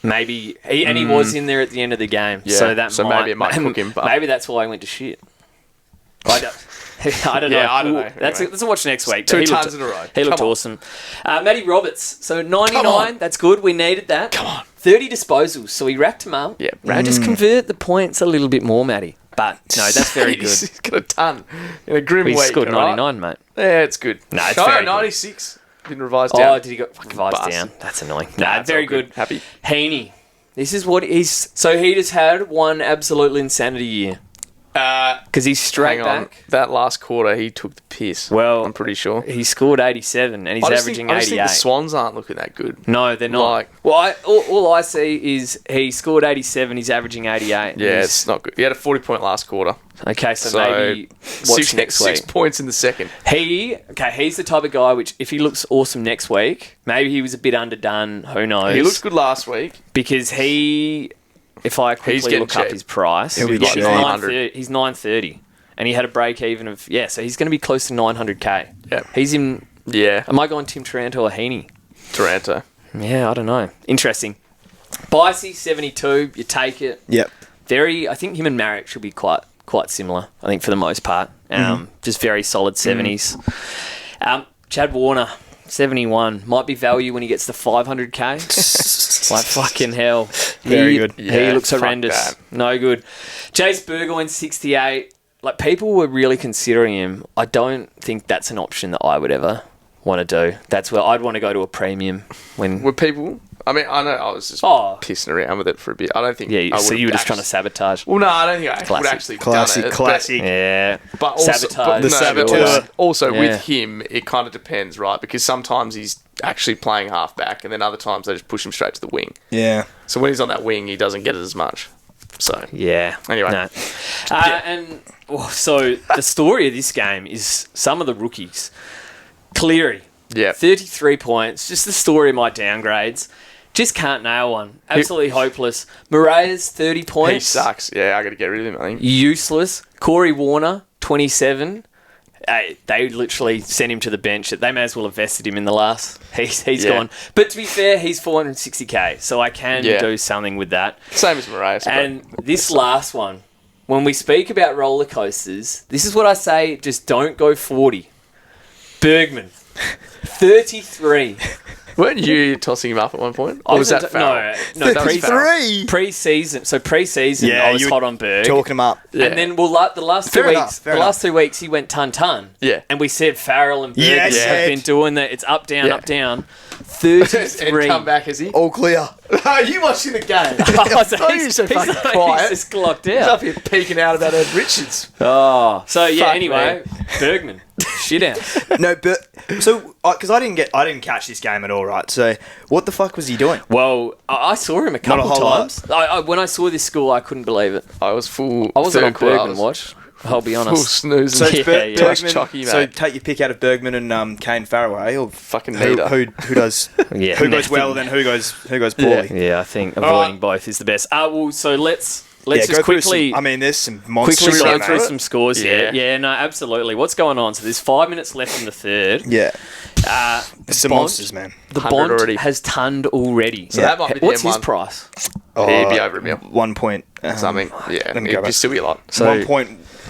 Speaker 1: Maybe he was in there at the end of the game,
Speaker 5: Yeah,
Speaker 1: so that
Speaker 5: so
Speaker 1: might,
Speaker 5: maybe it might cook him, but-
Speaker 1: Maybe that's why he went to shit. I don't, I don't know.
Speaker 5: Yeah, I don't know.
Speaker 1: That's
Speaker 5: Anyway.
Speaker 1: let's watch next week. but
Speaker 5: 2
Speaker 1: he
Speaker 5: tons
Speaker 1: looked-
Speaker 5: in a row.
Speaker 1: He looked
Speaker 5: Come on.
Speaker 1: awesome. Matty Roberts, so 99.
Speaker 5: on.
Speaker 1: That's good. We needed that.
Speaker 5: Come on.
Speaker 1: 30 disposals, so he racked them up.
Speaker 5: Yeah.
Speaker 1: Just convert the points a little bit more, Matty. But no, that's very good.
Speaker 5: He's got a ton in a grim
Speaker 1: He
Speaker 5: week.
Speaker 1: scored
Speaker 5: all right?
Speaker 1: 99, mate.
Speaker 5: Yeah, it's good.
Speaker 1: No, it's very good.
Speaker 5: 96. Didn't revise
Speaker 1: Oh,
Speaker 5: down.
Speaker 1: did he go revised
Speaker 5: Bastard.
Speaker 1: down? That's annoying.
Speaker 5: Nah,
Speaker 1: Nah,
Speaker 5: it's
Speaker 1: very
Speaker 5: all good.
Speaker 1: good.
Speaker 5: Happy.
Speaker 1: Heaney. This is what he's... So he just had one absolute insanity year. Because he's straight
Speaker 5: Hang on.
Speaker 1: back.
Speaker 5: That last quarter, he took the piss.
Speaker 1: Well,
Speaker 5: I'm pretty sure.
Speaker 1: He scored 87 and he's
Speaker 5: I just
Speaker 1: averaging
Speaker 5: think
Speaker 1: 88.
Speaker 5: the Swans aren't looking that good.
Speaker 1: No, they're not.
Speaker 5: Like-
Speaker 1: well, all I see is he scored 87, he's averaging 88.
Speaker 5: Yeah,
Speaker 1: He's-
Speaker 5: it's not good. He had a 40-point last quarter.
Speaker 1: Okay, so,
Speaker 5: So
Speaker 1: maybe watch next week.
Speaker 5: 6 points in the second.
Speaker 1: He's the type of guy which, if he looks awesome next week, maybe he was a bit underdone, who knows.
Speaker 5: He looked good last week.
Speaker 1: Because if I
Speaker 5: He's
Speaker 1: quickly
Speaker 5: getting
Speaker 1: look up
Speaker 5: cheap.
Speaker 1: his price,
Speaker 3: He'll be
Speaker 1: he's
Speaker 3: cheap.
Speaker 1: 930. He's 930. And he had a break even of, so he's going to be close to 900k.
Speaker 5: Yeah.
Speaker 1: He's in,
Speaker 5: Yeah.
Speaker 1: am I going Tim Taranto or Heaney?
Speaker 5: Taranto.
Speaker 1: Yeah, I don't know. Interesting. Bicey, 72, you take it.
Speaker 3: Yep.
Speaker 1: I think him and Marek should be quite similar, I think, for the most part. Just very solid 70s. Chad Warner, 71. Might be value when he gets to 500k. Like, fucking hell.
Speaker 3: Very good.
Speaker 1: He
Speaker 5: Yeah,
Speaker 1: looks
Speaker 5: fuck
Speaker 1: horrendous.
Speaker 5: that.
Speaker 1: No good. Jace Burgoyne, 68. Like, people were really considering him. I don't think that's an option that I would ever want to do. That's where I'd want to go to a premium when...
Speaker 5: Were people... I mean, I know I was just
Speaker 1: Oh.
Speaker 5: pissing around with it for a bit. I don't think...
Speaker 1: Yeah,
Speaker 5: I
Speaker 1: so
Speaker 5: would've
Speaker 1: you were just trying to
Speaker 5: actually-
Speaker 1: sabotage.
Speaker 5: Well, no, I don't think I would
Speaker 1: Classic.
Speaker 5: actually have
Speaker 3: Classic,
Speaker 5: done it.
Speaker 3: classic.
Speaker 1: Yeah.
Speaker 5: But also,
Speaker 1: Sabotage.
Speaker 5: but
Speaker 3: The
Speaker 5: no,
Speaker 3: saboteur.
Speaker 5: but also
Speaker 1: Yeah.
Speaker 5: with him, it kind of depends, right? Because sometimes he's actually playing half-back, and then other times they just push him straight to the wing.
Speaker 3: Yeah.
Speaker 5: So when he's on that wing, he doesn't get it as much. So,
Speaker 1: Yeah.
Speaker 5: Anyway.
Speaker 1: No. So the story of this game is some of the rookies. Cleary,
Speaker 5: yeah.
Speaker 1: 33 points. Just the story of my downgrades. Just can't nail one. Absolutely hopeless. Moraes, 30 points.
Speaker 5: He sucks. Yeah, I got to get rid of him, I think.
Speaker 1: Useless. Corey Warner, 27. They literally sent him to the bench. They may as well have vested him in the last. He's gone. But to be fair, he's 460k, so I can do something with that.
Speaker 5: Same as Moraes.
Speaker 1: And this last one, when we speak about roller coasters, this is what I say, just don't go 40. Bergman, 33.
Speaker 5: Weren't you tossing him up at one point?
Speaker 1: I
Speaker 5: Or was that
Speaker 1: wasn't-
Speaker 5: Farrell?
Speaker 1: No,
Speaker 5: That was Farrell.
Speaker 3: 3.
Speaker 1: pre-season. So pre-season,
Speaker 3: Yeah,
Speaker 1: I was
Speaker 3: you
Speaker 1: hot on Berg.
Speaker 3: Talking him up.
Speaker 5: Yeah.
Speaker 1: And then, the last
Speaker 3: Fair
Speaker 1: 2
Speaker 3: enough,
Speaker 1: weeks,
Speaker 3: fair
Speaker 1: last 2 weeks, he went ton.
Speaker 5: Yeah.
Speaker 1: And we said Farrell and Berg
Speaker 3: Yes,
Speaker 1: have
Speaker 3: yeah.
Speaker 1: been doing that. It's up, down,
Speaker 5: Yeah.
Speaker 1: up, down.
Speaker 5: And
Speaker 1: 33.
Speaker 5: come back, has he?
Speaker 3: All clear.
Speaker 5: Are you watching the game?
Speaker 1: Oh, so
Speaker 5: Oh, you're so fucking quiet.
Speaker 1: He's just clocked
Speaker 5: He's
Speaker 1: out.
Speaker 5: up here peeking out about Ed Richards.
Speaker 1: Oh, so yeah.
Speaker 5: Fuck
Speaker 1: Anyway, Bergman, shit out.
Speaker 3: No, but so because I didn't catch this game at all, right? So what the fuck was he doing?
Speaker 1: Well, I saw him a couple
Speaker 3: whole lot.
Speaker 1: times. When I saw this school, I couldn't believe it.
Speaker 5: I was full.
Speaker 1: I wasn't on
Speaker 5: third quarter,
Speaker 1: Bergman watch. I'll be
Speaker 5: Full
Speaker 1: honest.
Speaker 5: snoozing.
Speaker 3: So it's
Speaker 1: Yeah,
Speaker 3: Ber-
Speaker 1: yeah.
Speaker 3: Bergman.
Speaker 5: Chucky,
Speaker 3: So
Speaker 5: mate.
Speaker 3: take your pick out of Bergman and Kane Farraway, or
Speaker 5: Fucking
Speaker 3: who
Speaker 5: neither.
Speaker 3: who does
Speaker 1: Yeah,
Speaker 3: who goes
Speaker 1: nothing.
Speaker 3: well, then who goes poorly.
Speaker 1: Yeah, I think avoiding both is the best. Well, so let's just
Speaker 3: go through
Speaker 1: quickly.
Speaker 3: there's some
Speaker 1: Quickly
Speaker 3: monsters.
Speaker 1: go
Speaker 3: on
Speaker 1: through
Speaker 3: that.
Speaker 1: some scores here.
Speaker 5: Yeah.
Speaker 1: Yeah, no, absolutely. What's going on? So there's 5 minutes left in the third.
Speaker 3: Yeah,
Speaker 1: The
Speaker 3: some
Speaker 1: Bond-
Speaker 3: monsters, man.
Speaker 1: The
Speaker 5: 100
Speaker 1: Bond
Speaker 5: already.
Speaker 1: has tonned already.
Speaker 5: So that might be the
Speaker 1: What's his
Speaker 5: M1.
Speaker 1: price?
Speaker 5: He'd be over a mil.
Speaker 3: 1 point
Speaker 5: Something. Yeah.
Speaker 3: let me
Speaker 5: It'd
Speaker 3: go
Speaker 5: be
Speaker 3: back.
Speaker 5: still be a lot.
Speaker 1: So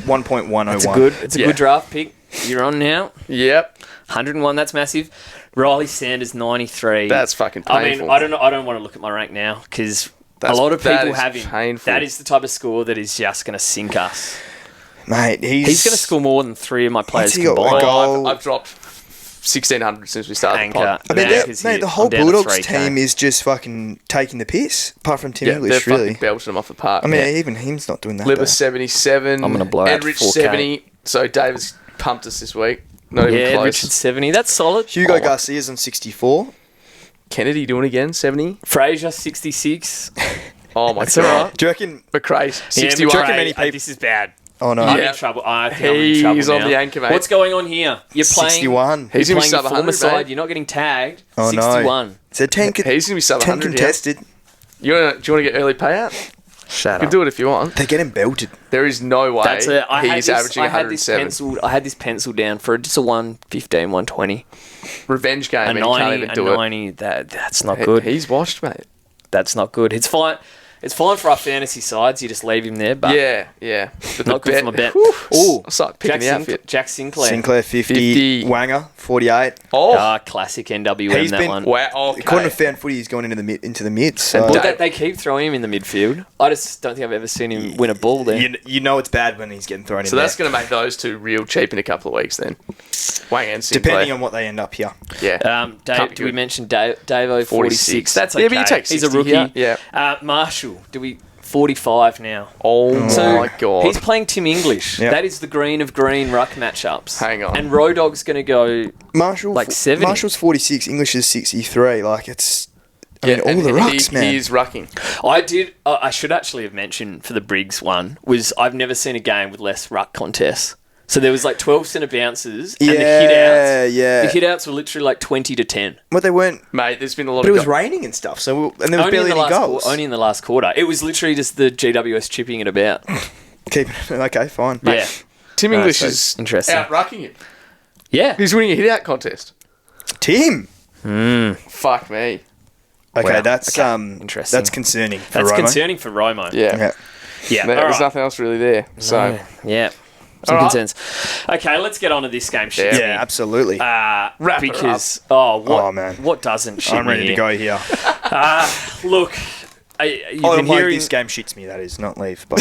Speaker 3: 1.101.
Speaker 1: it's a
Speaker 5: Yeah.
Speaker 1: good draft pick. You're on now.
Speaker 5: Yep.
Speaker 1: 101. That's massive. Riley Sanders 93.
Speaker 5: That's fucking
Speaker 1: I
Speaker 5: painful.
Speaker 1: mean, I don't want to look at my rank now because a
Speaker 5: That's-
Speaker 1: lot of
Speaker 5: that
Speaker 1: people
Speaker 5: is
Speaker 1: have him.
Speaker 5: painful.
Speaker 1: That is the type of score that is just going to sink us.
Speaker 3: Mate,
Speaker 1: He's going to score more than 3 of my players
Speaker 3: he got?
Speaker 1: combined.
Speaker 3: Like, oh.
Speaker 5: I've dropped 1,600 since we started
Speaker 1: Anchor.
Speaker 5: the pod.
Speaker 3: I mean,
Speaker 1: Yeah,
Speaker 3: that-
Speaker 1: 'cause
Speaker 3: mate,
Speaker 1: you-
Speaker 3: the whole
Speaker 1: I'm down to
Speaker 3: Bulldogs
Speaker 1: 3K.
Speaker 3: team is just fucking taking the piss, apart from Tim
Speaker 5: Yeah,
Speaker 3: English,
Speaker 5: they're
Speaker 3: really.
Speaker 5: fucking belting them off the park.
Speaker 3: I mean, even him's not doing that.
Speaker 5: Libba
Speaker 3: though.
Speaker 5: 77.
Speaker 1: I'm gonna blow out
Speaker 5: Edrich
Speaker 1: 4K.
Speaker 5: 70. So David's pumped us this week. Not even
Speaker 1: Yeah,
Speaker 5: close.
Speaker 1: Richard 70. That's solid.
Speaker 3: Hugo
Speaker 1: Oh,
Speaker 3: Garcia's on 64.
Speaker 5: Kennedy doing again, 70.
Speaker 1: Fraser 66.
Speaker 5: Oh my
Speaker 1: That's all
Speaker 5: god.
Speaker 1: right.
Speaker 3: Do you reckon?
Speaker 5: McRae,
Speaker 1: Yeah,
Speaker 5: 61.
Speaker 1: McRae,
Speaker 3: many people-
Speaker 1: this is bad.
Speaker 3: Oh no,
Speaker 1: I'm
Speaker 5: Yeah.
Speaker 1: in trouble. I think I'm in trouble
Speaker 5: He's on
Speaker 1: now.
Speaker 5: the anchor, mate.
Speaker 1: What's going on here? You're playing.
Speaker 3: 61.
Speaker 5: He's
Speaker 1: You're
Speaker 5: gonna be
Speaker 1: playing
Speaker 5: sub
Speaker 1: your former
Speaker 5: 100,
Speaker 1: side.
Speaker 5: mate.
Speaker 1: You're not getting tagged.
Speaker 3: Oh no.
Speaker 1: 61.
Speaker 3: So 10,
Speaker 5: He's going to be sub
Speaker 3: 10
Speaker 5: 100 here.
Speaker 3: contested.
Speaker 5: Do you want to get early payout?
Speaker 1: Shut
Speaker 5: You can do it if you want.
Speaker 3: They're getting belted.
Speaker 5: There is no way
Speaker 1: That's it.
Speaker 5: he's averaging 107.
Speaker 1: I had this penciled down for just a 115, 120.
Speaker 5: Revenge game,
Speaker 1: A
Speaker 5: and he can't
Speaker 1: 90,
Speaker 5: even
Speaker 1: a
Speaker 5: do
Speaker 1: 90. That's not
Speaker 5: it.
Speaker 1: good.
Speaker 5: He's washed, mate.
Speaker 1: That's not good. It's fine. It's fine for our fantasy sides. You just leave him there, but
Speaker 5: Yeah. But
Speaker 1: not good for my bet.
Speaker 5: Whew,
Speaker 1: Ooh,
Speaker 5: I start picking the outfit.
Speaker 1: Jack Sinclair.
Speaker 3: Sinclair 50,
Speaker 5: 50.
Speaker 3: Wanger 48.
Speaker 5: Oh,
Speaker 1: Classic NWM,
Speaker 3: He's
Speaker 1: that
Speaker 3: been-
Speaker 1: one.
Speaker 5: wow.
Speaker 3: According
Speaker 5: Okay.
Speaker 3: to fan footy, he's going into the mids. So
Speaker 1: Well,
Speaker 5: Dave-
Speaker 1: they keep throwing him in the midfield. I just don't think I've ever seen him win a ball there.
Speaker 3: you know it's bad when he's getting thrown in
Speaker 5: So
Speaker 3: there.
Speaker 5: that's going to make those two real cheap in a couple of weeks then. Wang and Sinclair.
Speaker 3: Depending on what they end up here.
Speaker 5: Yeah.
Speaker 1: Can't
Speaker 5: Can't
Speaker 1: be
Speaker 5: be
Speaker 1: we
Speaker 5: good.
Speaker 1: mention Davo 46. That's okay.
Speaker 5: Yeah, but you take
Speaker 1: He's a
Speaker 5: 60
Speaker 1: rookie.
Speaker 5: here. Yeah.
Speaker 1: Marshall, 45 now.
Speaker 5: Oh
Speaker 1: So
Speaker 5: my god.
Speaker 1: he's playing Tim English.
Speaker 3: Yep.
Speaker 1: That is the green of green ruck matchups.
Speaker 5: Hang on.
Speaker 1: And Road Dogg's going to go.
Speaker 3: Marshall,
Speaker 1: Like 70.
Speaker 3: Marshall's 46, English is 63. Like, it's... I mean, all
Speaker 5: and
Speaker 3: the rucks, man.
Speaker 5: He is rucking.
Speaker 1: I should actually have mentioned for the Briggs one was I've never seen a game with less ruck contests. So there was like 12 centre bounces and the hit outs.
Speaker 3: yeah.
Speaker 1: The hit outs were literally like 20 to 10.
Speaker 3: But they weren't...
Speaker 5: Mate, there's been a lot
Speaker 3: But
Speaker 5: of
Speaker 3: it was raining and stuff, so... And there was barely any goals.
Speaker 1: Only in the last quarter. It was literally just the GWS chipping it about.
Speaker 3: Okay, fine.
Speaker 1: Yeah.
Speaker 5: Tim English
Speaker 1: so
Speaker 5: is
Speaker 1: interesting.
Speaker 5: out rucking it.
Speaker 1: Yeah.
Speaker 5: He's winning a hit out contest.
Speaker 3: Tim!
Speaker 5: Fuck me.
Speaker 3: Okay,
Speaker 1: Wow.
Speaker 3: that's
Speaker 1: Interesting.
Speaker 3: that's concerning for
Speaker 1: That's
Speaker 3: Romo.
Speaker 1: concerning for Romo.
Speaker 5: Yeah.
Speaker 3: Yeah.
Speaker 1: Yeah.
Speaker 5: There's
Speaker 1: all right.
Speaker 5: nothing else really there. So
Speaker 1: Yeah. Some
Speaker 5: All right.
Speaker 1: concerns. Okay, let's get on to this game. Shit.
Speaker 3: Yeah, absolutely.
Speaker 5: Wrap it
Speaker 1: Because
Speaker 5: up.
Speaker 3: Oh, man.
Speaker 1: what doesn't shit
Speaker 3: I'm ready
Speaker 1: me
Speaker 3: to
Speaker 1: here?
Speaker 3: go here.
Speaker 1: Look, you've
Speaker 3: Oh,
Speaker 1: been
Speaker 3: like
Speaker 1: hearing.
Speaker 3: this game shits me, that is, not leave. But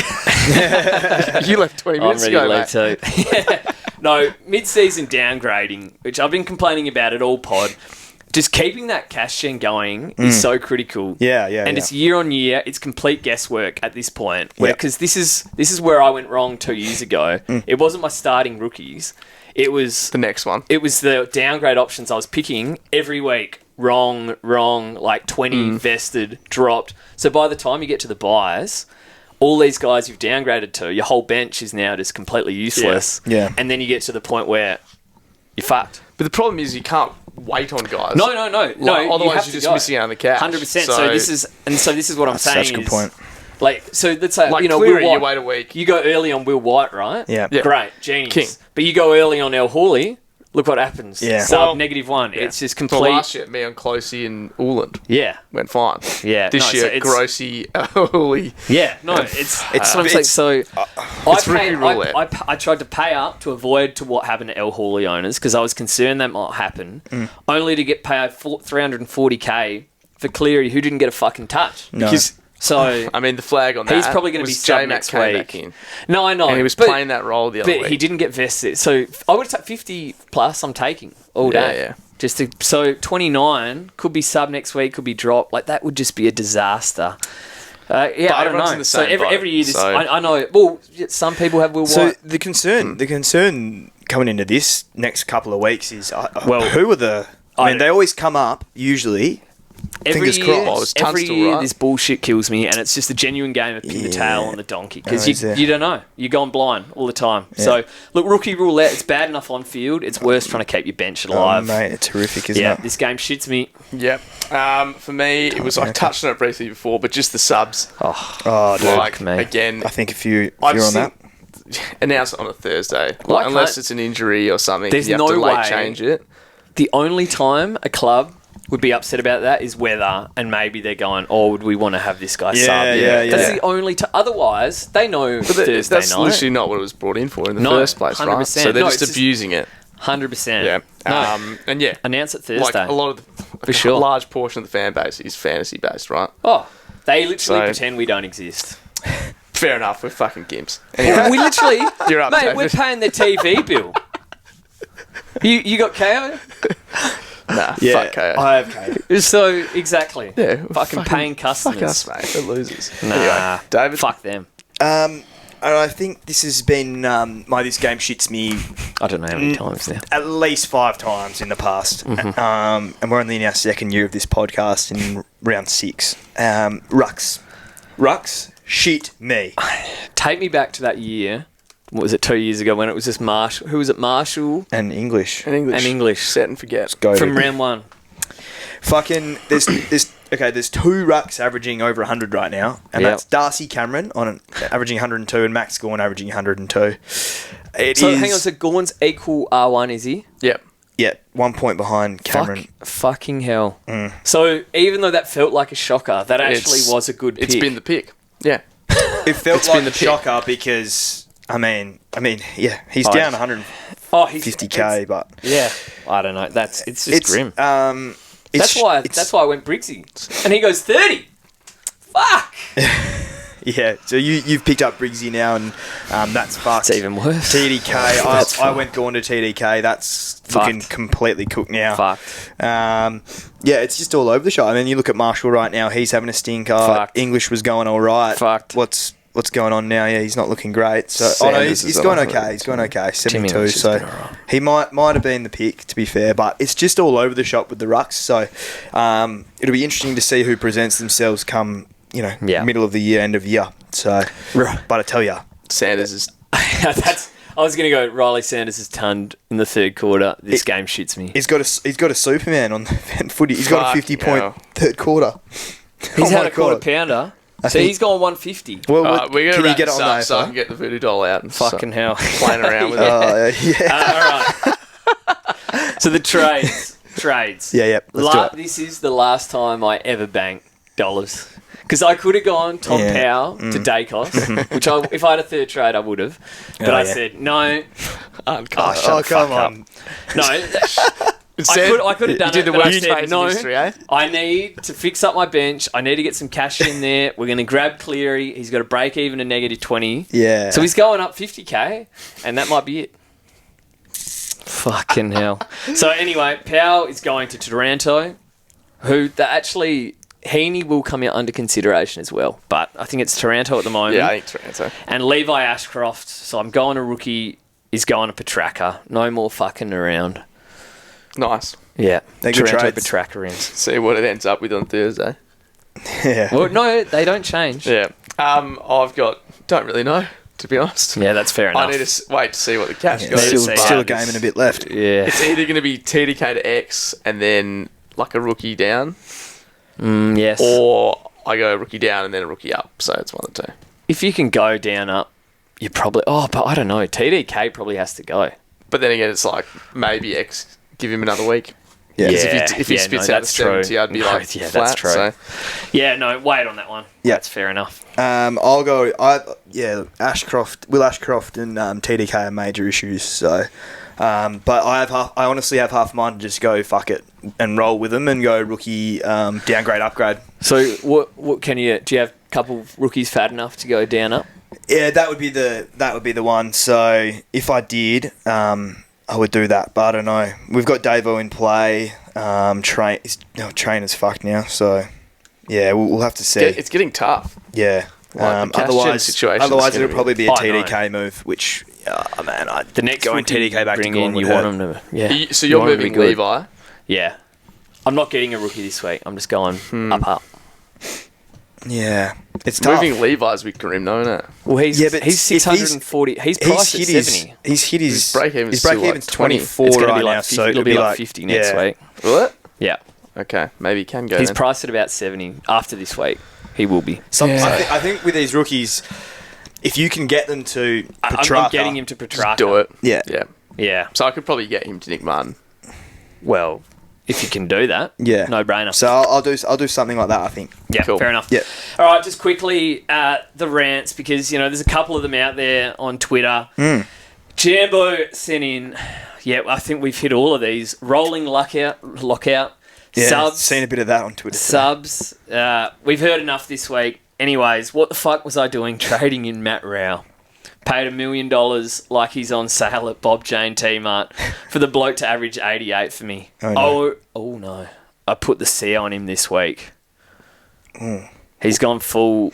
Speaker 5: you left 20
Speaker 1: I'm
Speaker 5: minutes
Speaker 1: ready
Speaker 5: ago,
Speaker 1: to
Speaker 5: mate.
Speaker 1: leave too. No, mid-season downgrading, which I've been complaining about at all pod. just keeping that cash gen going is so critical.
Speaker 3: Yeah.
Speaker 1: And it's year on year. It's complete guesswork at this point. Because this is where I went wrong 2 years ago. It wasn't my starting rookies. It was
Speaker 5: The next one.
Speaker 1: It was the downgrade options I was picking every week. Wrong, like 20 vested, dropped. So by the time you get to the buys, all these guys you've downgraded to, your whole bench is now just completely useless.
Speaker 3: Yeah.
Speaker 1: And then you get to the point where you're fucked.
Speaker 5: But the problem is you can't wait on guys.
Speaker 1: No.
Speaker 5: Like,
Speaker 1: you
Speaker 5: otherwise
Speaker 1: have
Speaker 5: you're
Speaker 1: to
Speaker 5: just
Speaker 1: go.
Speaker 5: missing out on the cash.
Speaker 1: 100%. So this is what I'm
Speaker 3: That's
Speaker 1: saying.
Speaker 3: such a good
Speaker 1: is,
Speaker 3: point.
Speaker 1: Like, so let's say,
Speaker 5: Like,
Speaker 1: Will
Speaker 5: Cleary,
Speaker 1: White,
Speaker 5: you wait a week.
Speaker 1: You go early on Will White, right?
Speaker 3: Yeah.
Speaker 1: Great, genius.
Speaker 5: King.
Speaker 1: But you go early on El Hawley, look what happens.
Speaker 3: Yeah.
Speaker 1: Sub
Speaker 5: Well,
Speaker 1: -1.
Speaker 5: Yeah.
Speaker 1: It's just
Speaker 5: For
Speaker 1: complete.
Speaker 5: last year, me on Closey and Uland
Speaker 1: Yeah.
Speaker 5: went fine.
Speaker 1: Yeah.
Speaker 5: This
Speaker 1: No,
Speaker 5: year,
Speaker 1: so it's-
Speaker 5: Grossy, Holy.
Speaker 1: Yeah, no, it's
Speaker 3: It's-
Speaker 1: what I'm saying.
Speaker 3: it's-
Speaker 1: So
Speaker 5: it's rookie roulette.
Speaker 1: I tried to pay up to avoid to what happened to El Hawley owners because I was concerned that might happen, only to get paid 340k for Cleary, who didn't get a fucking touch.
Speaker 3: No.
Speaker 5: Because,
Speaker 1: So
Speaker 5: I mean, the flag on that
Speaker 1: he's probably going to be
Speaker 5: was
Speaker 1: sub
Speaker 5: J-Mac
Speaker 1: next
Speaker 5: came
Speaker 1: week.
Speaker 5: back in.
Speaker 1: No, I know,
Speaker 5: And he was
Speaker 1: but-
Speaker 5: playing that role the other
Speaker 1: But
Speaker 5: week.
Speaker 1: he didn't get vested. So I would take 50 plus. I'm taking all day.
Speaker 5: Yeah.
Speaker 1: Just to, so 29 could be sub next week, could be drop. Like that would just be a disaster. Yeah, I don't
Speaker 5: everyone's
Speaker 1: know.
Speaker 5: in the
Speaker 1: So
Speaker 5: same boat,
Speaker 1: every year, this,
Speaker 5: so-
Speaker 1: I know. Well, some people have Will
Speaker 3: So
Speaker 1: White.
Speaker 3: the concern coming into this next couple of weeks is,
Speaker 1: Well,
Speaker 3: who are the? I mean, they always come up usually.
Speaker 1: Every
Speaker 3: Fingers
Speaker 1: year,
Speaker 3: crossed.
Speaker 5: Oh, it's
Speaker 1: every
Speaker 5: Tunstall,
Speaker 1: year
Speaker 5: right?
Speaker 1: this bullshit kills me, and it's just a genuine game of pin the tail on the donkey because
Speaker 3: Oh, is there?
Speaker 1: you don't know. You're going blind all the time. So look, rookie roulette. It's bad enough on field. It's worse trying to keep your bench
Speaker 3: Oh,
Speaker 1: alive.
Speaker 3: mate, it's horrific, isn't
Speaker 1: Yeah,
Speaker 3: it?
Speaker 1: this game shits me.
Speaker 5: Yep. For me, it was, I touched on it briefly before, but just the subs.
Speaker 3: Oh, dude.
Speaker 5: Like,
Speaker 1: me.
Speaker 5: again,
Speaker 3: I think if you're
Speaker 5: I've
Speaker 3: on
Speaker 5: seen-
Speaker 3: that.
Speaker 5: announce it on a Thursday.
Speaker 1: Why
Speaker 5: Unless
Speaker 1: can't-
Speaker 5: it's an injury or something,
Speaker 1: There's
Speaker 5: you have
Speaker 1: no
Speaker 5: to late
Speaker 1: way-
Speaker 5: change it.
Speaker 1: The only time a club would be upset about that is weather, and maybe they're going, "Oh, would we want to have this guy sub?"
Speaker 3: Yeah.
Speaker 1: That's the only. Otherwise, they know Thursday
Speaker 5: That's
Speaker 1: night.
Speaker 5: literally not what it was brought in for in the
Speaker 1: No,
Speaker 5: first place, right?
Speaker 1: 100%.
Speaker 5: So they're
Speaker 1: No,
Speaker 5: just
Speaker 1: it's just-
Speaker 5: abusing it.
Speaker 1: 100%.
Speaker 5: Yeah.
Speaker 1: No.
Speaker 5: And yeah,
Speaker 1: Announce it
Speaker 5: like
Speaker 1: Thursday.
Speaker 5: a lot of
Speaker 1: For sure.
Speaker 5: a large portion of the fan base is fantasy based, right?
Speaker 1: Oh, they literally
Speaker 5: So-
Speaker 1: pretend we don't exist.
Speaker 5: Fair enough. We're fucking gimps.
Speaker 1: We literally,
Speaker 5: You're up,
Speaker 1: mate.
Speaker 5: David.
Speaker 1: We're paying their TV bill. You got KO?
Speaker 5: Nah,
Speaker 3: Yeah,
Speaker 5: fuck KO.
Speaker 3: I have K.
Speaker 1: So exactly.
Speaker 5: Yeah,
Speaker 1: fucking paying customers.
Speaker 5: Fuck us, mate. They're losers.
Speaker 1: Nah,
Speaker 5: Anyway, David.
Speaker 1: fuck them.
Speaker 3: And I think this has been this game shits me
Speaker 1: I don't know how many times now.
Speaker 3: at least 5 times in the past. And we're only in our second year of this podcast in round 6. Rucks shit me.
Speaker 1: Take me back to that year. What was it, 2 years ago when it was just Marshall? Who was it, Marshall?
Speaker 3: And English.
Speaker 5: And English.
Speaker 1: And English.
Speaker 5: Set and forget.
Speaker 3: Go
Speaker 1: From
Speaker 3: to-
Speaker 1: round 1.
Speaker 3: Fucking there's 2 rucks averaging over 100 right now, and
Speaker 1: Yep.
Speaker 3: that's Darcy Cameron on averaging 100 and Max Gorn averaging 102.
Speaker 1: So hang on, so Gorn's equal R1, is he?
Speaker 5: Yep.
Speaker 3: Yeah, 1 point behind Cameron.
Speaker 1: Fucking hell. So even though that felt like a shocker, that actually
Speaker 5: It's-
Speaker 1: was a good pick.
Speaker 5: It's been the pick. Yeah.
Speaker 3: It felt
Speaker 5: It's
Speaker 3: like
Speaker 5: been the
Speaker 3: a
Speaker 5: pick.
Speaker 3: shocker because yeah, he's down 150k,
Speaker 1: he's
Speaker 3: but
Speaker 1: yeah. I don't know. It's just grim.
Speaker 3: It's,
Speaker 1: That's why I went Briggsy. And he goes 30. Fuck.
Speaker 3: yeah. So you've picked up Briggsy now, and that's fucked.
Speaker 1: It's even worse.
Speaker 3: TDK. I went Gorn to TDK. That's looking
Speaker 1: Fucked.
Speaker 3: completely cooked now.
Speaker 1: Fucked.
Speaker 3: Yeah, it's just all over the shop. I mean, you look at Marshall right now. He's having a stinker.
Speaker 1: Fucked.
Speaker 3: English was going all right.
Speaker 1: Fucked.
Speaker 3: What's going on now? Yeah, he's not looking great. So
Speaker 5: Sanders
Speaker 3: he's
Speaker 5: is
Speaker 3: going
Speaker 5: on
Speaker 3: okay. He's going okay. 72.
Speaker 1: English has
Speaker 3: So
Speaker 1: been alright.
Speaker 3: he might have been the pick, to be fair. But it's just all over the shop with the rucks. So it'll be interesting to see who presents themselves come middle of the year, end of year. So,
Speaker 1: Right.
Speaker 3: but I tell you,
Speaker 5: Sanders is.
Speaker 1: I was going to go Riley Sanders is tunned in the third quarter. This game shits me.
Speaker 3: he's got a Superman on the footy. He's got a
Speaker 5: Fucking
Speaker 3: 50-point
Speaker 5: hell.
Speaker 3: third quarter.
Speaker 1: He's
Speaker 3: Oh
Speaker 1: had
Speaker 3: my
Speaker 1: a quarter
Speaker 3: God.
Speaker 1: pounder. So
Speaker 3: think-
Speaker 1: he's gone 150.
Speaker 3: Well,
Speaker 5: We're
Speaker 3: can
Speaker 5: gonna
Speaker 3: you get it on
Speaker 5: that
Speaker 3: there?
Speaker 5: so I can get the voodoo doll out and
Speaker 1: Fucking hell.
Speaker 5: playing around with it.
Speaker 3: Yeah.
Speaker 1: All right. So the trades.
Speaker 3: Yeah. Let's do it.
Speaker 1: This is the last time I ever banked dollars. Because I could have gone Tom
Speaker 3: Yeah.
Speaker 1: Powell to Dacos, which if I had a third trade, I would have. But
Speaker 3: Oh,
Speaker 1: I
Speaker 3: yeah.
Speaker 1: said, no.
Speaker 3: Oh, come on.
Speaker 1: No. I could have done
Speaker 5: You
Speaker 1: it,
Speaker 5: did the
Speaker 1: but I
Speaker 5: worst
Speaker 1: said,
Speaker 5: trades
Speaker 1: no,
Speaker 5: in history, eh?
Speaker 1: I need to fix up my bench. I need to get some cash in there. We're going to grab Cleary. He's got a break even a negative 20.
Speaker 3: Yeah.
Speaker 1: So he's going up 50k, and that might be it. Fucking hell. So anyway, Powell is going to Toronto, who actually Heaney will come out under consideration as well. But I think it's Toronto at the moment.
Speaker 5: Yeah, I think Toronto.
Speaker 1: And Levi Ashcroft, so I'm going a rookie, is going to Petrarca. No more fucking around.
Speaker 5: Nice.
Speaker 1: Yeah.
Speaker 3: They're good
Speaker 1: Toronto
Speaker 3: trades.
Speaker 1: Petrarca in.
Speaker 5: See what it ends up with on Thursday.
Speaker 3: Yeah.
Speaker 1: Well, no, they don't change.
Speaker 5: Yeah. Don't really know, to be honest.
Speaker 1: Yeah, that's fair enough.
Speaker 5: I need to wait to see what the cash
Speaker 3: Yeah,
Speaker 5: goes.
Speaker 1: Still-
Speaker 3: still,
Speaker 1: but
Speaker 3: still a game and a bit left.
Speaker 1: Yeah.
Speaker 5: It's either going to be TDK to X and then like a rookie down,
Speaker 1: Yes.
Speaker 5: or I go rookie down and then a rookie up. So it's one of the two.
Speaker 1: If you can go down up, you probably... Oh, but I don't know. TDK probably has to go.
Speaker 5: But then again, it's like maybe X, give him another week.
Speaker 3: Yeah.
Speaker 5: 'Cause if he spits out a
Speaker 1: that's
Speaker 5: 70, I'd be like,
Speaker 1: yeah,
Speaker 5: flat,
Speaker 1: that's true.
Speaker 5: so-
Speaker 1: Yeah, no, wait on that one.
Speaker 3: Yeah.
Speaker 1: That's fair enough.
Speaker 3: I'll go. Will Ashcroft and TDK are major issues. So, but I honestly have half a mind to just go fuck it and roll with them and go rookie, downgrade, upgrade.
Speaker 1: So, what can you... Do you have a couple of rookies fat enough to go down up?
Speaker 3: Yeah, that would be the one. So if I did, I would do that. But I don't know. We've got Davo in play. Trainer's fucked now. So yeah, we'll have to see.
Speaker 5: It's getting tough.
Speaker 3: Yeah.
Speaker 5: Like, the cash gen situation's
Speaker 3: Otherwise
Speaker 5: gonna
Speaker 3: it'll
Speaker 5: be-
Speaker 3: probably be a
Speaker 1: I know.
Speaker 3: TDK move, which man,
Speaker 1: The next
Speaker 3: going
Speaker 1: rookie
Speaker 3: TDK back to
Speaker 1: bring
Speaker 3: Gordon
Speaker 1: in,
Speaker 3: would
Speaker 1: you
Speaker 3: hurt.
Speaker 1: want them to... Yeah.
Speaker 5: So
Speaker 1: You
Speaker 5: you're
Speaker 1: want 'em to be
Speaker 5: moving
Speaker 1: good.
Speaker 5: Levi.
Speaker 1: Yeah. I'm not getting a rookie this week. I'm just going up.
Speaker 3: Yeah, it's tough.
Speaker 5: Moving Levi's with grim, though, isn't it?
Speaker 1: Well, he's
Speaker 3: Yeah, but
Speaker 1: he's
Speaker 3: if
Speaker 1: 640. He's priced at 70.
Speaker 3: He's hit his
Speaker 5: His break-even's
Speaker 3: his
Speaker 5: still
Speaker 3: break-even's
Speaker 5: like 20.
Speaker 3: 24
Speaker 1: It's going to
Speaker 3: right
Speaker 1: be like
Speaker 3: now,
Speaker 1: 50.
Speaker 3: so
Speaker 1: It'll be like 50 next week.
Speaker 5: What?
Speaker 1: Yeah.
Speaker 5: Okay, maybe he can go
Speaker 1: He's
Speaker 5: then.
Speaker 1: priced at about 70 after this week. He will be.
Speaker 3: I think with these rookies, if you can get them to Petrarca,
Speaker 1: I'm getting him to Petrarca.
Speaker 5: Do it.
Speaker 3: Yeah.
Speaker 5: Yeah.
Speaker 1: Yeah.
Speaker 5: So I could probably get him to Nick Martin.
Speaker 1: Well, if you can do that,
Speaker 3: Yeah,
Speaker 1: no brainer.
Speaker 3: So I'll do something like that. I think.
Speaker 1: yeah,
Speaker 5: Cool.
Speaker 1: fair enough.
Speaker 3: Yeah.
Speaker 1: All right, just quickly the rants, because there's a couple of them out there on Twitter. Jambo sent in. Yeah, I think we've hit all of these. Rolling lockout.
Speaker 3: Yeah,
Speaker 1: Subs.
Speaker 3: seen a bit of that on Twitter. today.
Speaker 1: Subs. We've heard enough this week. Anyways, what the fuck was I doing trading in Matt Rao? Paid $1 million like he's on sale at Bob Jane T-Mart for the bloke to average 88 for me.
Speaker 3: Oh, no.
Speaker 1: Oh no. I put the C on him this week. He's gone full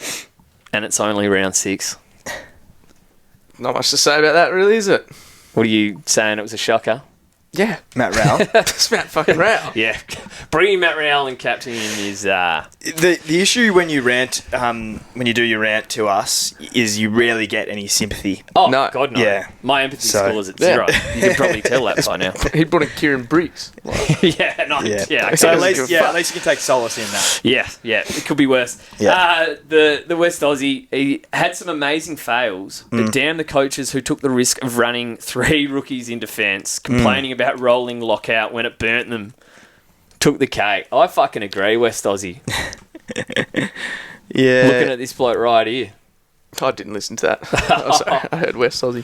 Speaker 1: and it's only round 6.
Speaker 5: Not much to say about that, really, is it?
Speaker 1: What are you saying? It was a shocker?
Speaker 5: Yeah.
Speaker 3: Matt Rao.
Speaker 5: It's Matt fucking Rao.
Speaker 1: Yeah. Bringing Matt Rowell and captaining him is...
Speaker 3: The issue when you rant, when you do your rant to us, is you rarely get any sympathy.
Speaker 1: Oh,
Speaker 5: No.
Speaker 1: God, no.
Speaker 3: Yeah.
Speaker 1: My empathy
Speaker 3: So-
Speaker 1: score is at
Speaker 5: Yeah.
Speaker 1: 0. You can probably tell that by now.
Speaker 5: He brought in Kieran Briggs.
Speaker 1: Yeah, no,
Speaker 3: Yeah.
Speaker 1: yeah. Okay.
Speaker 3: So
Speaker 5: Doesn't give a fuck.
Speaker 3: at least you can take solace in that.
Speaker 1: Yeah, it could be worse.
Speaker 3: Yeah.
Speaker 1: The West Aussie, he had some amazing fails, but damn the coaches who took the risk of running 3 rookies in defence, complaining about rolling lockout when it burnt them, took the cake. I fucking agree, West Aussie.
Speaker 3: Yeah.
Speaker 1: Looking at this bloke right here.
Speaker 5: I didn't listen to that. Oh, sorry. I heard West Aussie.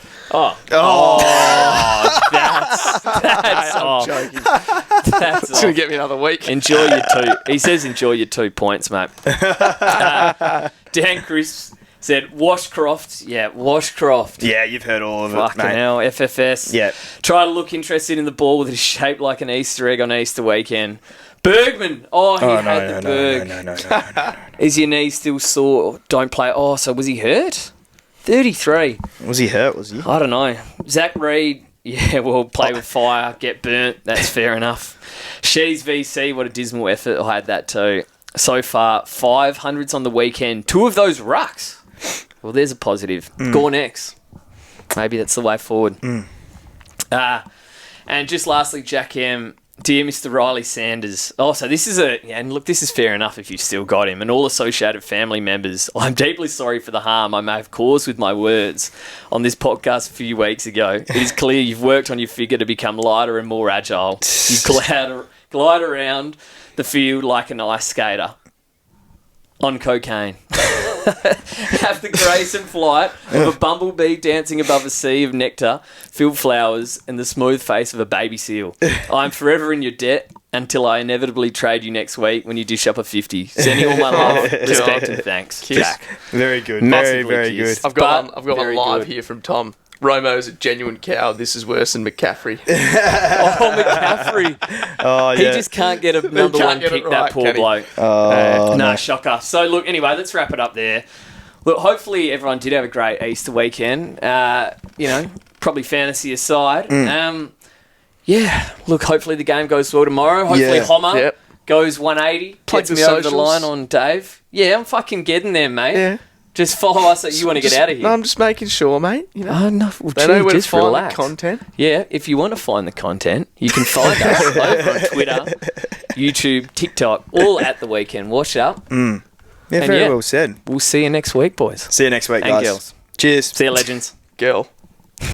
Speaker 1: That's
Speaker 5: I'm
Speaker 1: off.
Speaker 5: joking.
Speaker 1: That's
Speaker 5: It's going
Speaker 1: off.
Speaker 5: to get me another week.
Speaker 1: Enjoy your 2. He says enjoy your 2 points, mate. Dan Chris said Washcroft. Yeah, Washcroft.
Speaker 3: Yeah, you've heard all of it,
Speaker 1: Fucking
Speaker 3: mate.
Speaker 1: hell, FFS.
Speaker 3: Yeah.
Speaker 1: Try to look interested in the ball with it shaped like an Easter egg on Easter weekend. Bergman. Oh, he had the Berg.
Speaker 3: No.
Speaker 1: Is your knee still sore? Don't play. Oh, so was he hurt? 33.
Speaker 3: Was he hurt? Was he?
Speaker 1: I don't know. Zach Reed. Yeah, well, play with fire, get burnt. That's fair enough. She's VC. What a dismal effort. I had that too. So far, 500s on the weekend. 2 of those rucks. Well, there's a positive. Gornex. Maybe that's the way forward. And just lastly, Jack M. Dear Mr. Riley Sanders. Oh, so this is and look, this is fair enough if you've still got him. And all associated family members, I'm deeply sorry for the harm I may have caused with my words on this podcast a few weeks ago. It is clear you've worked on your figure to become lighter and more agile. You glide around the field like an ice skater on cocaine. Have the grace and flight of a bumblebee dancing above a sea of nectar, filled flowers, and the smooth face of a baby seal. I'm forever in your debt until I inevitably trade you next week when you dish up a 50. Sending all my love, respect, and thanks. Jack.
Speaker 3: Very good.
Speaker 1: Massively
Speaker 3: Very
Speaker 1: kissed.
Speaker 3: good.
Speaker 5: I've got
Speaker 1: But
Speaker 5: one
Speaker 1: very
Speaker 5: live
Speaker 1: good.
Speaker 5: here from Tom. Romo's a genuine coward. This is worse than McCaffrey.
Speaker 1: Oh, McCaffrey.
Speaker 3: Oh,
Speaker 1: He
Speaker 3: yeah.
Speaker 1: just can't get a number
Speaker 5: can't
Speaker 1: one
Speaker 5: get it
Speaker 1: pick,
Speaker 5: right,
Speaker 1: that poor
Speaker 5: can he?
Speaker 1: bloke.
Speaker 3: Oh,
Speaker 1: No, shocker. So, look, anyway, let's wrap it up there. Look, hopefully everyone did have a great Easter weekend. Probably fantasy aside. Yeah, look, hopefully the game goes well tomorrow. Hopefully
Speaker 3: Yeah.
Speaker 1: Homer
Speaker 5: Yep.
Speaker 1: goes 180,
Speaker 5: Plug
Speaker 1: gets
Speaker 5: the
Speaker 1: me over the
Speaker 5: socials.
Speaker 1: line on Dave. Yeah, I'm fucking getting there, mate.
Speaker 5: Yeah.
Speaker 1: Just follow us that you want to get out of here.
Speaker 5: No, I'm just making sure, mate. You know,
Speaker 1: Oh, no,
Speaker 5: they know where to
Speaker 1: just
Speaker 5: find
Speaker 1: relax.
Speaker 5: the content.
Speaker 1: Yeah, if you want to find the content, you can find us over on Twitter, YouTube, TikTok, all at the weekend. Wash up.
Speaker 3: Yeah,
Speaker 1: And
Speaker 3: very
Speaker 1: yeah.
Speaker 3: well said.
Speaker 1: We'll see you next week, boys.
Speaker 3: See you next week,
Speaker 1: And
Speaker 3: guys.
Speaker 1: girls.
Speaker 3: Cheers.
Speaker 1: See you, legends.
Speaker 5: Girl.